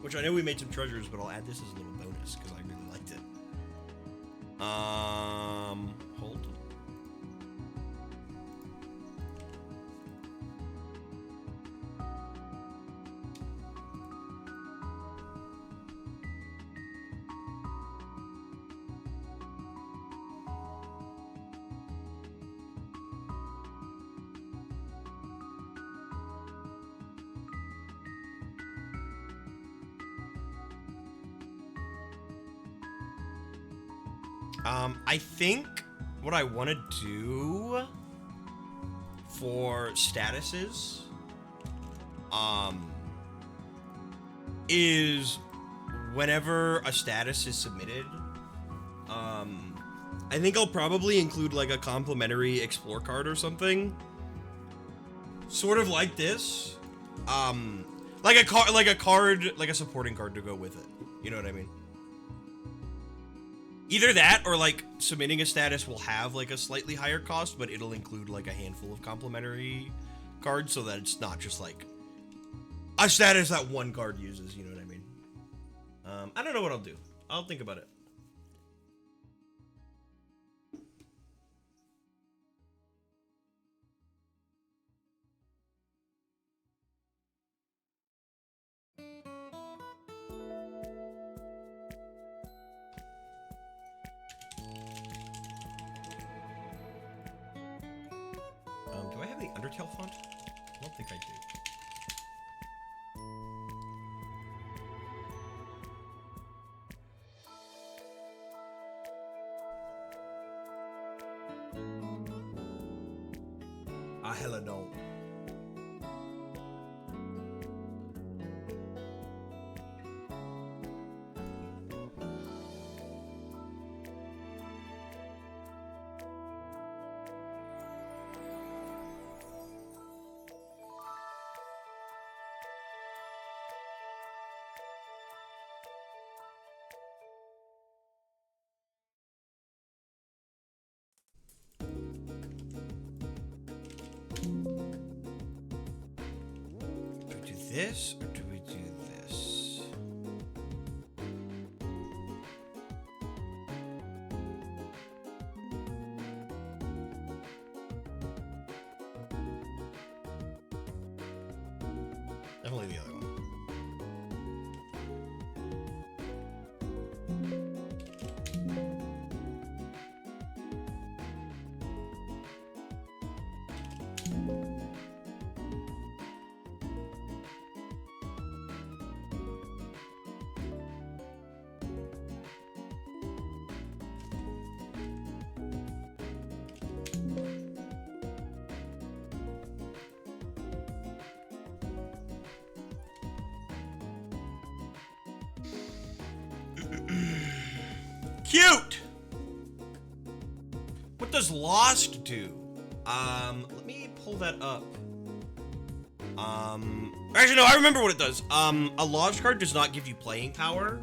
Which I know we made some treasures, but I'll add this as a little bonus because I really liked it. Hold. I think what I want to do for statuses, is whenever a status is submitted, I think I'll probably include like a complimentary explore card or something, sort of like this, like a card, like a supporting card to go with it. You know what I mean? Either that or like submitting a status will have like a slightly higher cost, but it'll include like a handful of complimentary cards so that it's not just like a status that one card uses, you know what I mean? I don't know what I'll do. I'll think about it. Do I have the Undertale font? I don't think I do. I hella don't. This or do we do this? Definitely the other one. Cute! What does Lost do? Let me pull that up. Actually, no, I remember what it does. A Lost card does not give you playing power.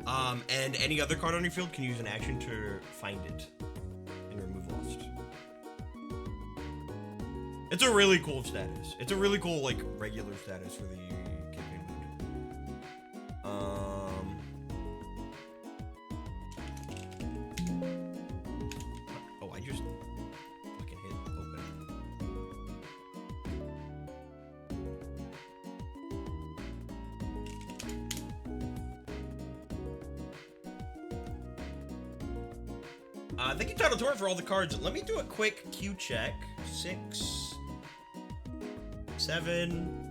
And any other card on your field can use an action to find it and remove Lost. It's a really cool status. It's a really cool, like, regular status for the campaign mode. Oh, I just fucking hit open. Thank you, Title Tour, for all the cards. Let me do a quick Q check. 6, 7.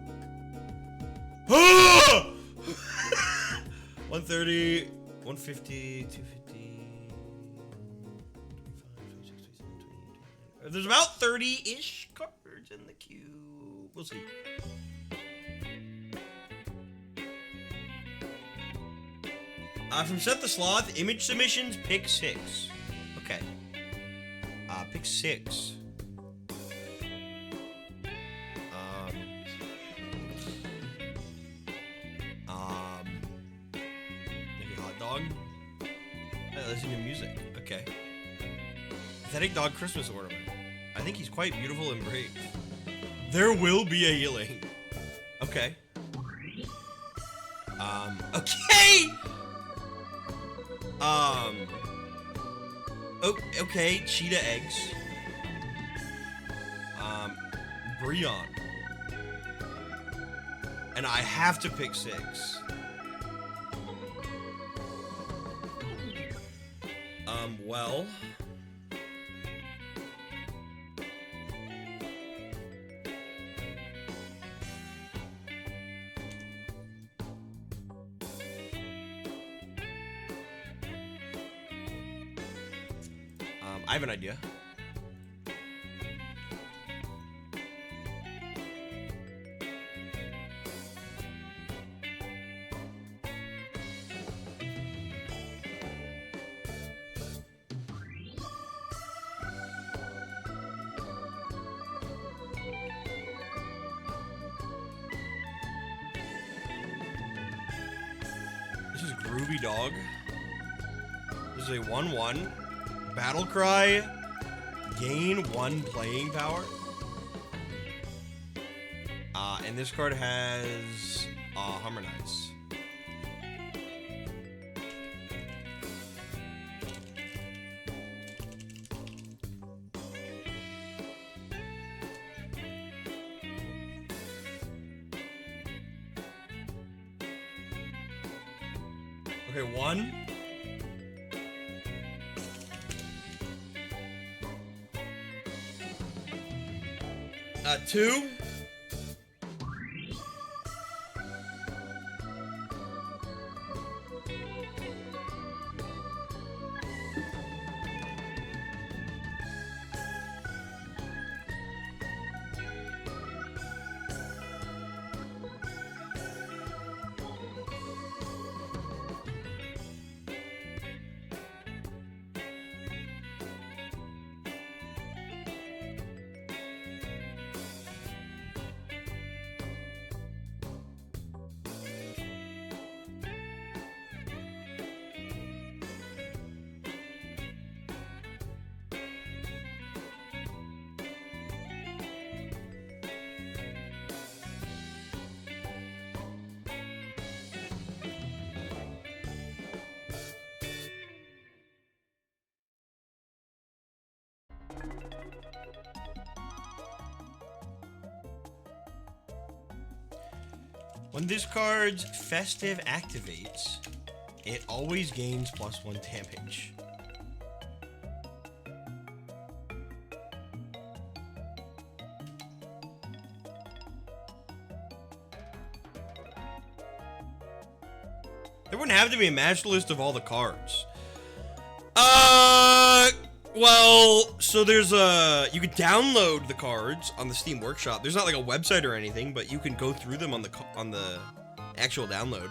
130, 150, 250. There's about 30-ish cards in the queue. We'll see. From Set the Sloth, image submissions, pick 6. Okay. Pick 6. Maybe Hot Dog? Hey, listen to music. Okay. Pathetic Dog Christmas Ornament. I think he's quite beautiful and brave. There will be a healing. Okay. Okay! Okay, cheetah eggs. Breon. And I have to pick 6. Well. I have an idea. This is Groovy Dog. This is a 1/1. Battle Cry. Gain 1 playing power. And this card has Harmonize. Okay, 1. 2. When this card's Festive activates, it always gains +1 damage. There wouldn't have to be a match list of all the cards. Well, so there's you could download the cards on the Steam Workshop. There's not like a website or anything, but you can go through them on the actual download.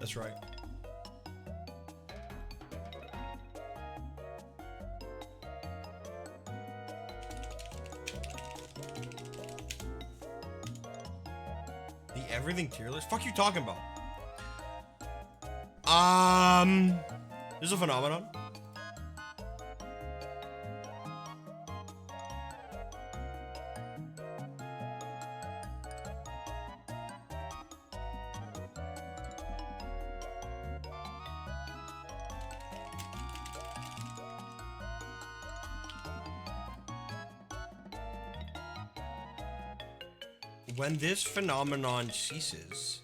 That's right. The everything tier list? Fuck you talking about? This is a phenomenon. When this phenomenon ceases,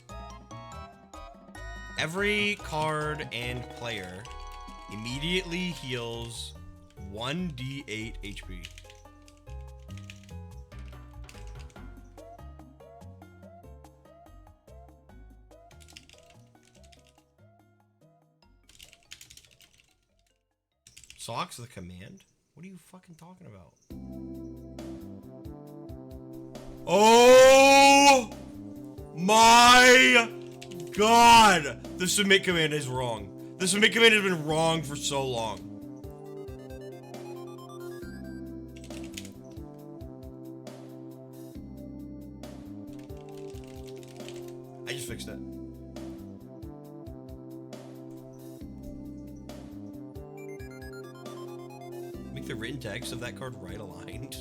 every card and player immediately heals 1d8 HP. Socks the command? What are you fucking talking about? Oh my god! The submit command is wrong. The submit command has been wrong for so long. I just fixed it. Make the written text of that card right aligned.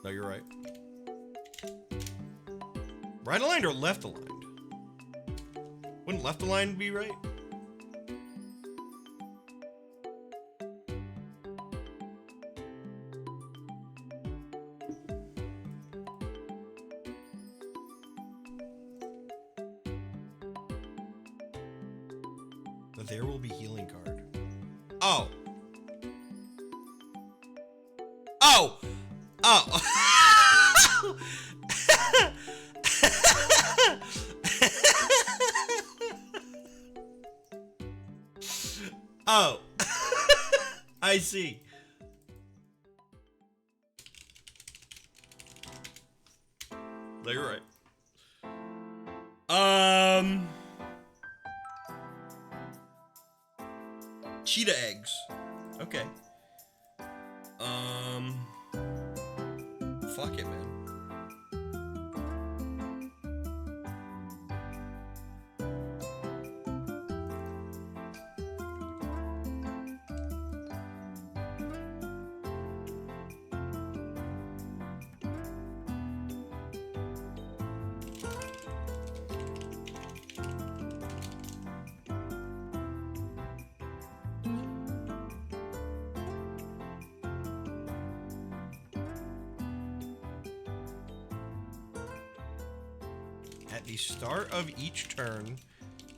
No, you're right. Right aligned or left aligned? Wouldn't left aligned be right? The There Will Be Healing card. Oh. Oh! Oh. Oh. I see. No, you're right. Cheetah eggs. Okay. Fuck it, man. At the start of each turn,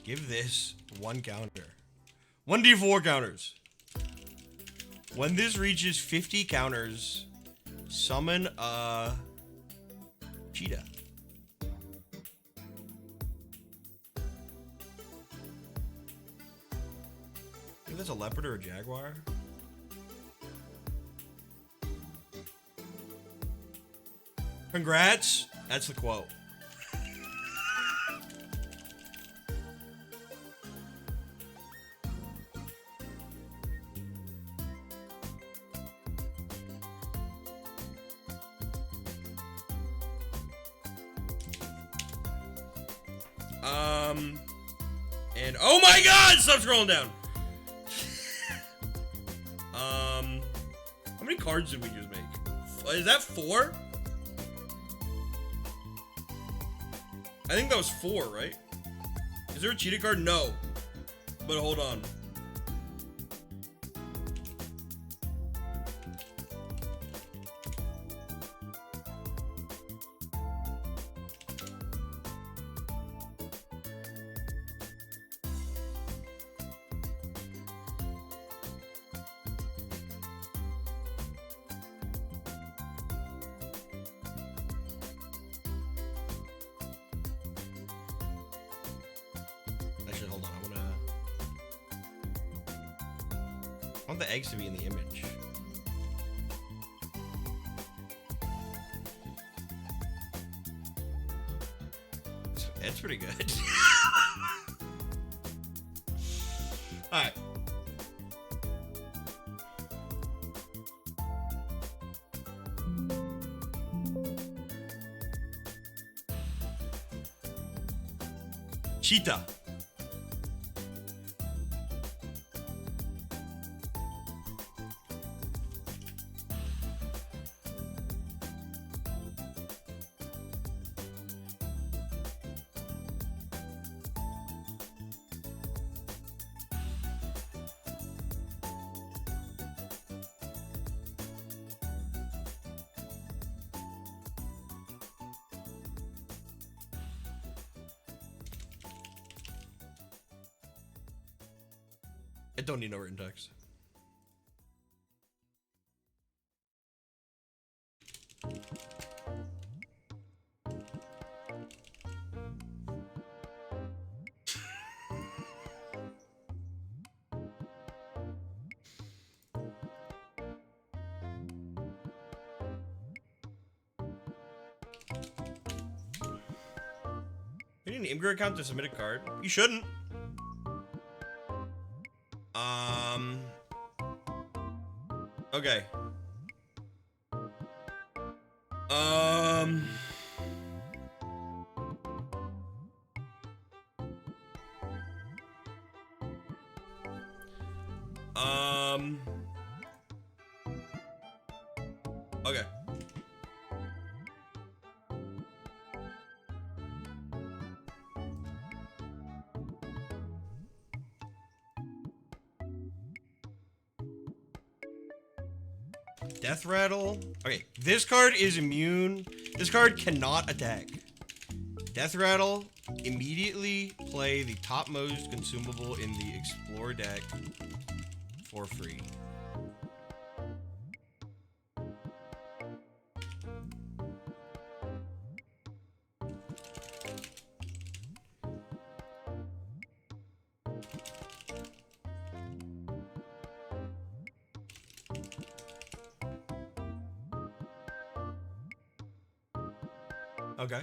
give this one counter. 1d4 counters. When this reaches 50 counters, summon a cheetah. I think that's a leopard or a jaguar. Congrats. That's the quote. And oh my god, stop scrolling down. How many cards did we just make? Is that 4? I think that was 4, right? Is there a cheetah card? No. But hold on. Actually, hold on. I want the eggs to be in the image. It's pretty good. Alright. Cheetah. I don't need no written text. You need an Imgur account to submit a card? You shouldn't. Okay. Okay. Death Rattle. Okay, this card is immune. This card cannot attack. Death Rattle. Immediately play the topmost consumable in the Explore deck for free. Okay.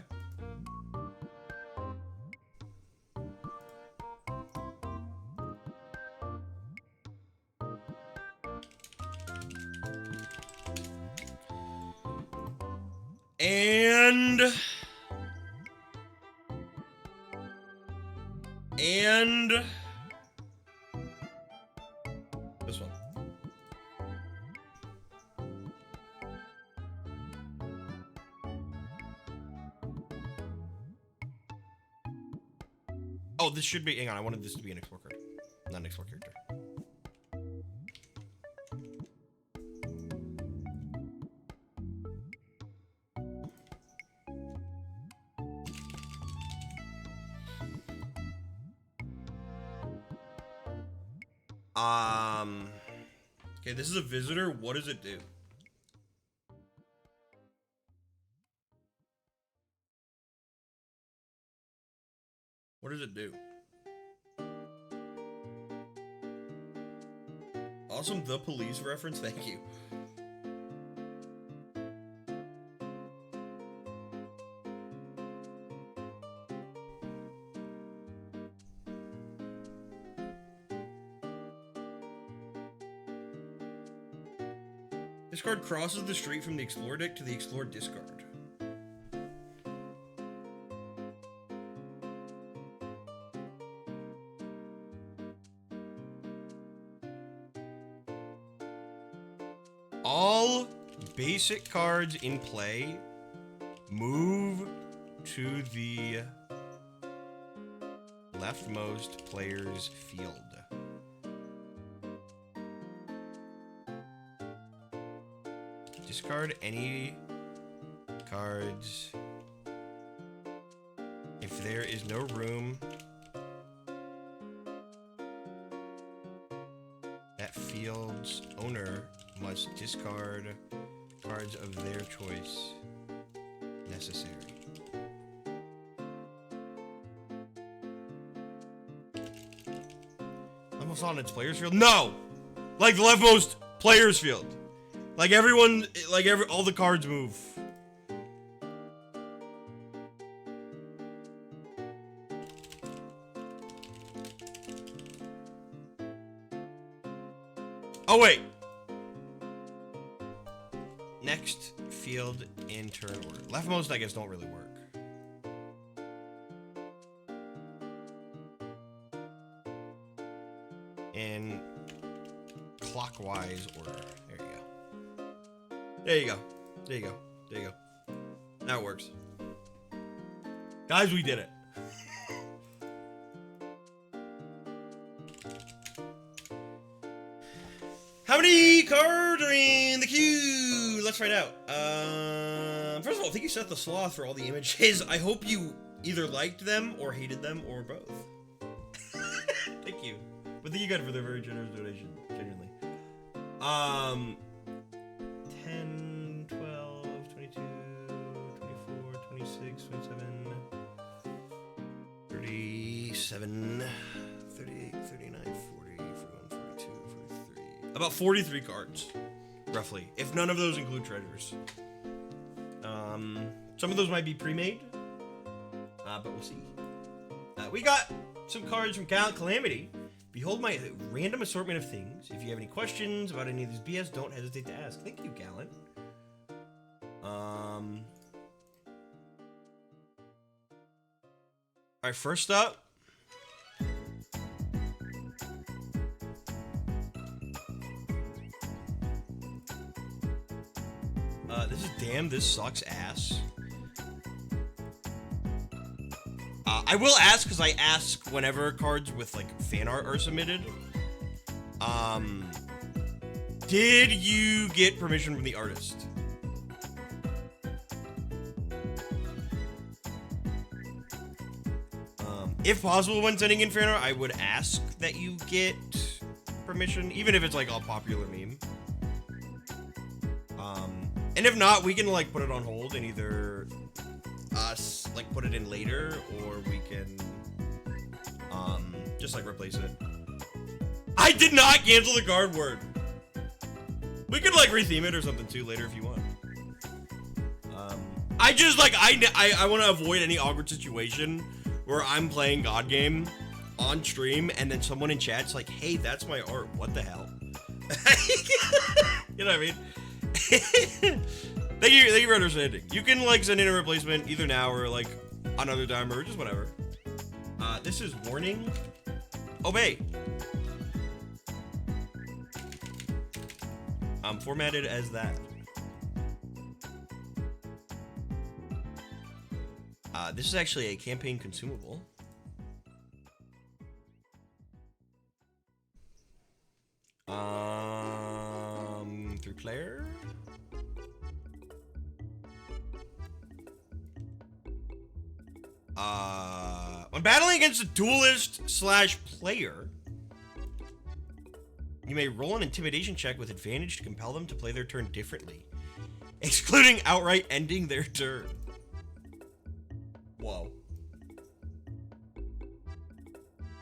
And this one. Oh, this should be, hang on, I wanted this to be an Explore card, not an Explore character. Okay, this is a visitor. What does it do? What does it do? Awesome, The Police reference. Thank you. This card crosses the street from the Explore deck to the Explore discard. All basic cards in play move to the leftmost player's field. Discard any cards if there is no room that field's owner must discard cards of their choice necessary. Almost on its player's field? No! Like the leftmost player's field. Like everyone, all the cards move. Oh, wait. Next field in turn order. Leftmost, I guess, don't really work. In clockwise order. There you go. There you go. There you go. There you go. That works. Guys, we did it. How many cards are in the queue? Let's find out. First of all, thank you, Seth the Sloth, for all the images. I hope you either liked them or hated them or both. Thank you. But thank you guys for their very generous donation. Genuinely. 10, 12, 22, 24, 26, 27, 37, 38, 39, 40, 41, 42, 43. About 43 cards, roughly. If none of those include treasures. Some of those might be pre-made, but we'll see. We got some cards from Calamity. Behold my random assortment of things. If you have any questions about any of these BS, don't hesitate to ask. Thank you, Gallant. Alright, first up. This is Damn, This Sucks Ass. I will ask, because I ask whenever cards with, like, fan art are submitted. Did you get permission from the artist? If possible, when sending in fan art, I would ask that you get permission, even if it's, like, a popular meme. And if not, we can, like, put it on hold and either us, like, put it in later, or we can, just, like, replace it. I did not cancel the card word! We could, like, retheme it or something, too, later if you want. I just, like, I want to avoid any awkward situation where I'm playing God Game on stream, and then someone in chat's like, hey, that's my art, what the hell? You know what I mean? Thank you for understanding. You can, like, send in a replacement either now or, like, another time or just whatever. This is Warning. Obey. I'm formatted as that. This is actually a campaign consumable. Through player. When battling against a duelist / player, you may roll an intimidation check with advantage to compel them to play their turn differently, excluding outright ending their turn. Whoa.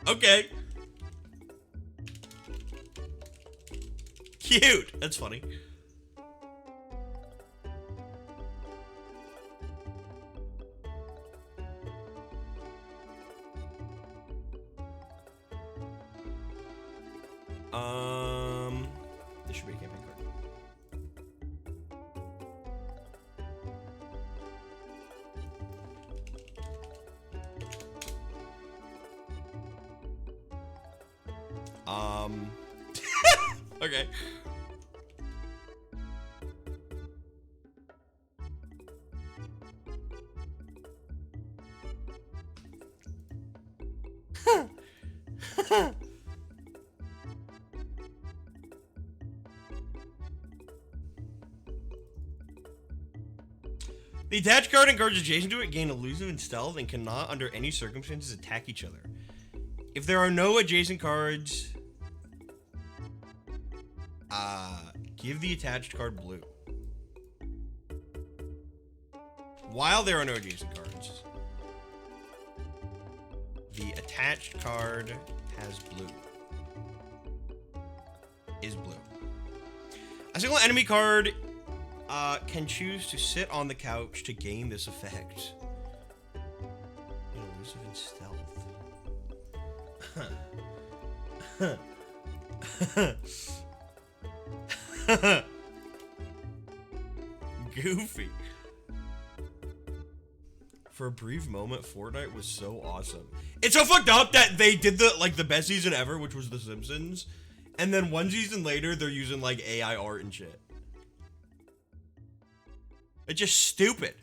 Okay. Cute. That's funny. This should be a campaign card. Okay. The attached card and cards adjacent to it gain elusive and stealth and cannot, under any circumstances, attack each other. If there are no adjacent cards, give the attached card blue. While there are no adjacent cards, the attached card has blue. Is blue. A single enemy card can choose to sit on the couch to gain this effect. Elusive and stealth. Goofy. For a brief moment, Fortnite was so awesome. It's so fucked up that they did the best season ever, which was The Simpsons, and then one season later they're using like AI art and shit. It's just stupid.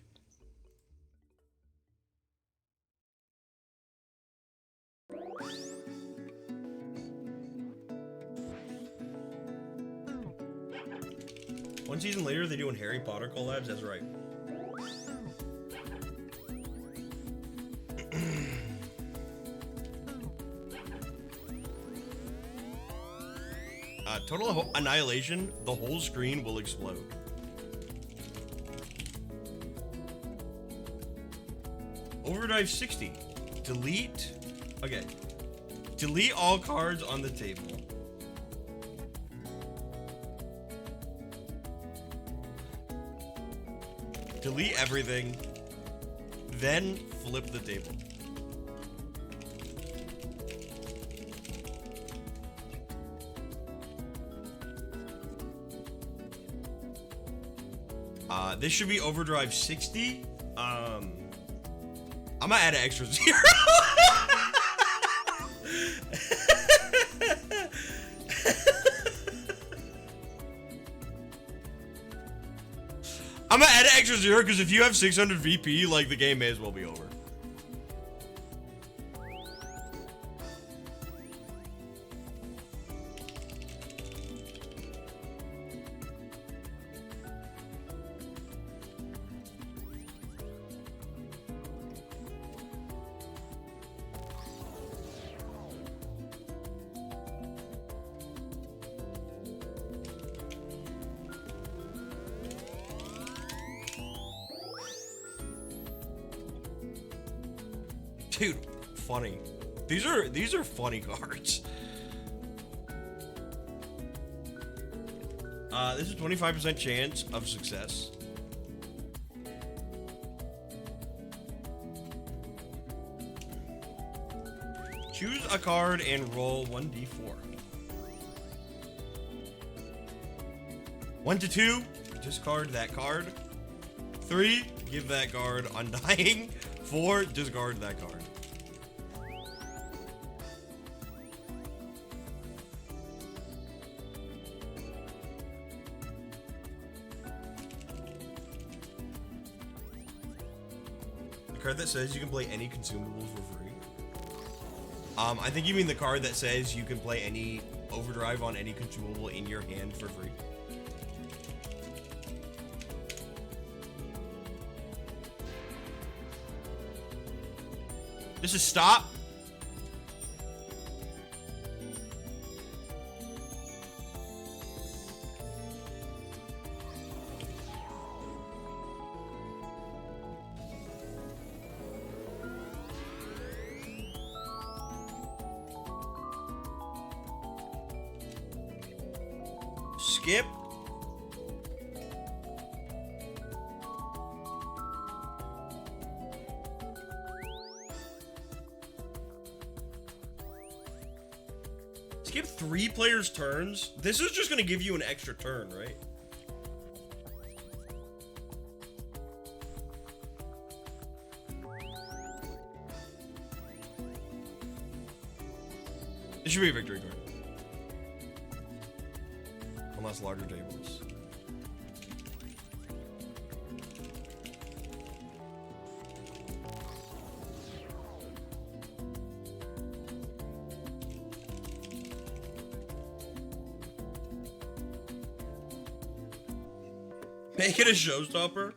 One season later, they're doing Harry Potter collabs. That's right. Total annihilation. The whole screen will explode. Overdrive 60. Delete. Okay. Delete all cards on the table. Delete everything, then flip the table. This should be overdrive 60. I'm gonna add an extra 0. I'm gonna add an extra 0 because if you have 600 VP, like the game may as well be over. Dude, funny. These are funny cards. This is 25% chance of success. Choose a card and roll 1d4. 1 to 2, discard that card. 3, give that card Undying. 4, discard that card. The card that says you can play any consumables for free. I think you mean the card that says you can play any overdrive on any consumable in your hand for free. This is stop. Skip. Skip 3 players' turns. This is just gonna give you an extra turn, right? It should be a victory card. Unless larger tables. Make it a showstopper.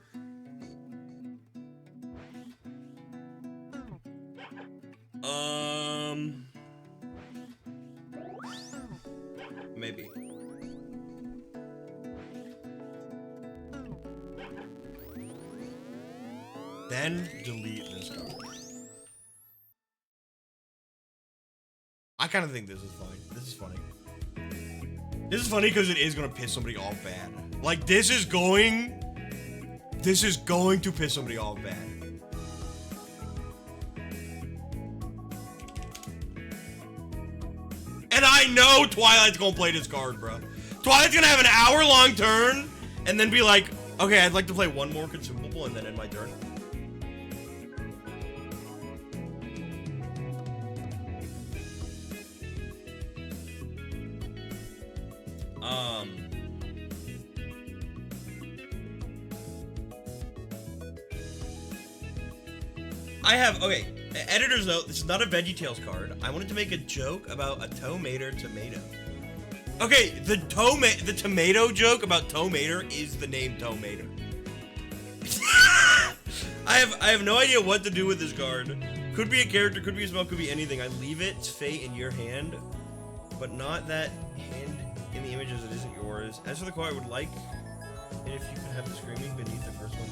Maybe. Then delete this card. I kind of think this is fine. This is funny. This is funny because it is gonna piss somebody off bad. Like this is going to piss somebody off bad. And I know Twilight's gonna play this card, bro. Twilight's gonna have an hour-long turn, and then be like, okay, I'd like to play one more consumable, and then end my turn. Okay, editor's note, this is not a VeggieTales card. I wanted to make a joke about a tomato. Okay, the tomato joke about tomato is the name tomato. I have no idea what to do with this card. Could be a character, could be a spell, could be anything. I leave its fate in your hand, but not that hand in the image as it isn't yours. As for the card, I would like it if you could have the screaming beneath the first one.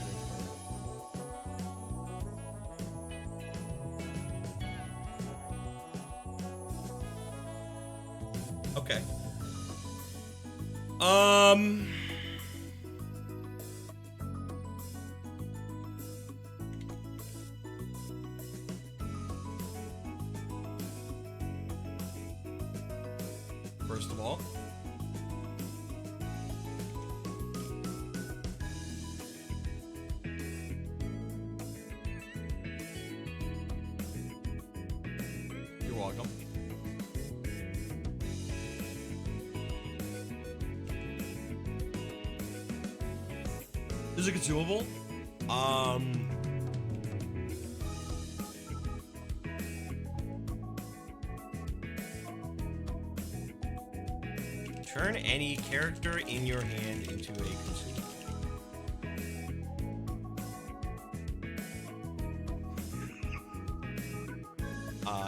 Okay. First of all, you're welcome. This is a consumable. Turn any character in your hand into a consumable.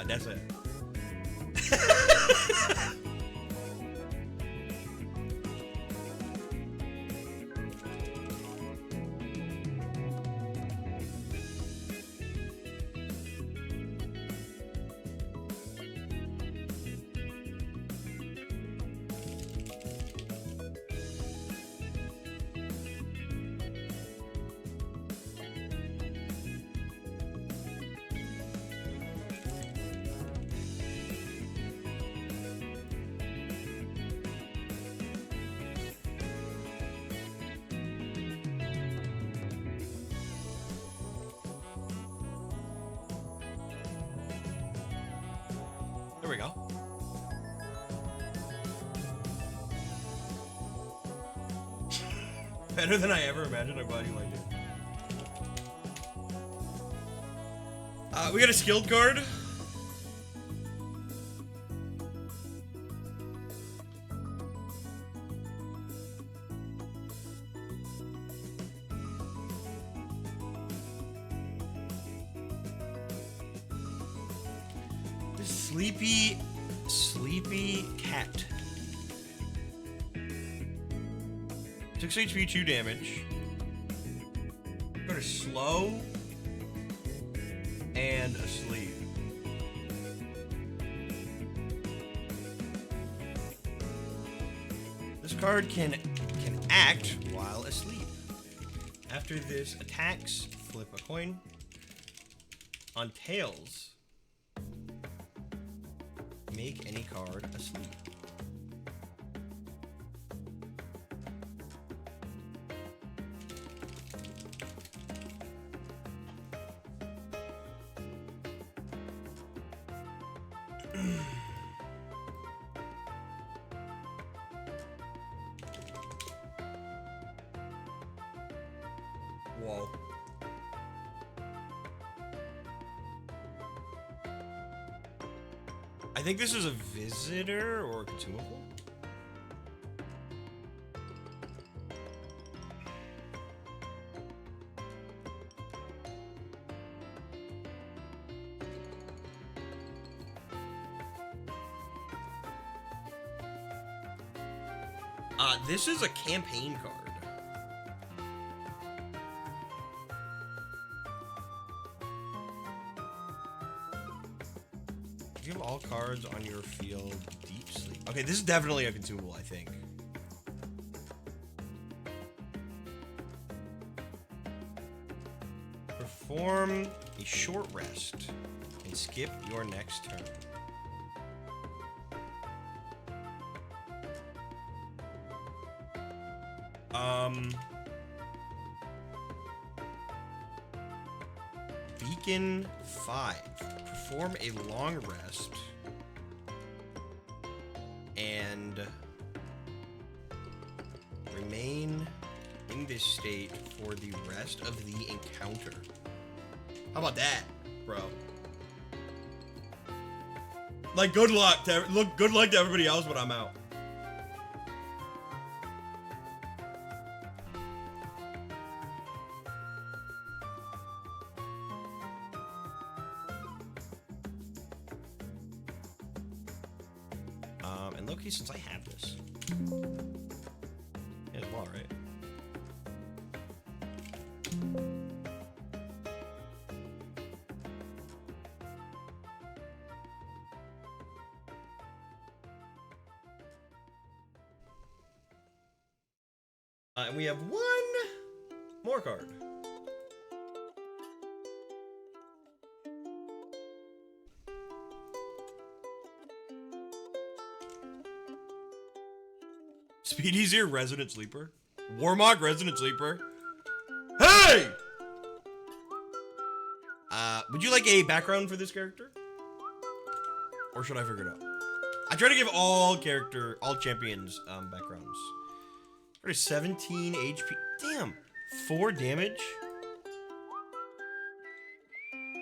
That's it. There we go. Better than I ever imagined. I'm glad you liked it. We got a skilled card. Sleepy cat. 6 HP, 2 damage. Go to slow and asleep. This card can act while asleep. After this attacks, flip a coin. On tails, make any card asleep. Whoa. I think this is a visitor or a consumable. This is a campaign card. Give all cards on your field deep sleep. Okay, this is definitely a consumable, I think. Perform a short rest and skip your next turn. Beacon 5. Perform a long rest. And remain in this state for the rest of the encounter. How about that, bro? Like, good luck to everybody else when I'm out. And Loki, since I have this, as well, right? And we have one more card. Speedy's your resident sleeper. Warmog, resident sleeper. Hey! Would you like a background for this character? Or should I figure it out? I try to give all champions, backgrounds. 17 HP. Damn. 4 damage?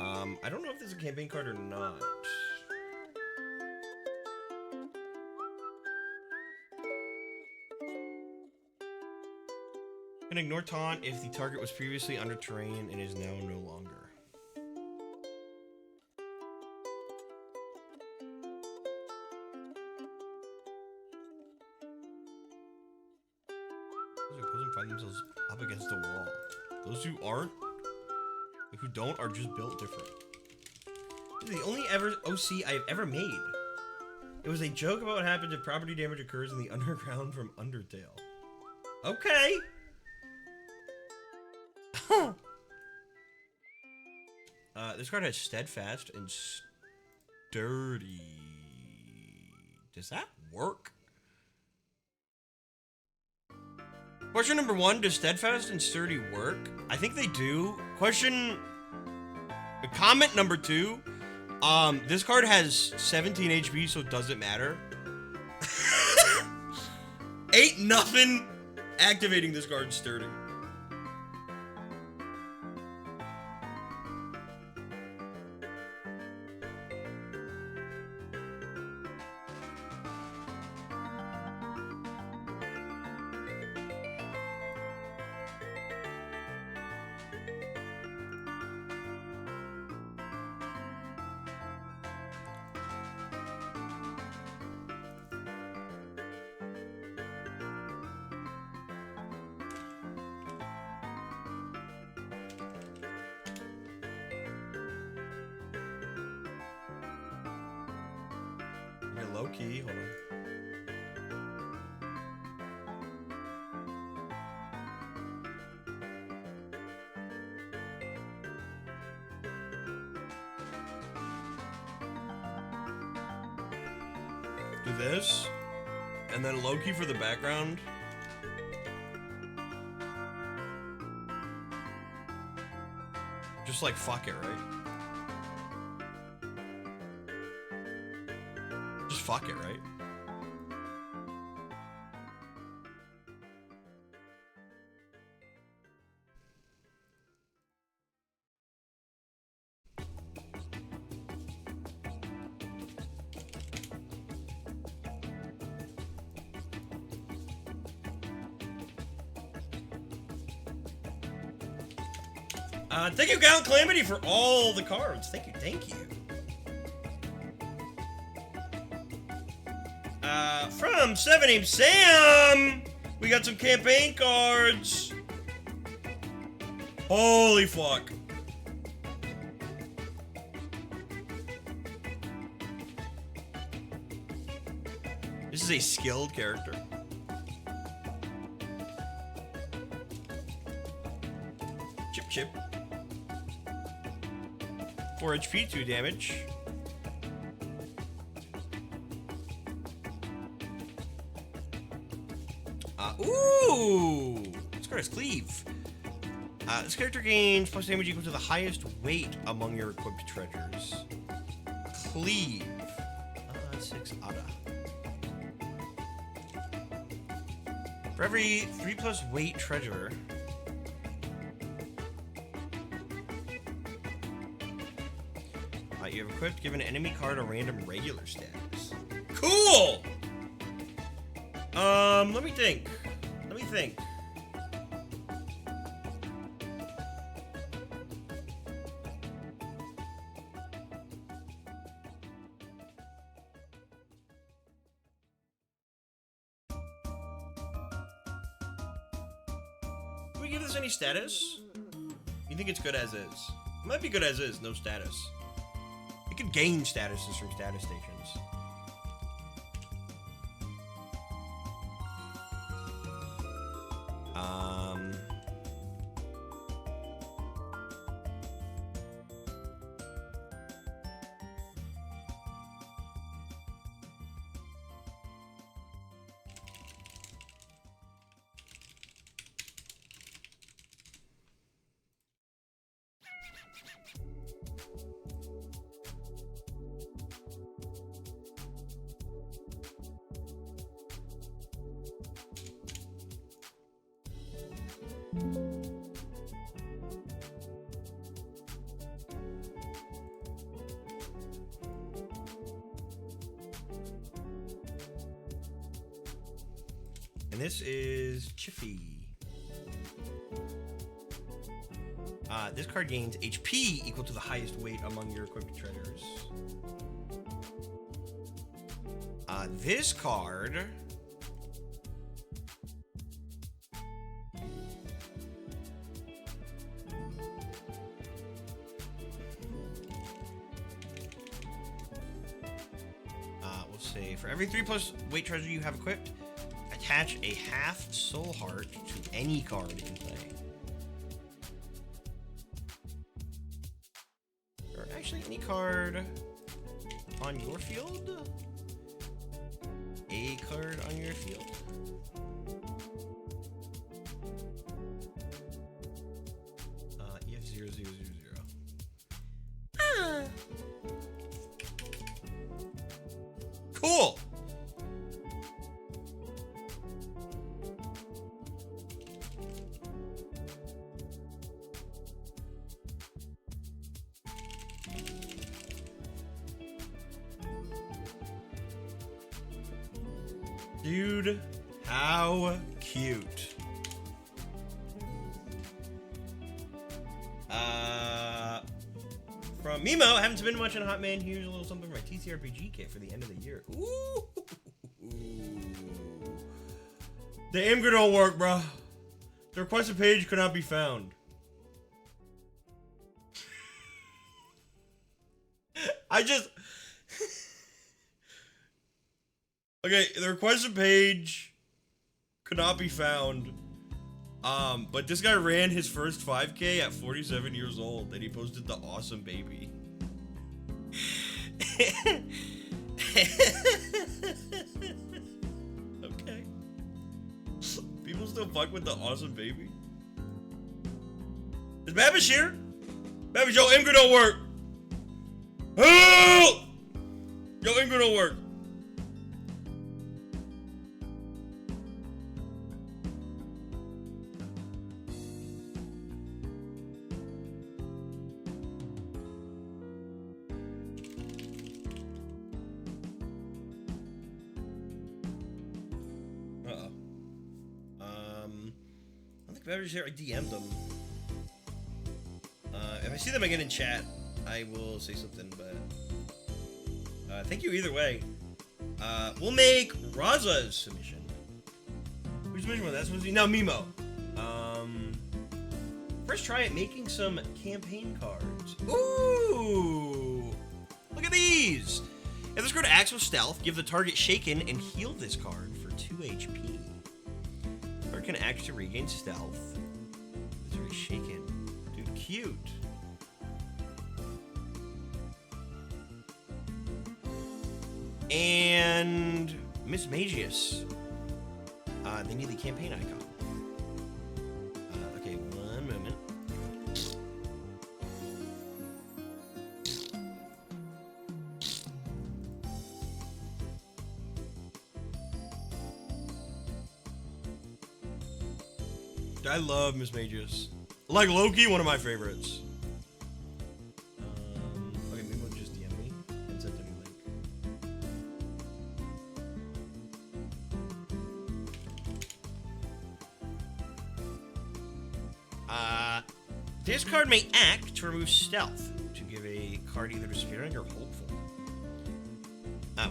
I don't know if this is a campaign card or not. Can ignore taunt if the target was previously under terrain and is now no longer. Those who oppose him find themselves up against the wall. Those who don't are just built different. This is the only OC I've ever made. It was a joke about what happens if property damage occurs in the underground from Undertale. Okay. This card has steadfast and sturdy. Does that work? Question number 1, does steadfast and sturdy work? I think they do. Comment number 2, this card has 17 HP, so it doesn't matter. Ain't nothing activating this card sturdy. Low key, hold on. Do this, and then low key for the background. Just like fuck it, right? Just fuck it, right? Thank you, Gallant Calamity, for all the cards. Thank you, thank you. From Seven Named Sam, we got some campaign cards. Holy fuck. This is a skilled character. Chip. 4 HP, 2 damage. Ooh! Fortress, Cleave. This character gains plus damage equal to the highest weight among your equipped treasures. Cleave. 6 Ada. For every 3+ weight treasure. You have equipped, give an enemy card a random regular status. Cool! Let me think. Do we give this any status? You think it's good as is? It might be good as is, no status. It could gain statuses from status stations. And this is Chiffy. This card gains HP equal to the highest weight among your equipped treasures. This card we'll say for every 3+ weight treasure you have equipped, attach a half soul heart to any card in play. Or actually, any card on your field? A card on your field? You have 0, 0, 0, 0. Cool! Dude, how cute. From Mimo, haven't been much on Hot Man. Here's a little something from my TCRPG kit for the end of the year. Ooh. The Imgur don't work, bro. The requested page could not be found. Okay, the requested page could not be found. But this guy ran his first 5K at 47 years old, and he posted the awesome baby. Okay. People still fuck with the awesome baby. Is Babish here? Babish, yo, Imgur don't work. Help! Yo, Imgur don't work. I DM'd them. If I see them again in chat, I will say something, but thank you either way. We'll make Raza's submission. Whose submission was that supposed to be? No, Mimo. First try at making some campaign cards. Ooh! Look at these! If this card acts with stealth, give the target shaken and heal this card for 2 HP. Card can act to regain stealth. It's very shaken. Dude, cute. And Miss Magius. They need the campaign icon. I love Miss Magus. Like Loki, one of my favorites. Okay, maybe we'll just DM me and send me a link. This card may act to remove stealth, to give a card either disappearing or hopeful.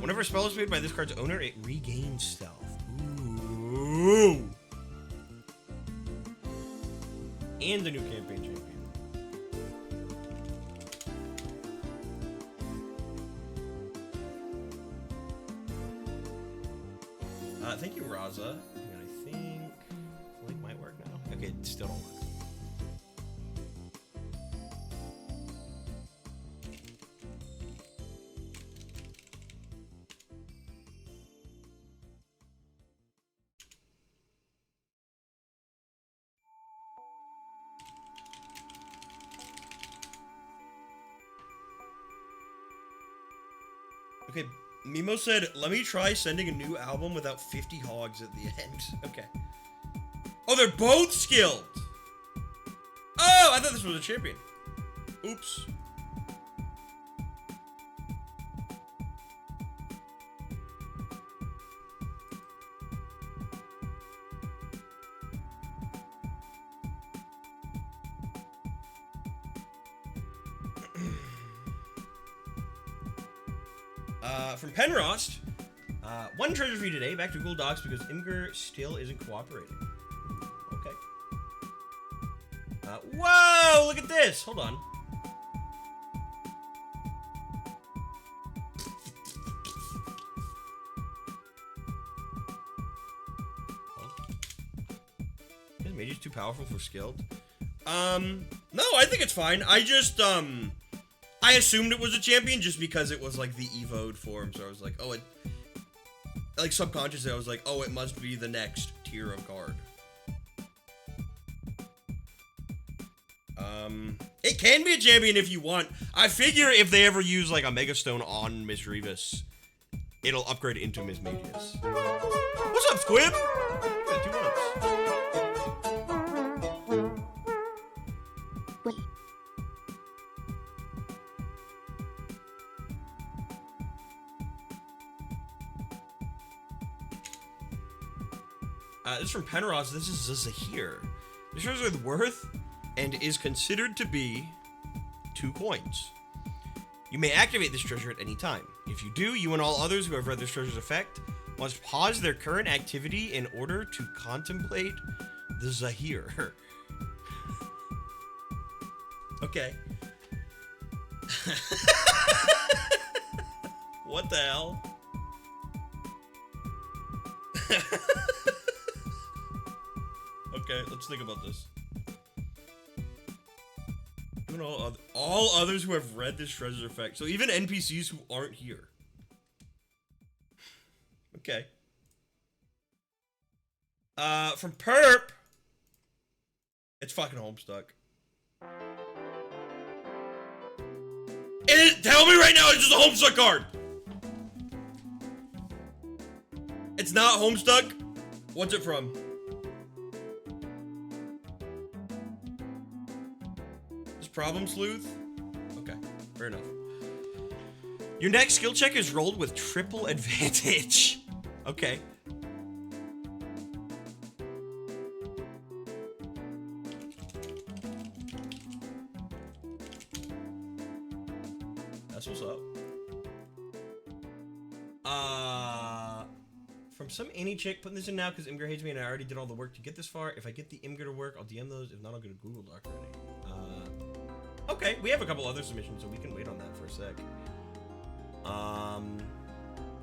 Whenever a spell is made by this card's owner, it regains stealth. Ooh. And the new campaign champion. Thank you, Raza. And I think link might work now. Okay, it still don't work. Okay, Mimo said, let me try sending a new album without 50 hogs at the end. Okay. Oh, they're both skilled! Oh, I thought this was a champion. Oops. From Penrost, one treasure for you today, back to Google Docs because Imgur still isn't cooperating. Okay. Whoa, look at this! Hold on. Is Mage's too powerful for skilled? No, I think it's fine. I just, I assumed it was a champion just because it was like the evoed form, so I was like, oh, it, like subconsciously I was like, oh, it must be the next tier of card. It can be a champion if you want. I figure if they ever use like a Mega Stone on Miss Rivas, it'll upgrade into Miss Magus. What's up, Squib? Yeah, 2 months. This is from Penross. This is a Zahir. This is with worth and is considered to be 2 coins. You may activate this treasure at any time. If you do, you and all others who have read this treasure's effect must pause their current activity in order to contemplate the Zahir. Okay. What the hell? Okay, let's think about this. Even all others who have read this treasure's effect. So even NPCs who aren't here. Okay. From Perp. It's fucking Homestuck. Tell me right now it's just a Homestuck card. It's not Homestuck. What's it from? Problem Sleuth? Okay, fair enough. Your next skill check is rolled with triple advantage. Okay. That's what's up. From some Annie chick, putting this in now because Imgur hates me and I already did all the work to get this far. If I get the Imgur to work, I'll DM those. If not, I'll get a Google Doc ready. Okay, we have a couple other submissions, so we can wait on that for a sec.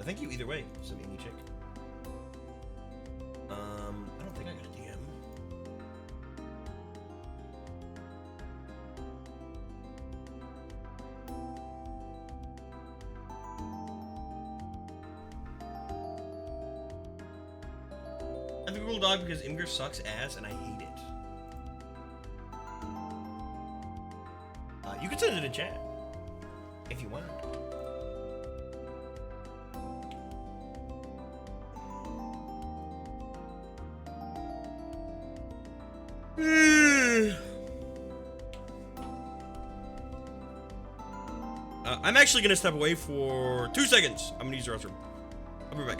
Thank you either way, some Amy chick. I don't think I got a DM. I have a Google Dog because Imgur sucks ass and I hate it. You can send it in chat if you want. I'm actually gonna step away for 2 seconds. I'm gonna use the restroom. I'll be back.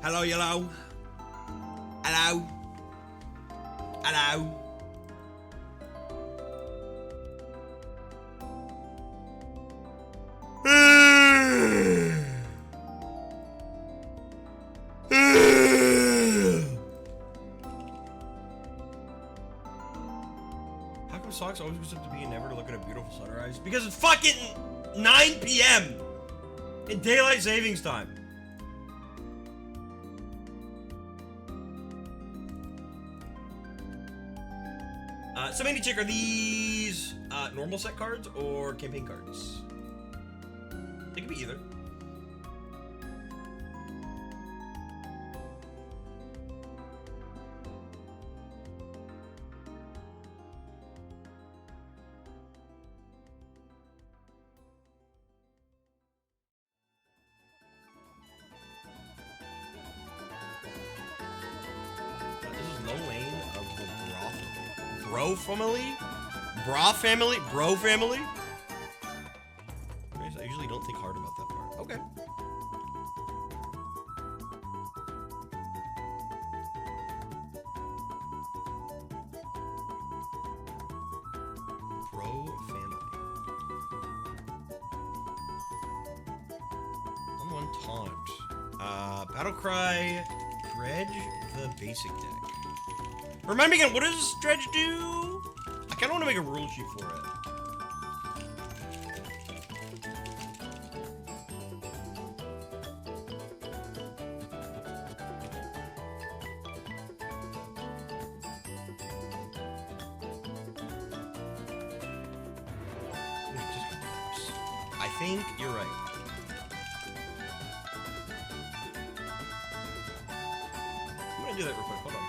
Hello, yellow. Hello. Hello. How come Socks always goes up to B and never to look at a beautiful sunrise? Because it's fucking 9 p.m. in daylight savings time. So Mandy Chick, are these normal set cards or campaign cards? They could be either. This is Low Lane of the Bro family? Bra family? Bro family? I usually don't think hard about that part. Okay. Bro family. 1-1 taunt. Battlecry, Dredge the basic deck. Remind me again, what does Dredge do? I kind of want to make a rule sheet for it. I think you're right. I'm gonna do that real quick. Hold on.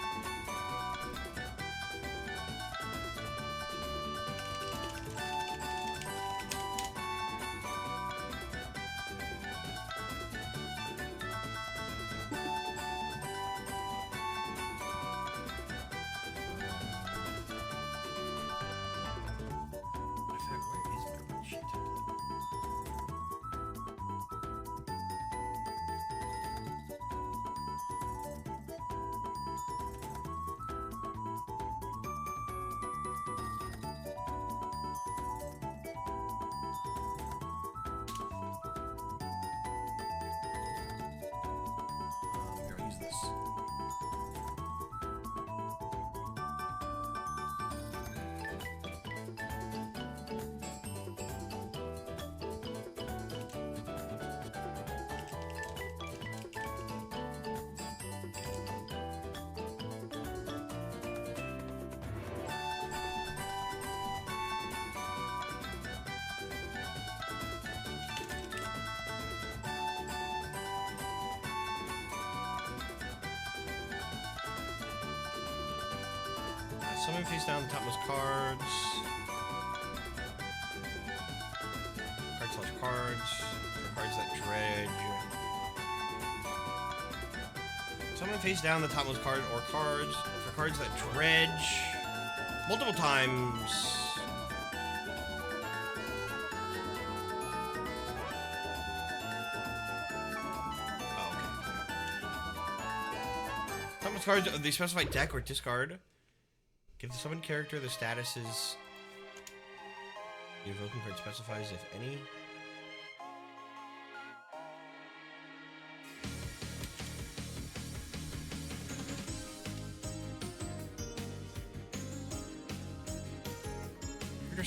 Summon face down the topmost cards. Cards for cards that dredge. Summon face down the topmost card or cards for cards that dredge multiple times. Oh, okay. Topmost cards of the specified deck or discard. Give the summoned character the statuses the invoking card specifies, if any.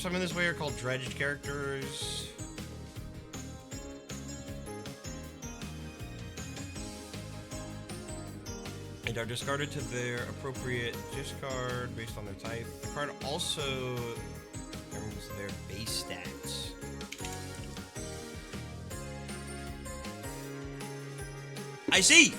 summoned this way are called dredged characters. And are discarded to their appropriate discard based on their type. The card also determines their base stats. I see!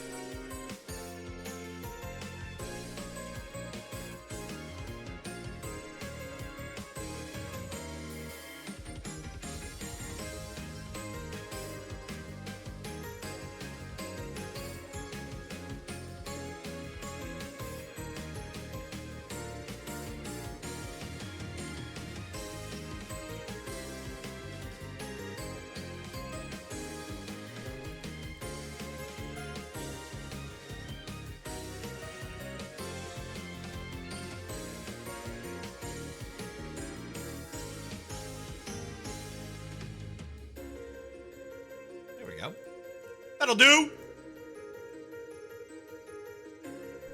That'll do!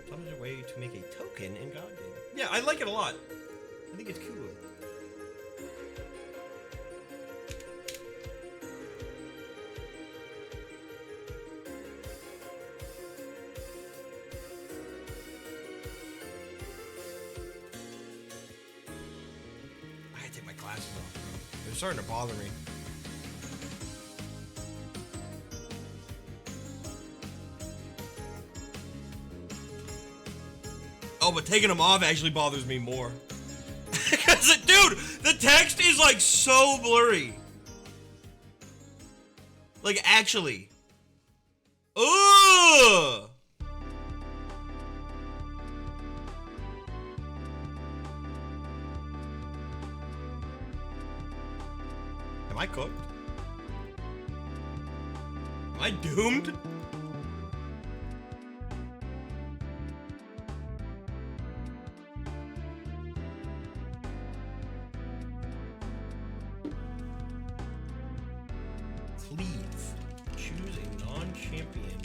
Summoned a way to make a token in God Game. Yeah, I like it a lot. I think it's cool. I gotta take my glasses off. They're starting to bother me. Oh, but taking them off actually bothers me more. Because, dude, the text is, like, so blurry. Like, actually. Ugh! Am I cooked? Am I doomed? Choose a non-champion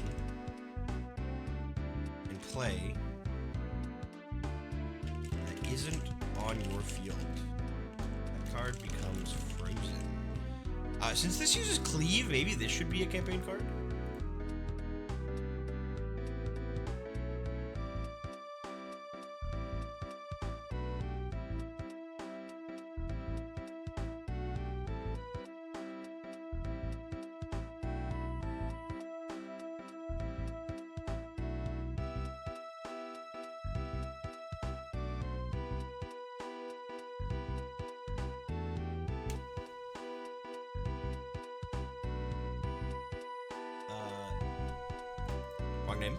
and play that isn't on your field. That card becomes frozen. Since this uses cleave, maybe this should be a campaign card? Wrong name.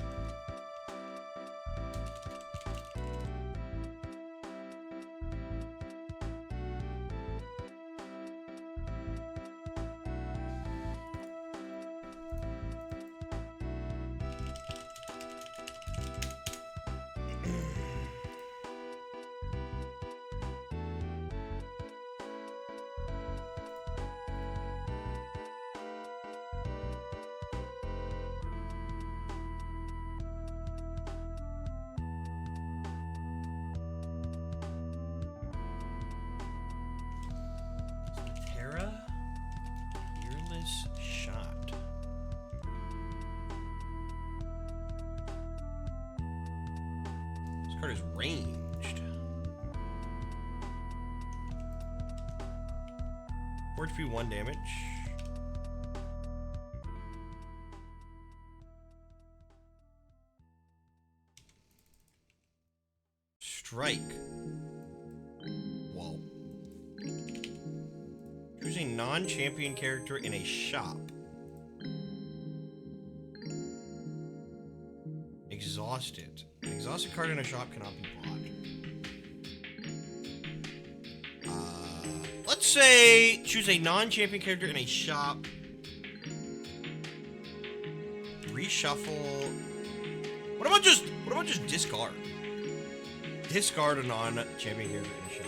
Fearless Shot. This card is ranged. 4 HP, 1 damage. Strike. Whoa. Choose a non-champion character in a shop. Exhaust it. An exhausted card in a shop cannot be bought. Let's say choose a non-champion character in a shop. Reshuffle. What about just discard? Discard a non-champion character in a shop.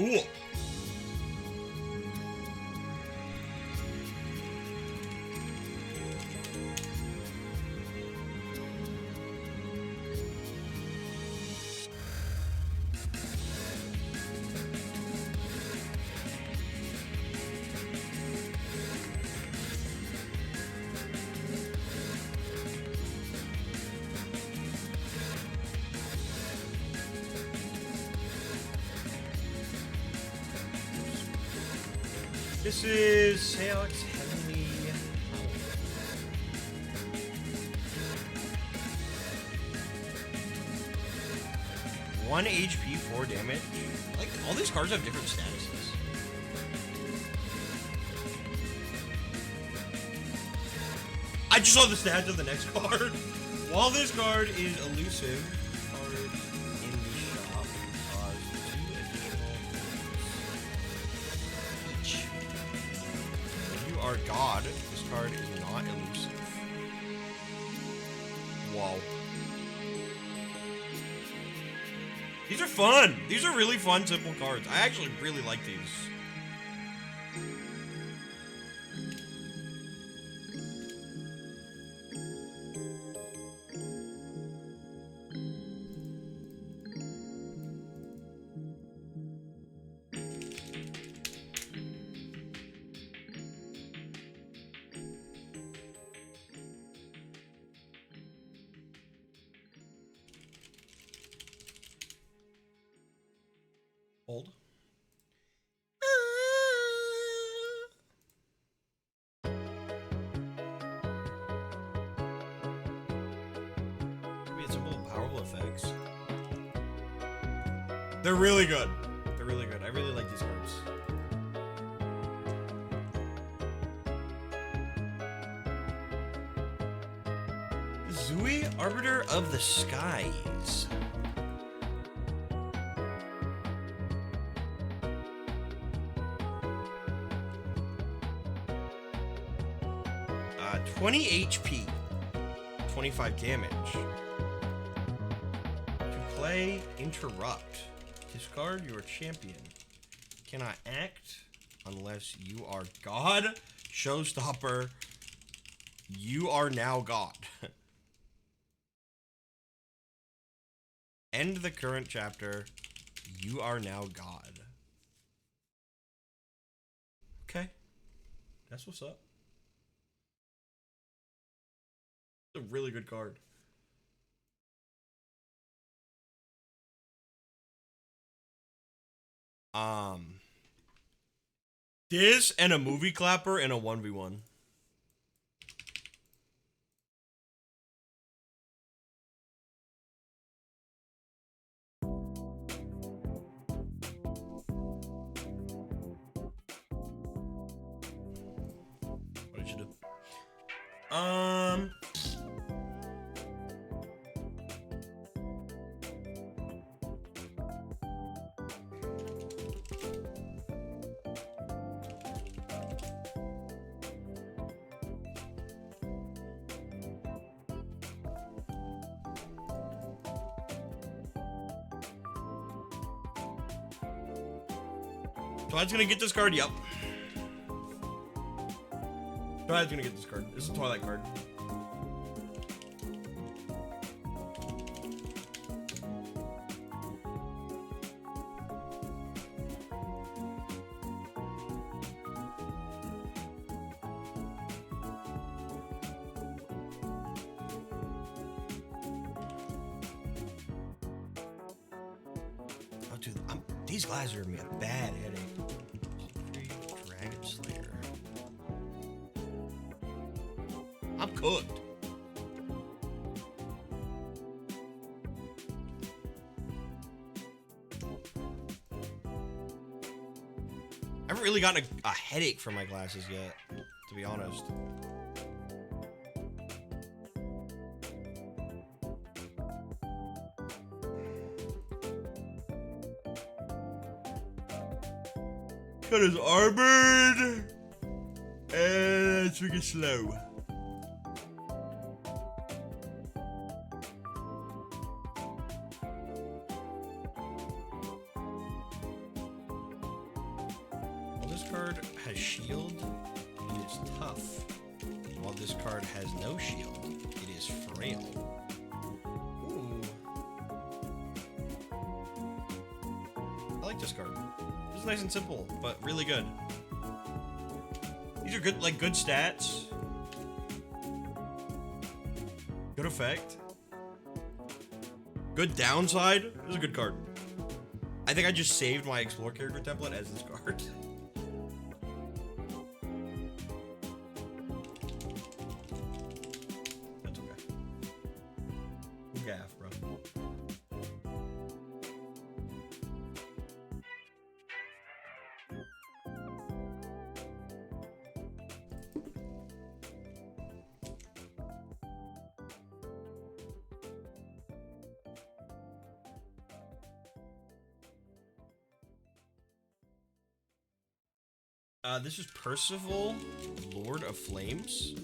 Cool. This is Alex Heavenly. 1 HP, 4 damage. Like, all these cards have different statuses. I just saw the stats of the next card. While this card is elusive, cards in the shop are 2 additional each. You are God. This card is not elusive. Whoa. These are fun. These are really fun, simple cards. I actually really like these. Hold. Maybe it's simple, powerful effects. They're really good. They're really good. I really like these cards. Zui, Arbiter of the Skies. 20 HP, 25 damage. To play, interrupt. Discard your champion. Cannot act unless you are God. Showstopper. You are now God. End the current chapter. You are now God. Okay. That's what's up. It's a really good card. This and a movie clapper and a 1v1. What did you do? Twilight's gonna get this card? Yep. Twilight's gonna get this card. This is a Twilight card. Oh, dude, these guys are giving me a bad headache. Dragon Slayer. I'm cooked. I haven't really gotten a headache from my glasses yet, to be honest. Got his armored, and it's freaking slow. this card has shield, it is tough. While this card has no shield, it is frail. Ooh. I like this card. This is nice and simple, but really good. These are good, like good stats. Good effect. Good downside. This is a good card. I think I just saved my explore character template as this card. That's okay. Gaff, bro. This is Percival, Lord of Flames.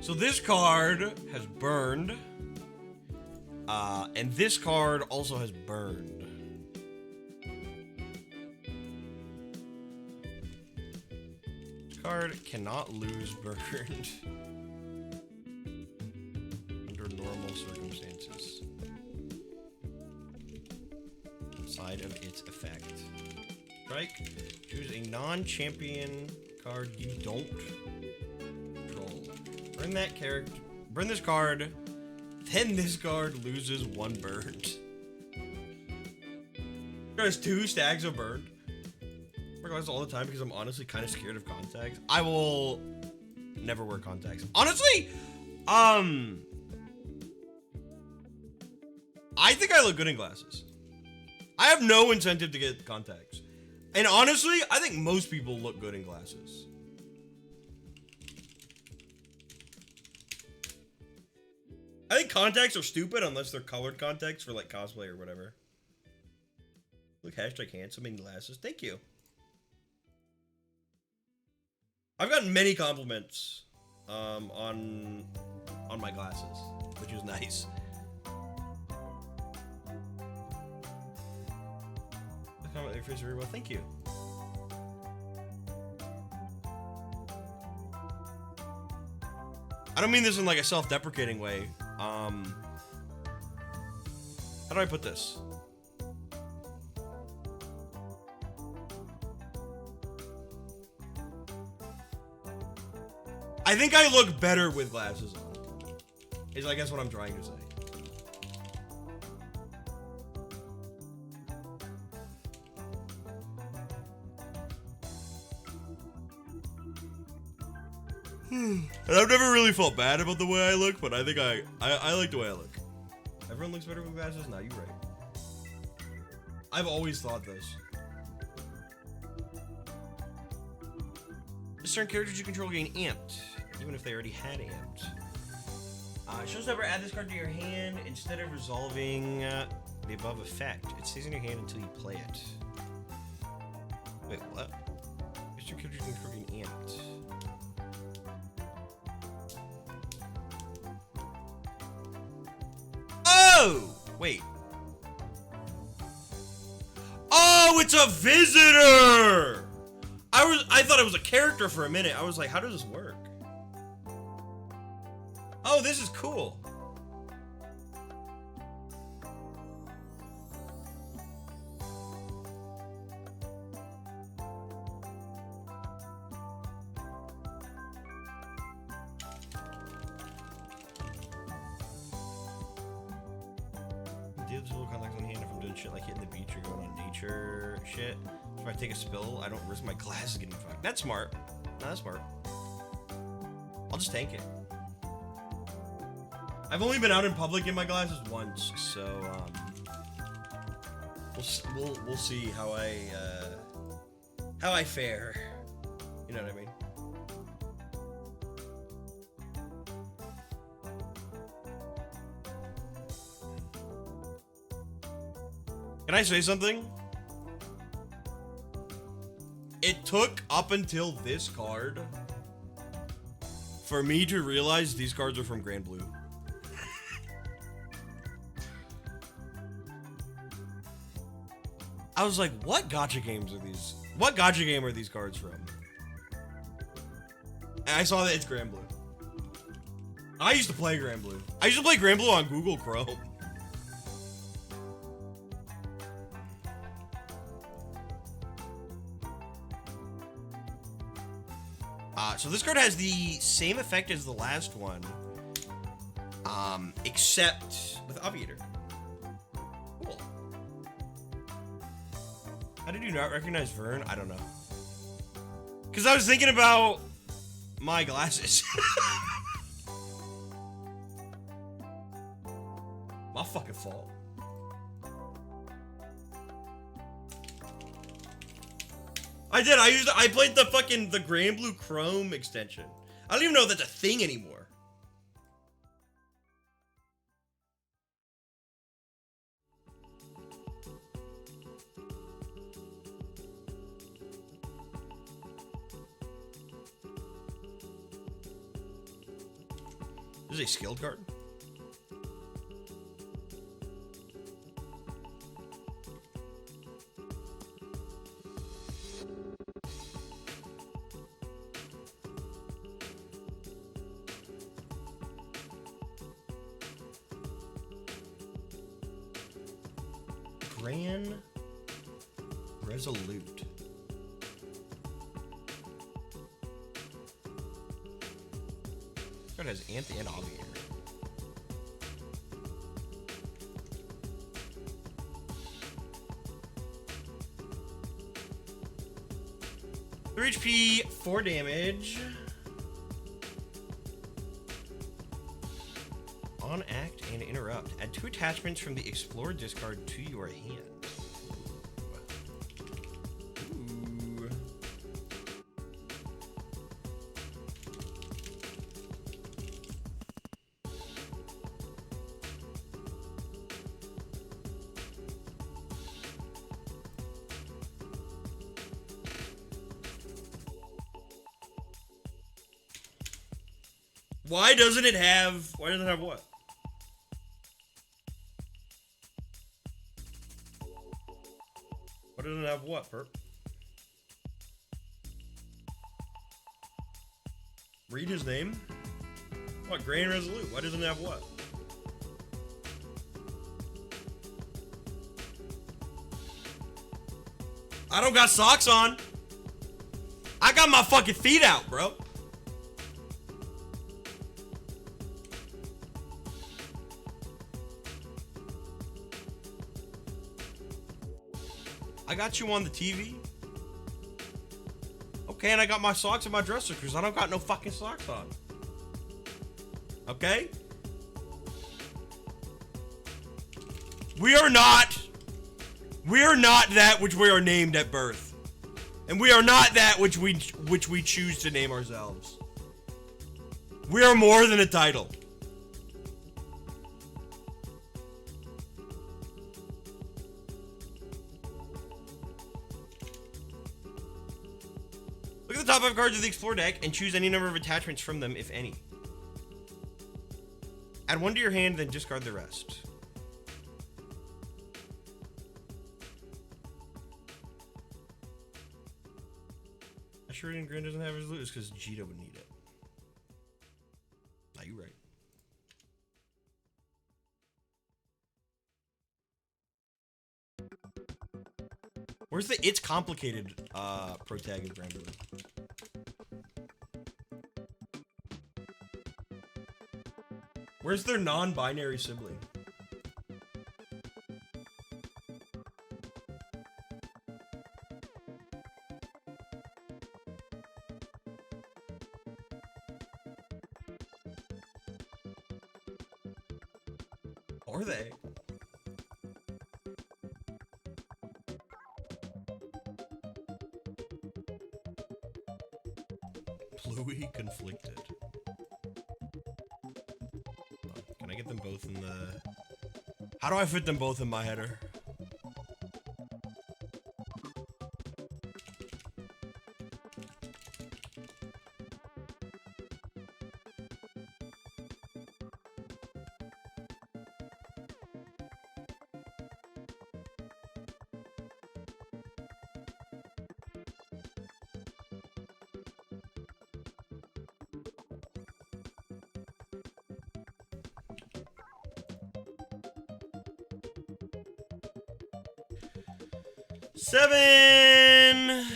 So this card has burned, and this card also has burned. This card cannot lose burned. Normal circumstances. Side of its effect. Strike. Choose a non-champion card you don't control. Burn that character. Burn this card. Then this card loses one burned. There's 2 stacks of burned. I wear glasses all the time because I'm honestly kind of scared of contacts. I will never wear contacts. Honestly, I think I look good in glasses. I have no incentive to get contacts. And honestly, I think most people look good in glasses. I think contacts are stupid unless they're colored contacts for like cosplay or whatever. Look, hashtag handsome in glasses. Thank you. I've gotten many compliments on my glasses, which is nice. Your face very well, thank you. I don't mean this in like a self-deprecating way. How do I put this? I think I look better with glasses on. Is I guess what I'm trying to say. And I've never really felt bad about the way I look, but I think I like the way I look. Everyone looks better with glasses? No, you're right. I've always thought this. Certain characters you control gain amped, even if they already had amped. Showstopper, add this card to your hand instead of resolving the above effect. It stays in your hand until you play it. Wait, what? Certain characters you control gain amped. Oh! Wait. Oh, it's a visitor! I thought it was a character for a minute. I was like, how does this work? Oh, this is cool. Deal with little contacts on hand if I'm doing shit like hitting the beach or going on nature shit. If I take a spill, I don't risk my glasses getting fucked. That's smart. No, that's smart. I'll just tank it. I've only been out in public in my glasses once, so we'll see how I fare. You know what I mean? Can I say something? It took up until this card for me to realize these cards are from Grand Blue. I was like, what gacha games are these? What gacha game are these cards from? And I saw that it's Granblue. I used to play Granblue. I used to play Granblue on Google Chrome. So this card has the same effect as the last one, except with Aviator. Cool. How did you not recognize Vern? I don't know. Because I was thinking about my glasses. My fucking fault. I did. I played the Granblue Chrome extension. I don't even know if that's a thing anymore. This is a skilled card. Gran Resolute. It has Anth and Aviator. Three HP, 4 damage. On act and interrupt. Add 2 attachments from the Explore discard to your hand. Ooh. Why doesn't it have what? Why doesn't it have what, Perp? Read his name? What, Gran Resolute? Why doesn't it have what? I don't got socks on. I got my fucking feet out, bro. I got you on the TV. Okay, and I got my socks in my dresser because I don't got no fucking socks on. Okay? We are not that which we are named at birth. And we are not that which we choose to name ourselves. We are more than a title. Look at the top 5 cards of the Explore deck and choose any number of attachments from them, if any. Add 1 to your hand, then discard the rest. Shuriken Gran doesn't have Resolute is because Jita would need it. Nah, you right. Where's the It's Complicated pro tag in Granblue? Where's their non-binary sibling? Are they? Bluey Conflicted. Can I get them both in the... How do I fit them both in my header? Seven.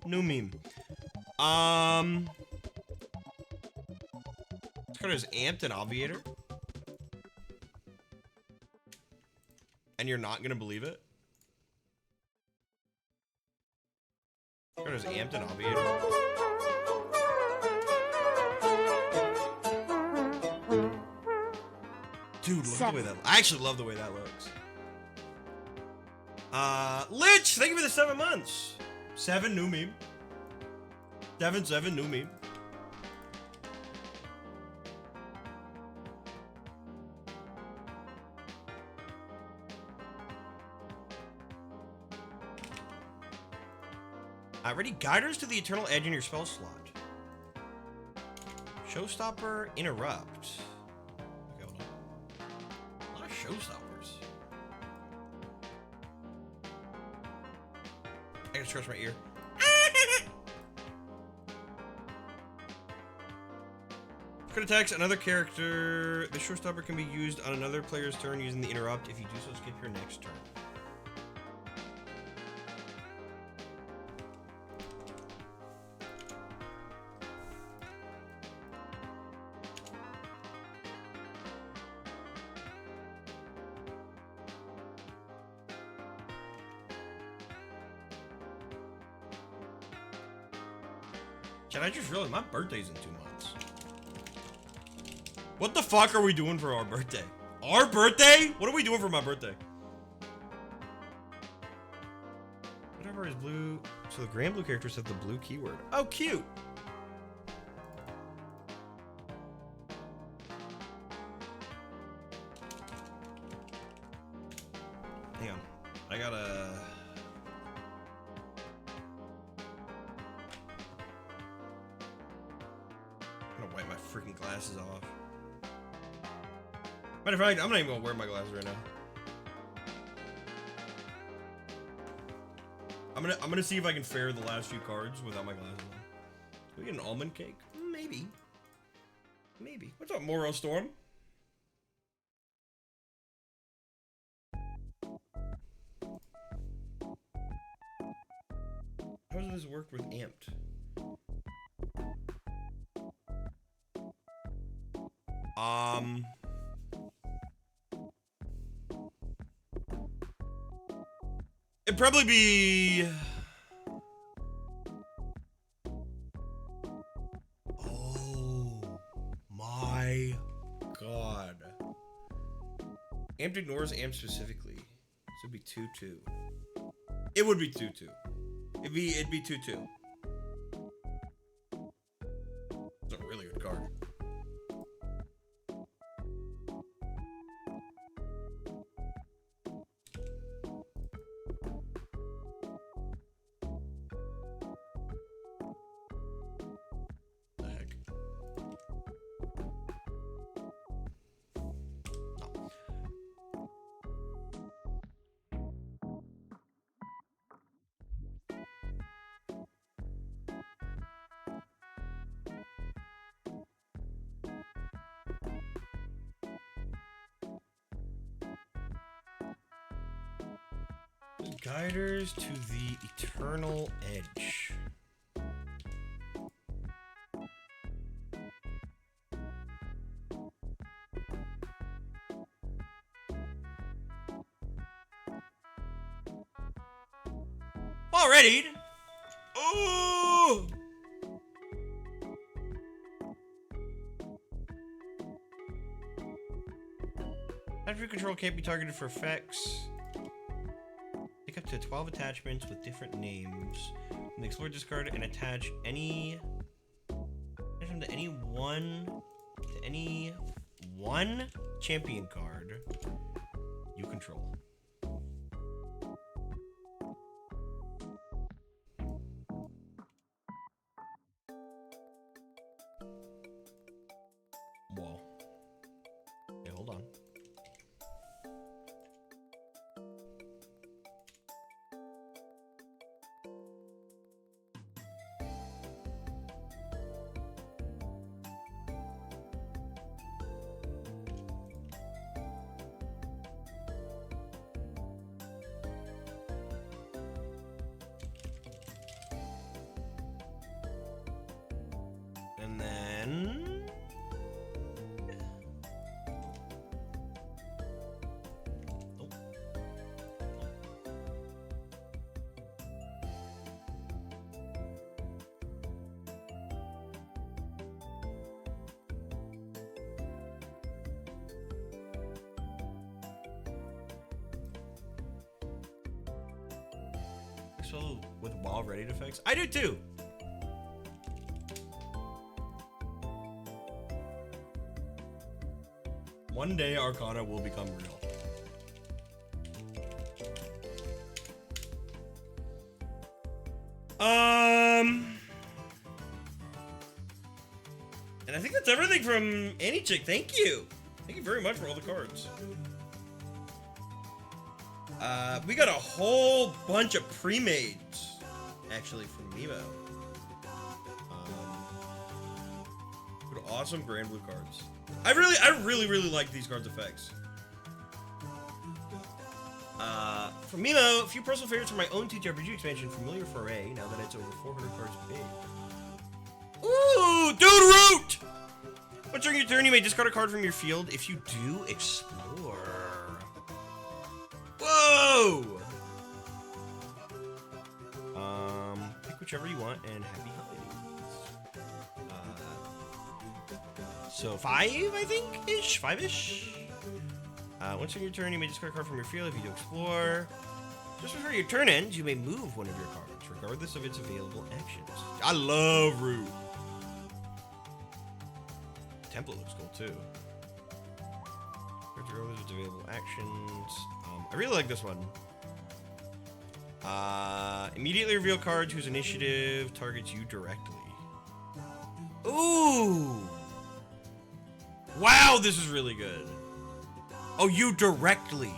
New meme. This card is Amped and Obviator. And you're not gonna believe it? This card is Amped and Obviator. Dude, look at the way that... I actually love the way that looks. Lich, thank you for the 7 months. 7, new meme. 7, new meme. Ready? Guiders to the Eternal Edge in your spell slot. Showstopper, Interrupt. Okay, hold on. A lot of showstoppers. I gotta scratch my ear. Crit attacks another character. The showstopper can be used on another player's turn using the Interrupt. If you do so, skip your next turn. Can I just realize my birthday's in 2 months? What the fuck are we doing for our birthday? Our birthday? What are we doing for my birthday? Whatever is blue. So the Grand Blue characters have the blue keyword. Oh, cute. Hang on. I gotta... wipe my freaking glasses off. Matter of fact, I'm not even gonna wear my glasses right now. I'm gonna see if I can fare the last few cards without my glasses on. Can we get an almond cake? Maybe. Maybe. What's up, Moro Storm? How does this work with Amped? It'd probably be... Oh my god. Amped ignores Amped specifically. So it'd be 2/2. It would be 2/2. It'd be 2/2. It's a really good card. Guiders to the Eternal Edge. Already? Oh! Attribute control can't be targeted for effects. Pick up to 12 attachments with different names. From the Explore discard and attach any them to any one champion card you control. Whoa. Okay, hold on. Maxwell with wall ready effects? I do too. One day Arcana will become real. And I think that's everything from Annie Chick. Thank you. Thank you very much for all the cards. We got a whole bunch of pre-mades, actually, from Mimo. What awesome Grand Blue cards. I really like these cards' effects. From Mimo, a few personal favorites from my own TTRPG expansion, Familiar Foray, now that it's over 400 cards big. Ooh, Dude Root! Once during your turn, you may discard a card from your field. If you do, explore. Whoa! Pick whichever you want, and happy holidays. So 5, I think, ish? 5-ish? Once during your turn, you may discard a card from your field. If you do explore. Just before your turn ends, you may move one of your cards, regardless of its available actions. I love Root. Template looks cool too. Regardless of its available actions. I really like this one. Immediately reveal cards whose initiative targets you directly. Ooh! Wow, this is really good. Oh, you directly.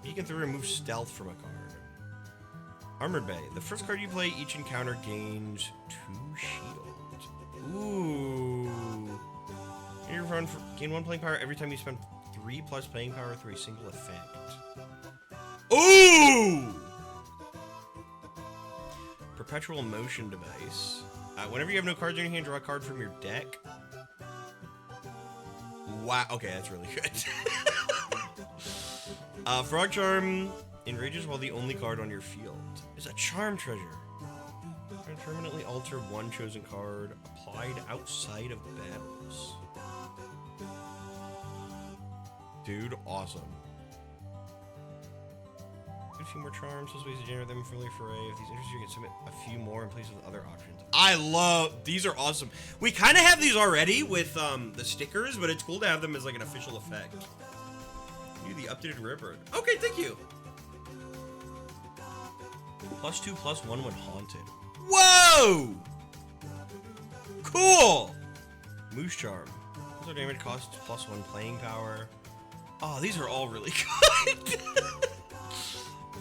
Beacon through remove stealth from a card. Armored Bay. The first card you play, each encounter gains 2 shields. Ooh. You gain 1 playing power every time you spend 3 plus playing power through a single effect. Ooh! Perpetual motion device. Whenever you have no cards in your hand, draw a card from your deck. Wow. Okay, that's really good. Frog Charm enrages while the only card on your field is a charm treasure. Can permanently alter one chosen card applied outside of battles. Dude, awesome. A few more charms, those ways to generate them familiar foray. If these interest you, can submit a few more in place of other options. I love these are awesome. We kind of have these already with the stickers, but it's cool to have them as like an official effect. You the updated rare bird. Okay, thank you. +2/+1 when haunted. Whoa! Cool! Moose Charm. Also damage costs +1 playing power. Oh, these are all really good.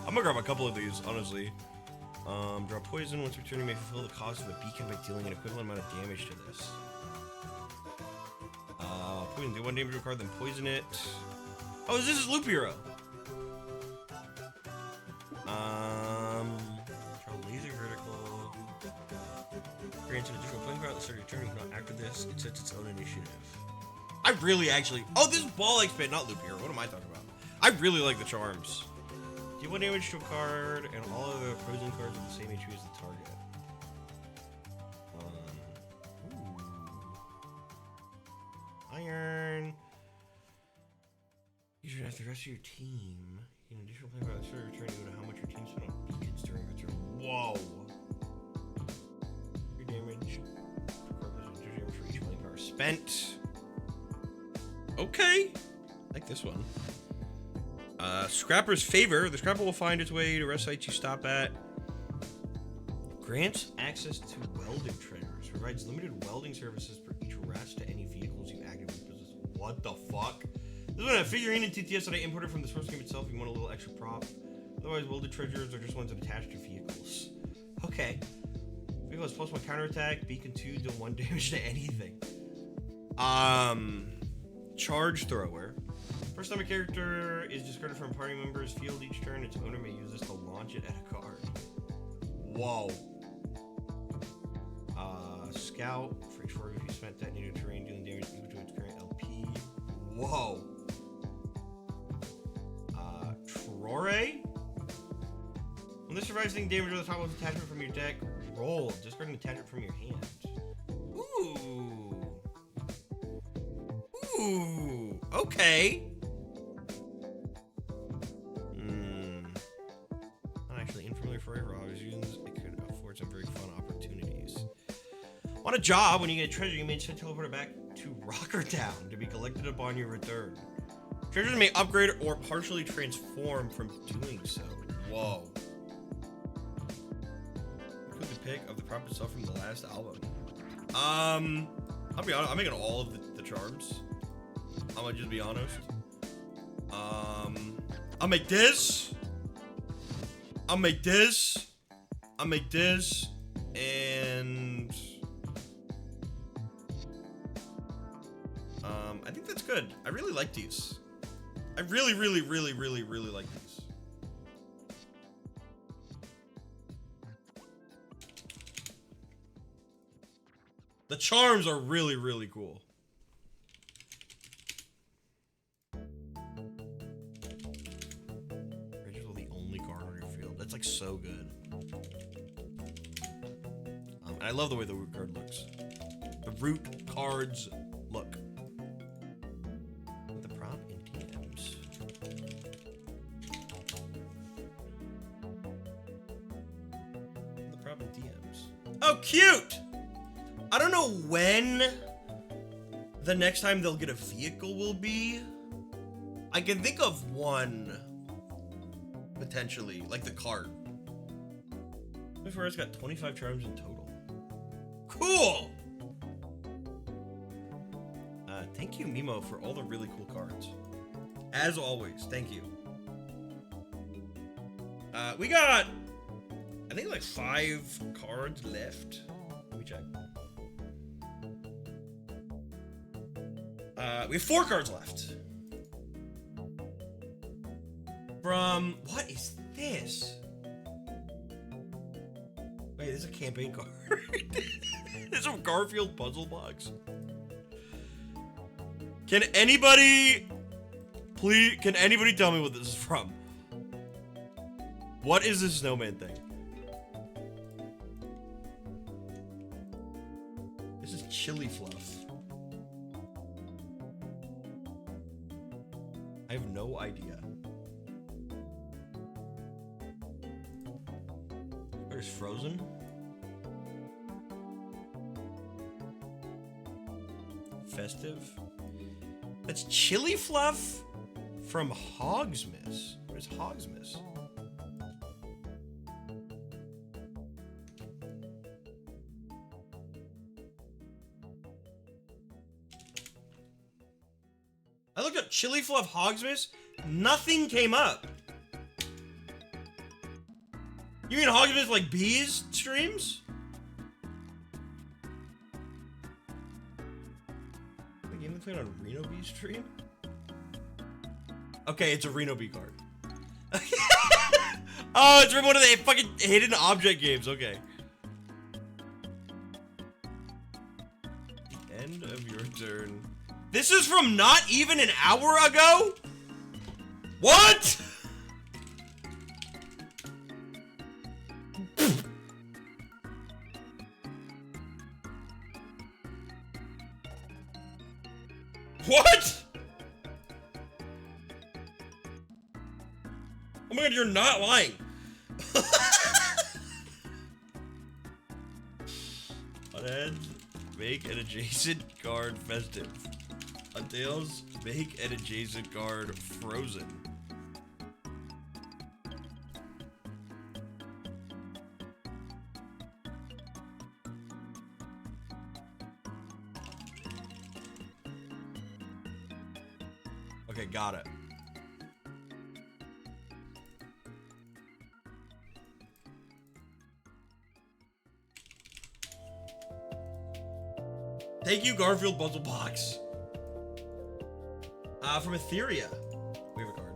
I'm gonna grab a couple of these, honestly. Draw poison. Once returning, may fulfill the cost of a beacon by dealing an equivalent amount of damage to this. Poison. Do 1 damage to a card, then poison it. Oh, this is Loop Hero. Draw laser vertical. Grants an additional playing power at the start of your turn. You cannot activate this. It sets its own initiative. I really actually. Oh, this is Ball Expand, not Loop Hero. What am I talking about? I really like the charms. Deal 1 damage to a card, and all of the opposing cards have the same HP as the target. Iron. You should have the rest of your team. You can additional play by the start of your turn to how much your team spent on beacons during your turn. Whoa. Your damage. Damage for each playing power spent. Okay. I like this one. Scrapper's Favor. The Scrapper will find its way to rest sites you stop at. Grants access to welding treasures. Provides limited welding services for each rest to any vehicles you actively possess. What the fuck? This is a figurine in TTS that I imported from the source game itself. If you want a little extra prop. Otherwise, welded treasures are just ones that attach to vehicles. Okay. Vehicle has +1 counterattack. Beacon 2, deal 1 damage to anything. Charge Thrower. First time a character is discarded from a party member's field each turn, its owner may use this to launch it at a card. Whoa. Scout. For each 4 if you spent that native terrain, dealing damage equal to its current LP. Whoa. Trore. When this survives, taking damage with the top of attachment from your deck, roll. Discard an attachment from your hand. Ooh. Ooh. Okay. temporary horizons, it could afford some very fun opportunities. On a job, when you get a treasure, you may just teleport it back to Rockertown to be collected upon your return. Treasures may upgrade or partially transform from doing so. Whoa. Include the pick of the prop itself from the last album. I'll be honest, I'm making all of the charms. I'm gonna just be honest. I'll make this. I'll make this. I'll make this. And I think that's good. I really like these. I really like these. The charms are really cool. Rachel's the only card on your field. That's like so good. And I love the way the root card looks. The root cards look. The prop in DMs. The prop in DMs. Oh, cute! I don't know when the next time they'll get a vehicle will be. I can think of one, potentially, like the cart. It's got 25 charms in total. Cool! Thank you, Mimo, for all the really cool cards. As always, thank you. We got, I think, like 5 cards left. Let me check. We have 4 cards left. From, what is this? Wait, this is a campaign card. This is a Garfield puzzle box. Can anybody tell me what this is from? What is this snowman thing? This is chili fluff. I have no idea. There's Frozen. Festive. That's chili fluff from Hogsmiss. Where's Hogsmiss? I looked up chili fluff Hogsmiss. Nothing came up. You mean Hogsmiss like bees streams? The game they played on Reno Bee stream? Okay, it's a Reno Bee card. Oh, it's from one of the fucking hidden object games. Okay. The end of your turn. This is from not even an hour ago? What? What? Oh my god, you're not lying. On heads, make an adjacent card festive. On tails, make an adjacent card frozen. Okay, got it. Thank you, Garfield Puzzle Box. From Etheria. We have a card.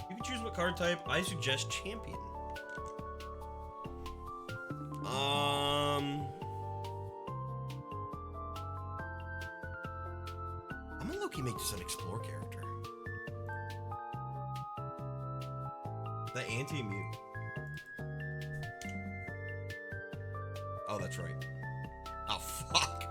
You can choose what card type. I suggest champion. I'm gonna low-key make this an explore character. The anti-mute. Oh, that's right. Oh, fuck.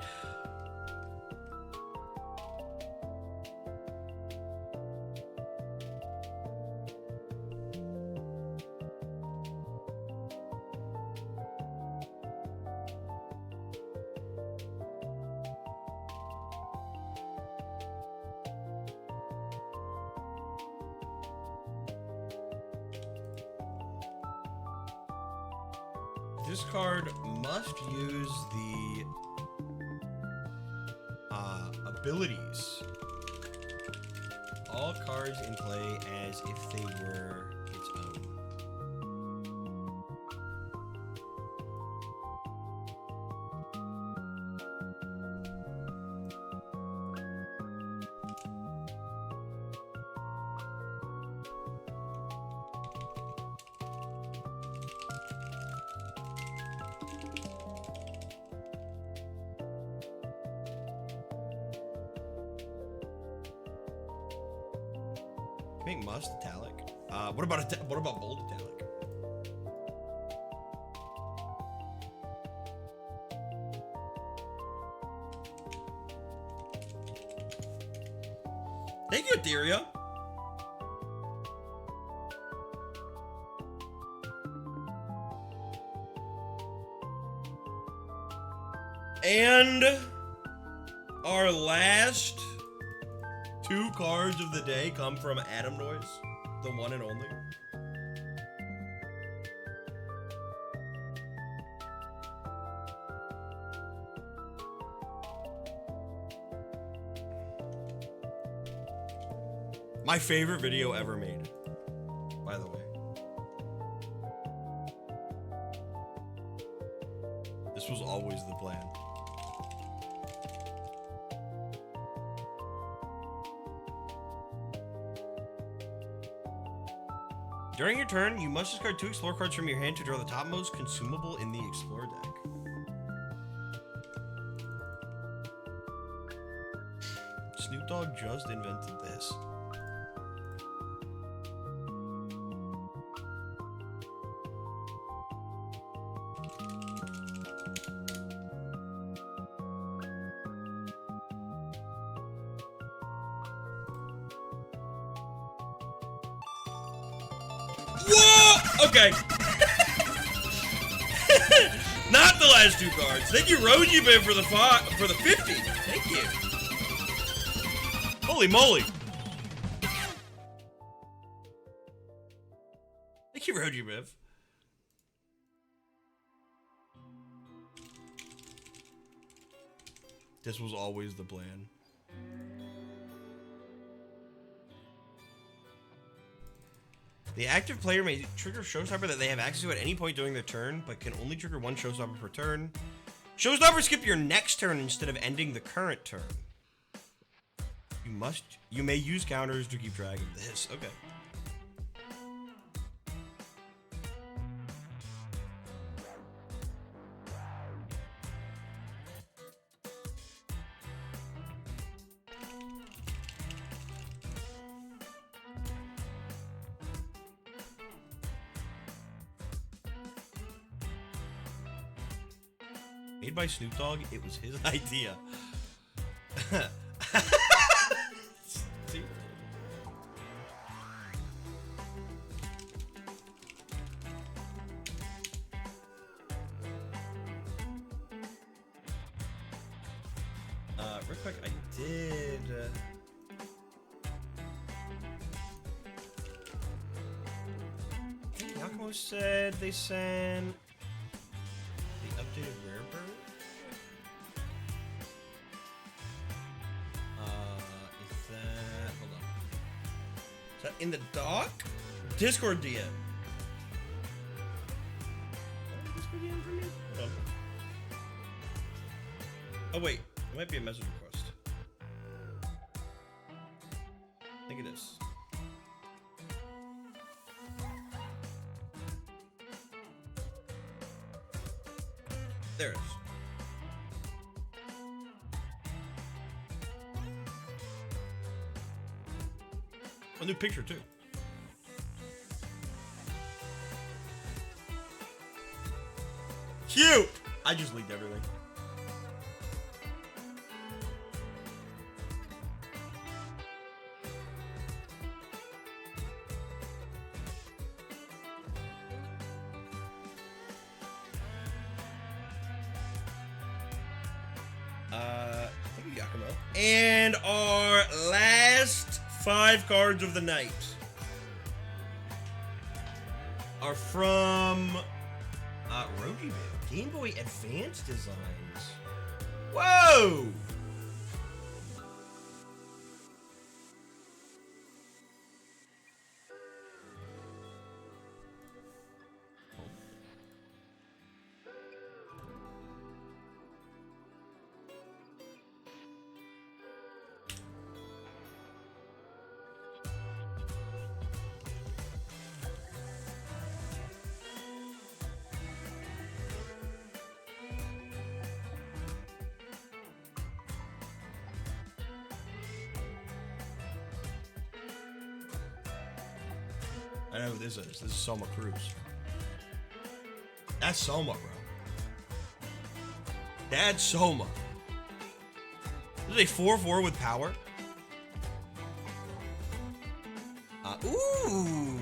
This card must use the abilities. All cards in play as if they were its own. Make must italic. What about bold italic? Thank you, Etheria. And our last 2 cards of the day come from Adam Noise, the one and only. My favorite video ever made, by the way. This was always the plan. During your turn, you must discard 2 Explore cards from your hand to draw the topmost consumable in the Explore deck. Snoop Dogg just invented this. Whoa! Okay. Not the last 2 cards. Thank you, Rojibin, for the 50. Thank you. Holy moly. Thank you, Rojibin. This was always the plan. The active player may trigger Showstopper that they have access to at any point during their turn, but can only trigger 1 Showstopper per turn. Showstopper skip your next turn instead of ending the current turn. You may use counters to keep track of this. Okay. Made by Snoop Dogg, it was his idea. Real quick, I did. Yakumo said they sent the updated Rarebird. Is that? Hold on. Is that in the dock? Discord DM. Discord DM for me? Hold on. Oh wait, it might be a message request. I think it is. There it is. A new picture too. Cute! I just leaked everything. I think we got him up. And our last 5 cards of the night are from Roji Game Boy Advance Designs. Whoa! I know who this is. This is Soma Cruz. That's Soma, bro. That's Soma. This is a 4/4 with power. Ooh.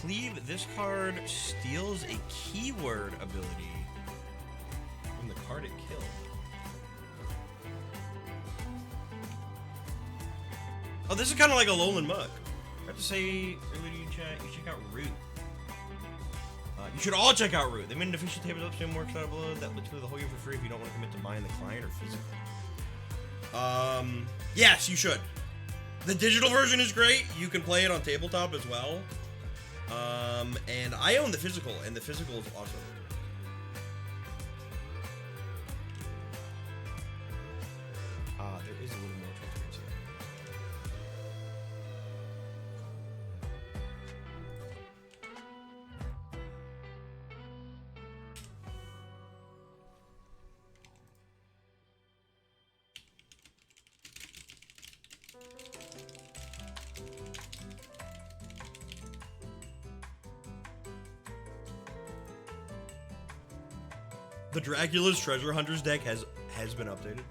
Cleave, this card steals a keyword ability from the card it killed. Oh, this is kind of like a Alolan Mug. I have to say, earlier you check out Root. You should all check out Root. They made an official tabletop sim works out below that lets play the whole game for free if you don't want to commit to buying the client or physical. Yes, you should. The digital version is great. You can play it on tabletop as well. And I own the physical, and the physical is awesome. There is a little more transparency. The Dracula's Treasure Hunters deck has been updated.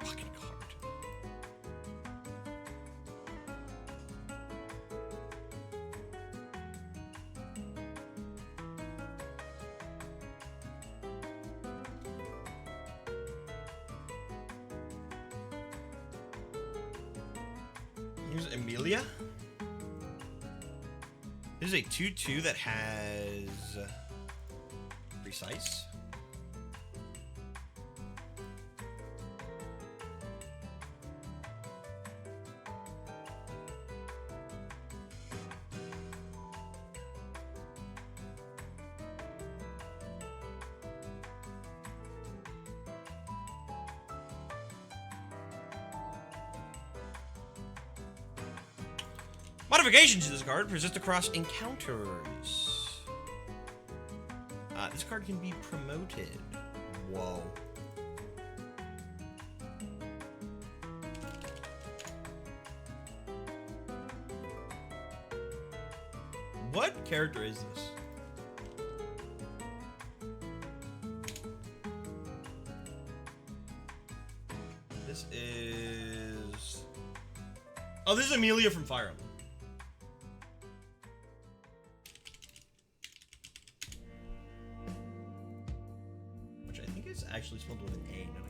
Fucking card. Here's Amelia. This is a 2/2 that has precise. Modifications to this card persist across encounters. This card can be promoted. Whoa. What character is this? This is... Oh, this is Amelia from Fire Emblem. Actually spelled with an A, not an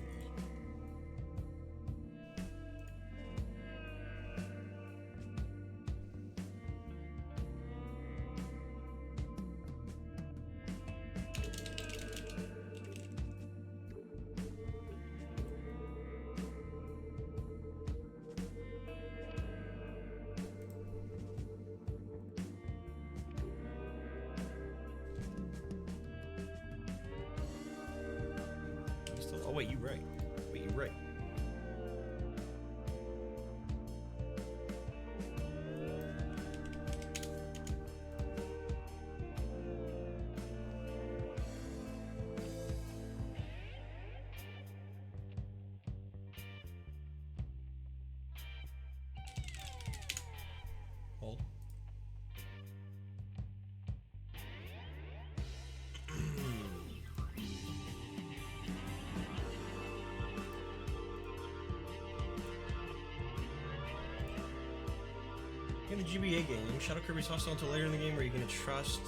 Oh wait, you're right. Wait, you're right. In the GBA game, Shadow Kirby's hostile until later in the game where you're gonna trust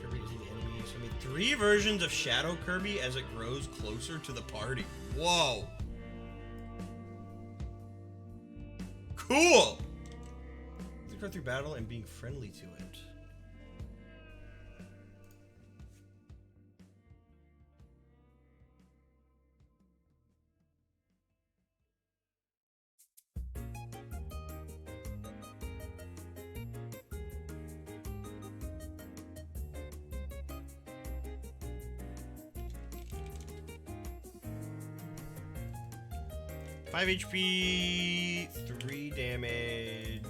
Kirby is the enemy. So made 3 versions of Shadow Kirby as it grows closer to the party. Whoa. Cool. Go through battle and being friendly to it. Five HP, 3 damage.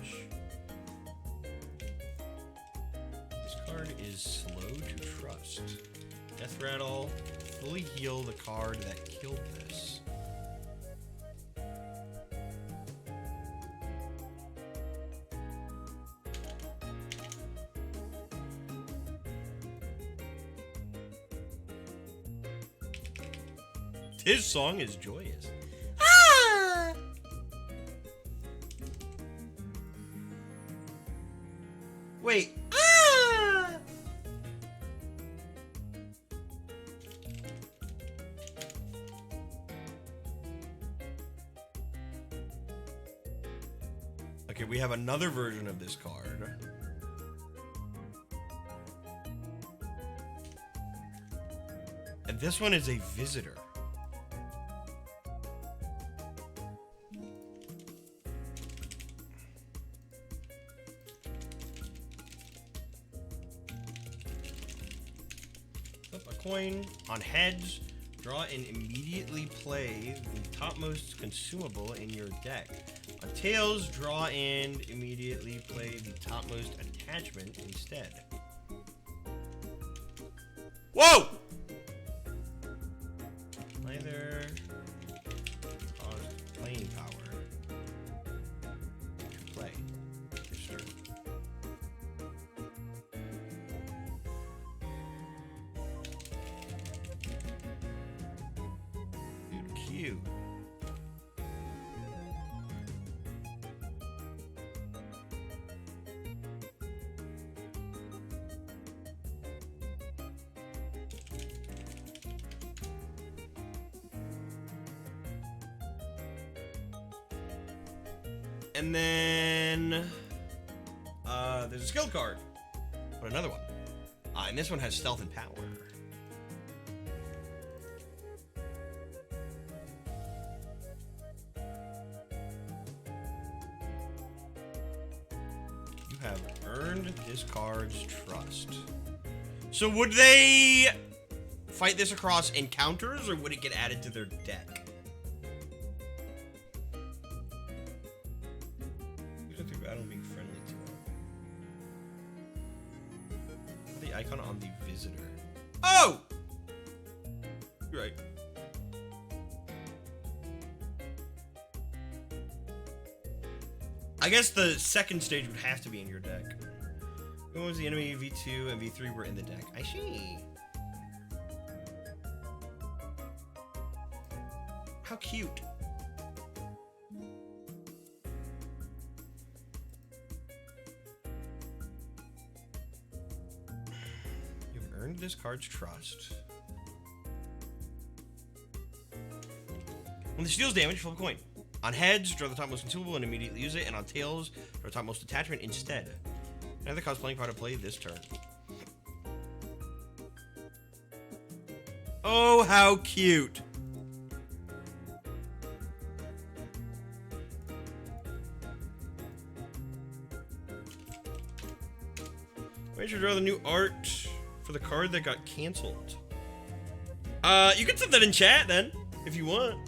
This card is slow to trust. Death Rattle, fully heal the card that killed this. His song is joyous. Wait. Okay, we have another version of this card. And this one is a visitor. Coin on heads, draw and immediately play the topmost consumable in your deck. On tails, draw and immediately play the topmost attachment instead. Whoa! Neither cause playing power to play this turn. Cute. And then there's a skill card, but another one. And this one has stealth and power. You have earned this card's trust. So would they fight this across encounters, or would it get added to their deck? Through battle being friendly to it. The icon on the visitor. Oh! You're right. I guess the second stage would have to be in your deck. When was the enemy? V2 and V3 were in the deck. I see. How cute. You've earned this card's trust. When this deals damage, flip a coin. On heads, draw the topmost consumable and immediately use it, and on tails, draw the topmost attachment instead. Another cause playing power to play this turn. Oh, how cute. Why should draw the new art for the card that got canceled? You can set that in chat then, if you want.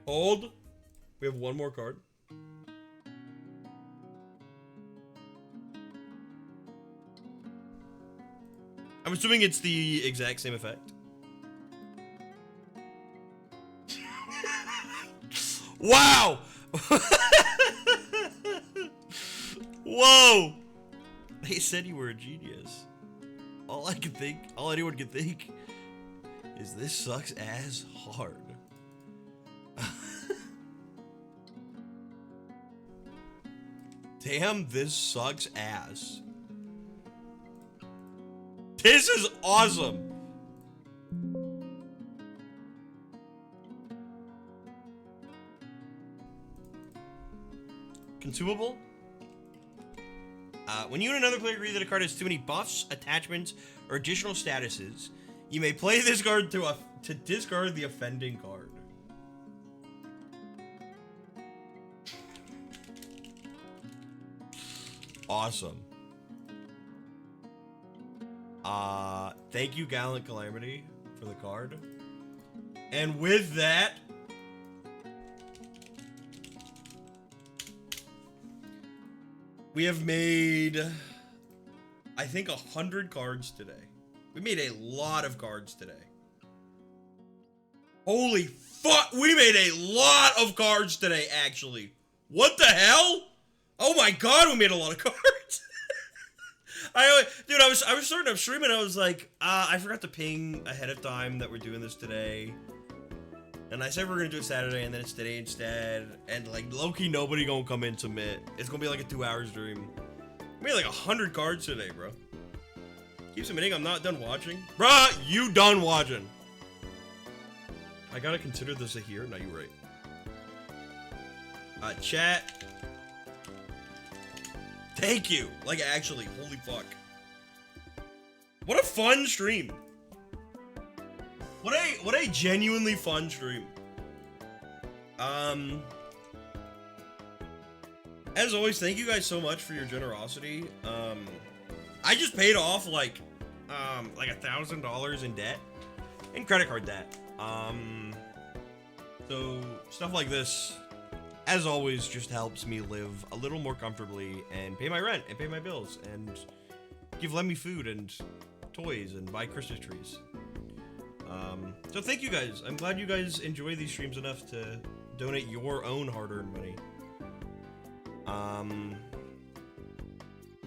Hold. We have one more card. I'm assuming it's the exact same effect. Wow! Whoa! They said you were a genius. All anyone could think is this sucks ass hard. Damn, this sucks ass. This is awesome. Consumable? When you and another player agree that a card has too many buffs, attachments, or additional statuses, you may play this card to discard the offending card. Awesome. Thank you, Gallant Calamity, for the card. And with that, we have made, I think, 100 cards today. We made a lot of cards today. Holy fuck, we made a lot of cards today, actually. What the hell? Oh my god, we made a lot of cards. I was starting up streaming, I was like, I forgot to ping ahead of time that we're doing this today. And I said we're gonna do it Saturday, and then it's today instead. And like, low-key, nobody gonna come in to submit. It's gonna be like a 2-hour stream. We made like 100 cards today, bro. Keep submitting, I'm not done watching. Bruh, you done watching. I gotta consider this a here? No, you're right. Chat. Thank you. Like, actually, holy fuck. What a fun stream. What a genuinely fun stream. As always, thank you guys so much for your generosity. I just paid off like $1,000 in debt, in credit card debt. So stuff like this, as always, just helps me live a little more comfortably and pay my rent and pay my bills and give Lemmy food and toys and buy Christmas trees. So thank you guys. I'm glad you guys enjoy these streams enough to donate your own hard-earned money.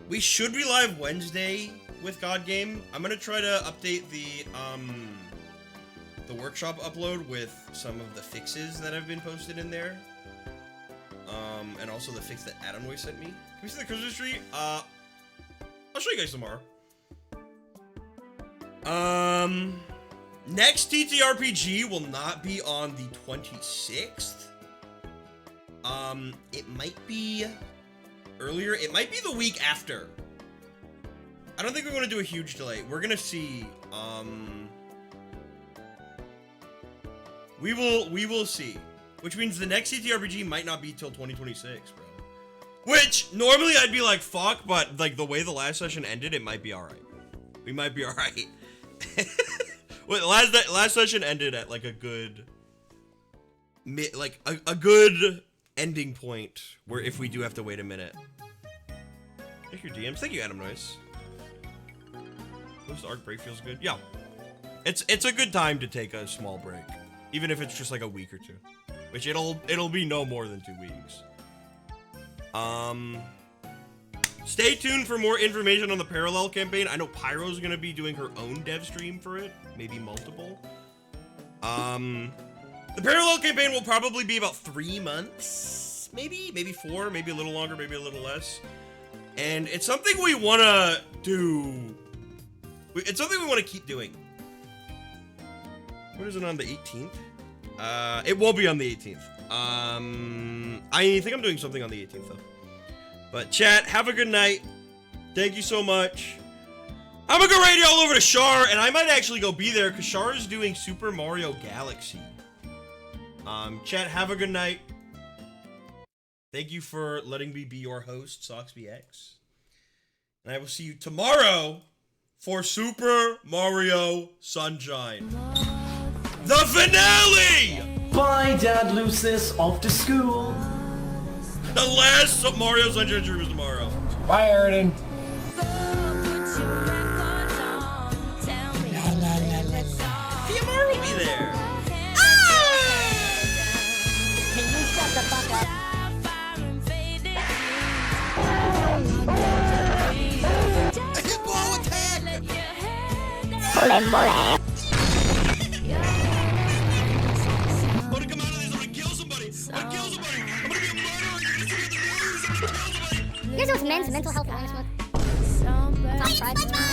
We should be live Wednesday with God Game. I'm gonna try to update the workshop upload with some of the fixes that have been posted in there. And also the fix that Adam Noy sent me. Can we see the Christmas tree? I'll show you guys tomorrow. Next TTRPG will not be on the 26th. It might be earlier. It might be the week after. I don't think we're gonna do a huge delay. We're gonna see. We will see. Which means the next TTRPG might not be till 2026, bro. Which normally I'd be like, fuck, but like the way the last session ended, it might be alright. We might be alright. Well, last session ended at like a good, a good ending point where if we do have to wait a minute. Thank you, DMs. Thank you, Adam Noyce. Post Arc break feels good. Yeah, it's a good time to take a small break, even if it's just like a week or two, which it'll be no more than 2 weeks. Stay tuned for more information on the Parallel campaign. I know Pyro's gonna be doing her own dev stream for it, maybe multiple. The Parallel campaign will probably be about 3 months, maybe 4, maybe a little longer, maybe a little less. And it's something we wanna do. It's something we wanna keep doing. What is it on the 18th? It will be on the 18th. I think I'm doing something on the 18th though. But chat, have a good night. Thank you so much. I'm gonna go radio all over to Char, and I might actually go be there because Char is doing Super Mario Galaxy. Chat, have a good night. Thank you for letting me be your host, SoxBX. And I will see you tomorrow for Super Mario Sunshine. The finale! Bye, Dad Lucis, off to school. The last Mario Sunshine stream is tomorrow. Bye, Erden. PMR will be there. Can you shut the fuck up? Ball attack! Mole, mole. guys know it's Men's Mental Health Awareness Month? Top pride.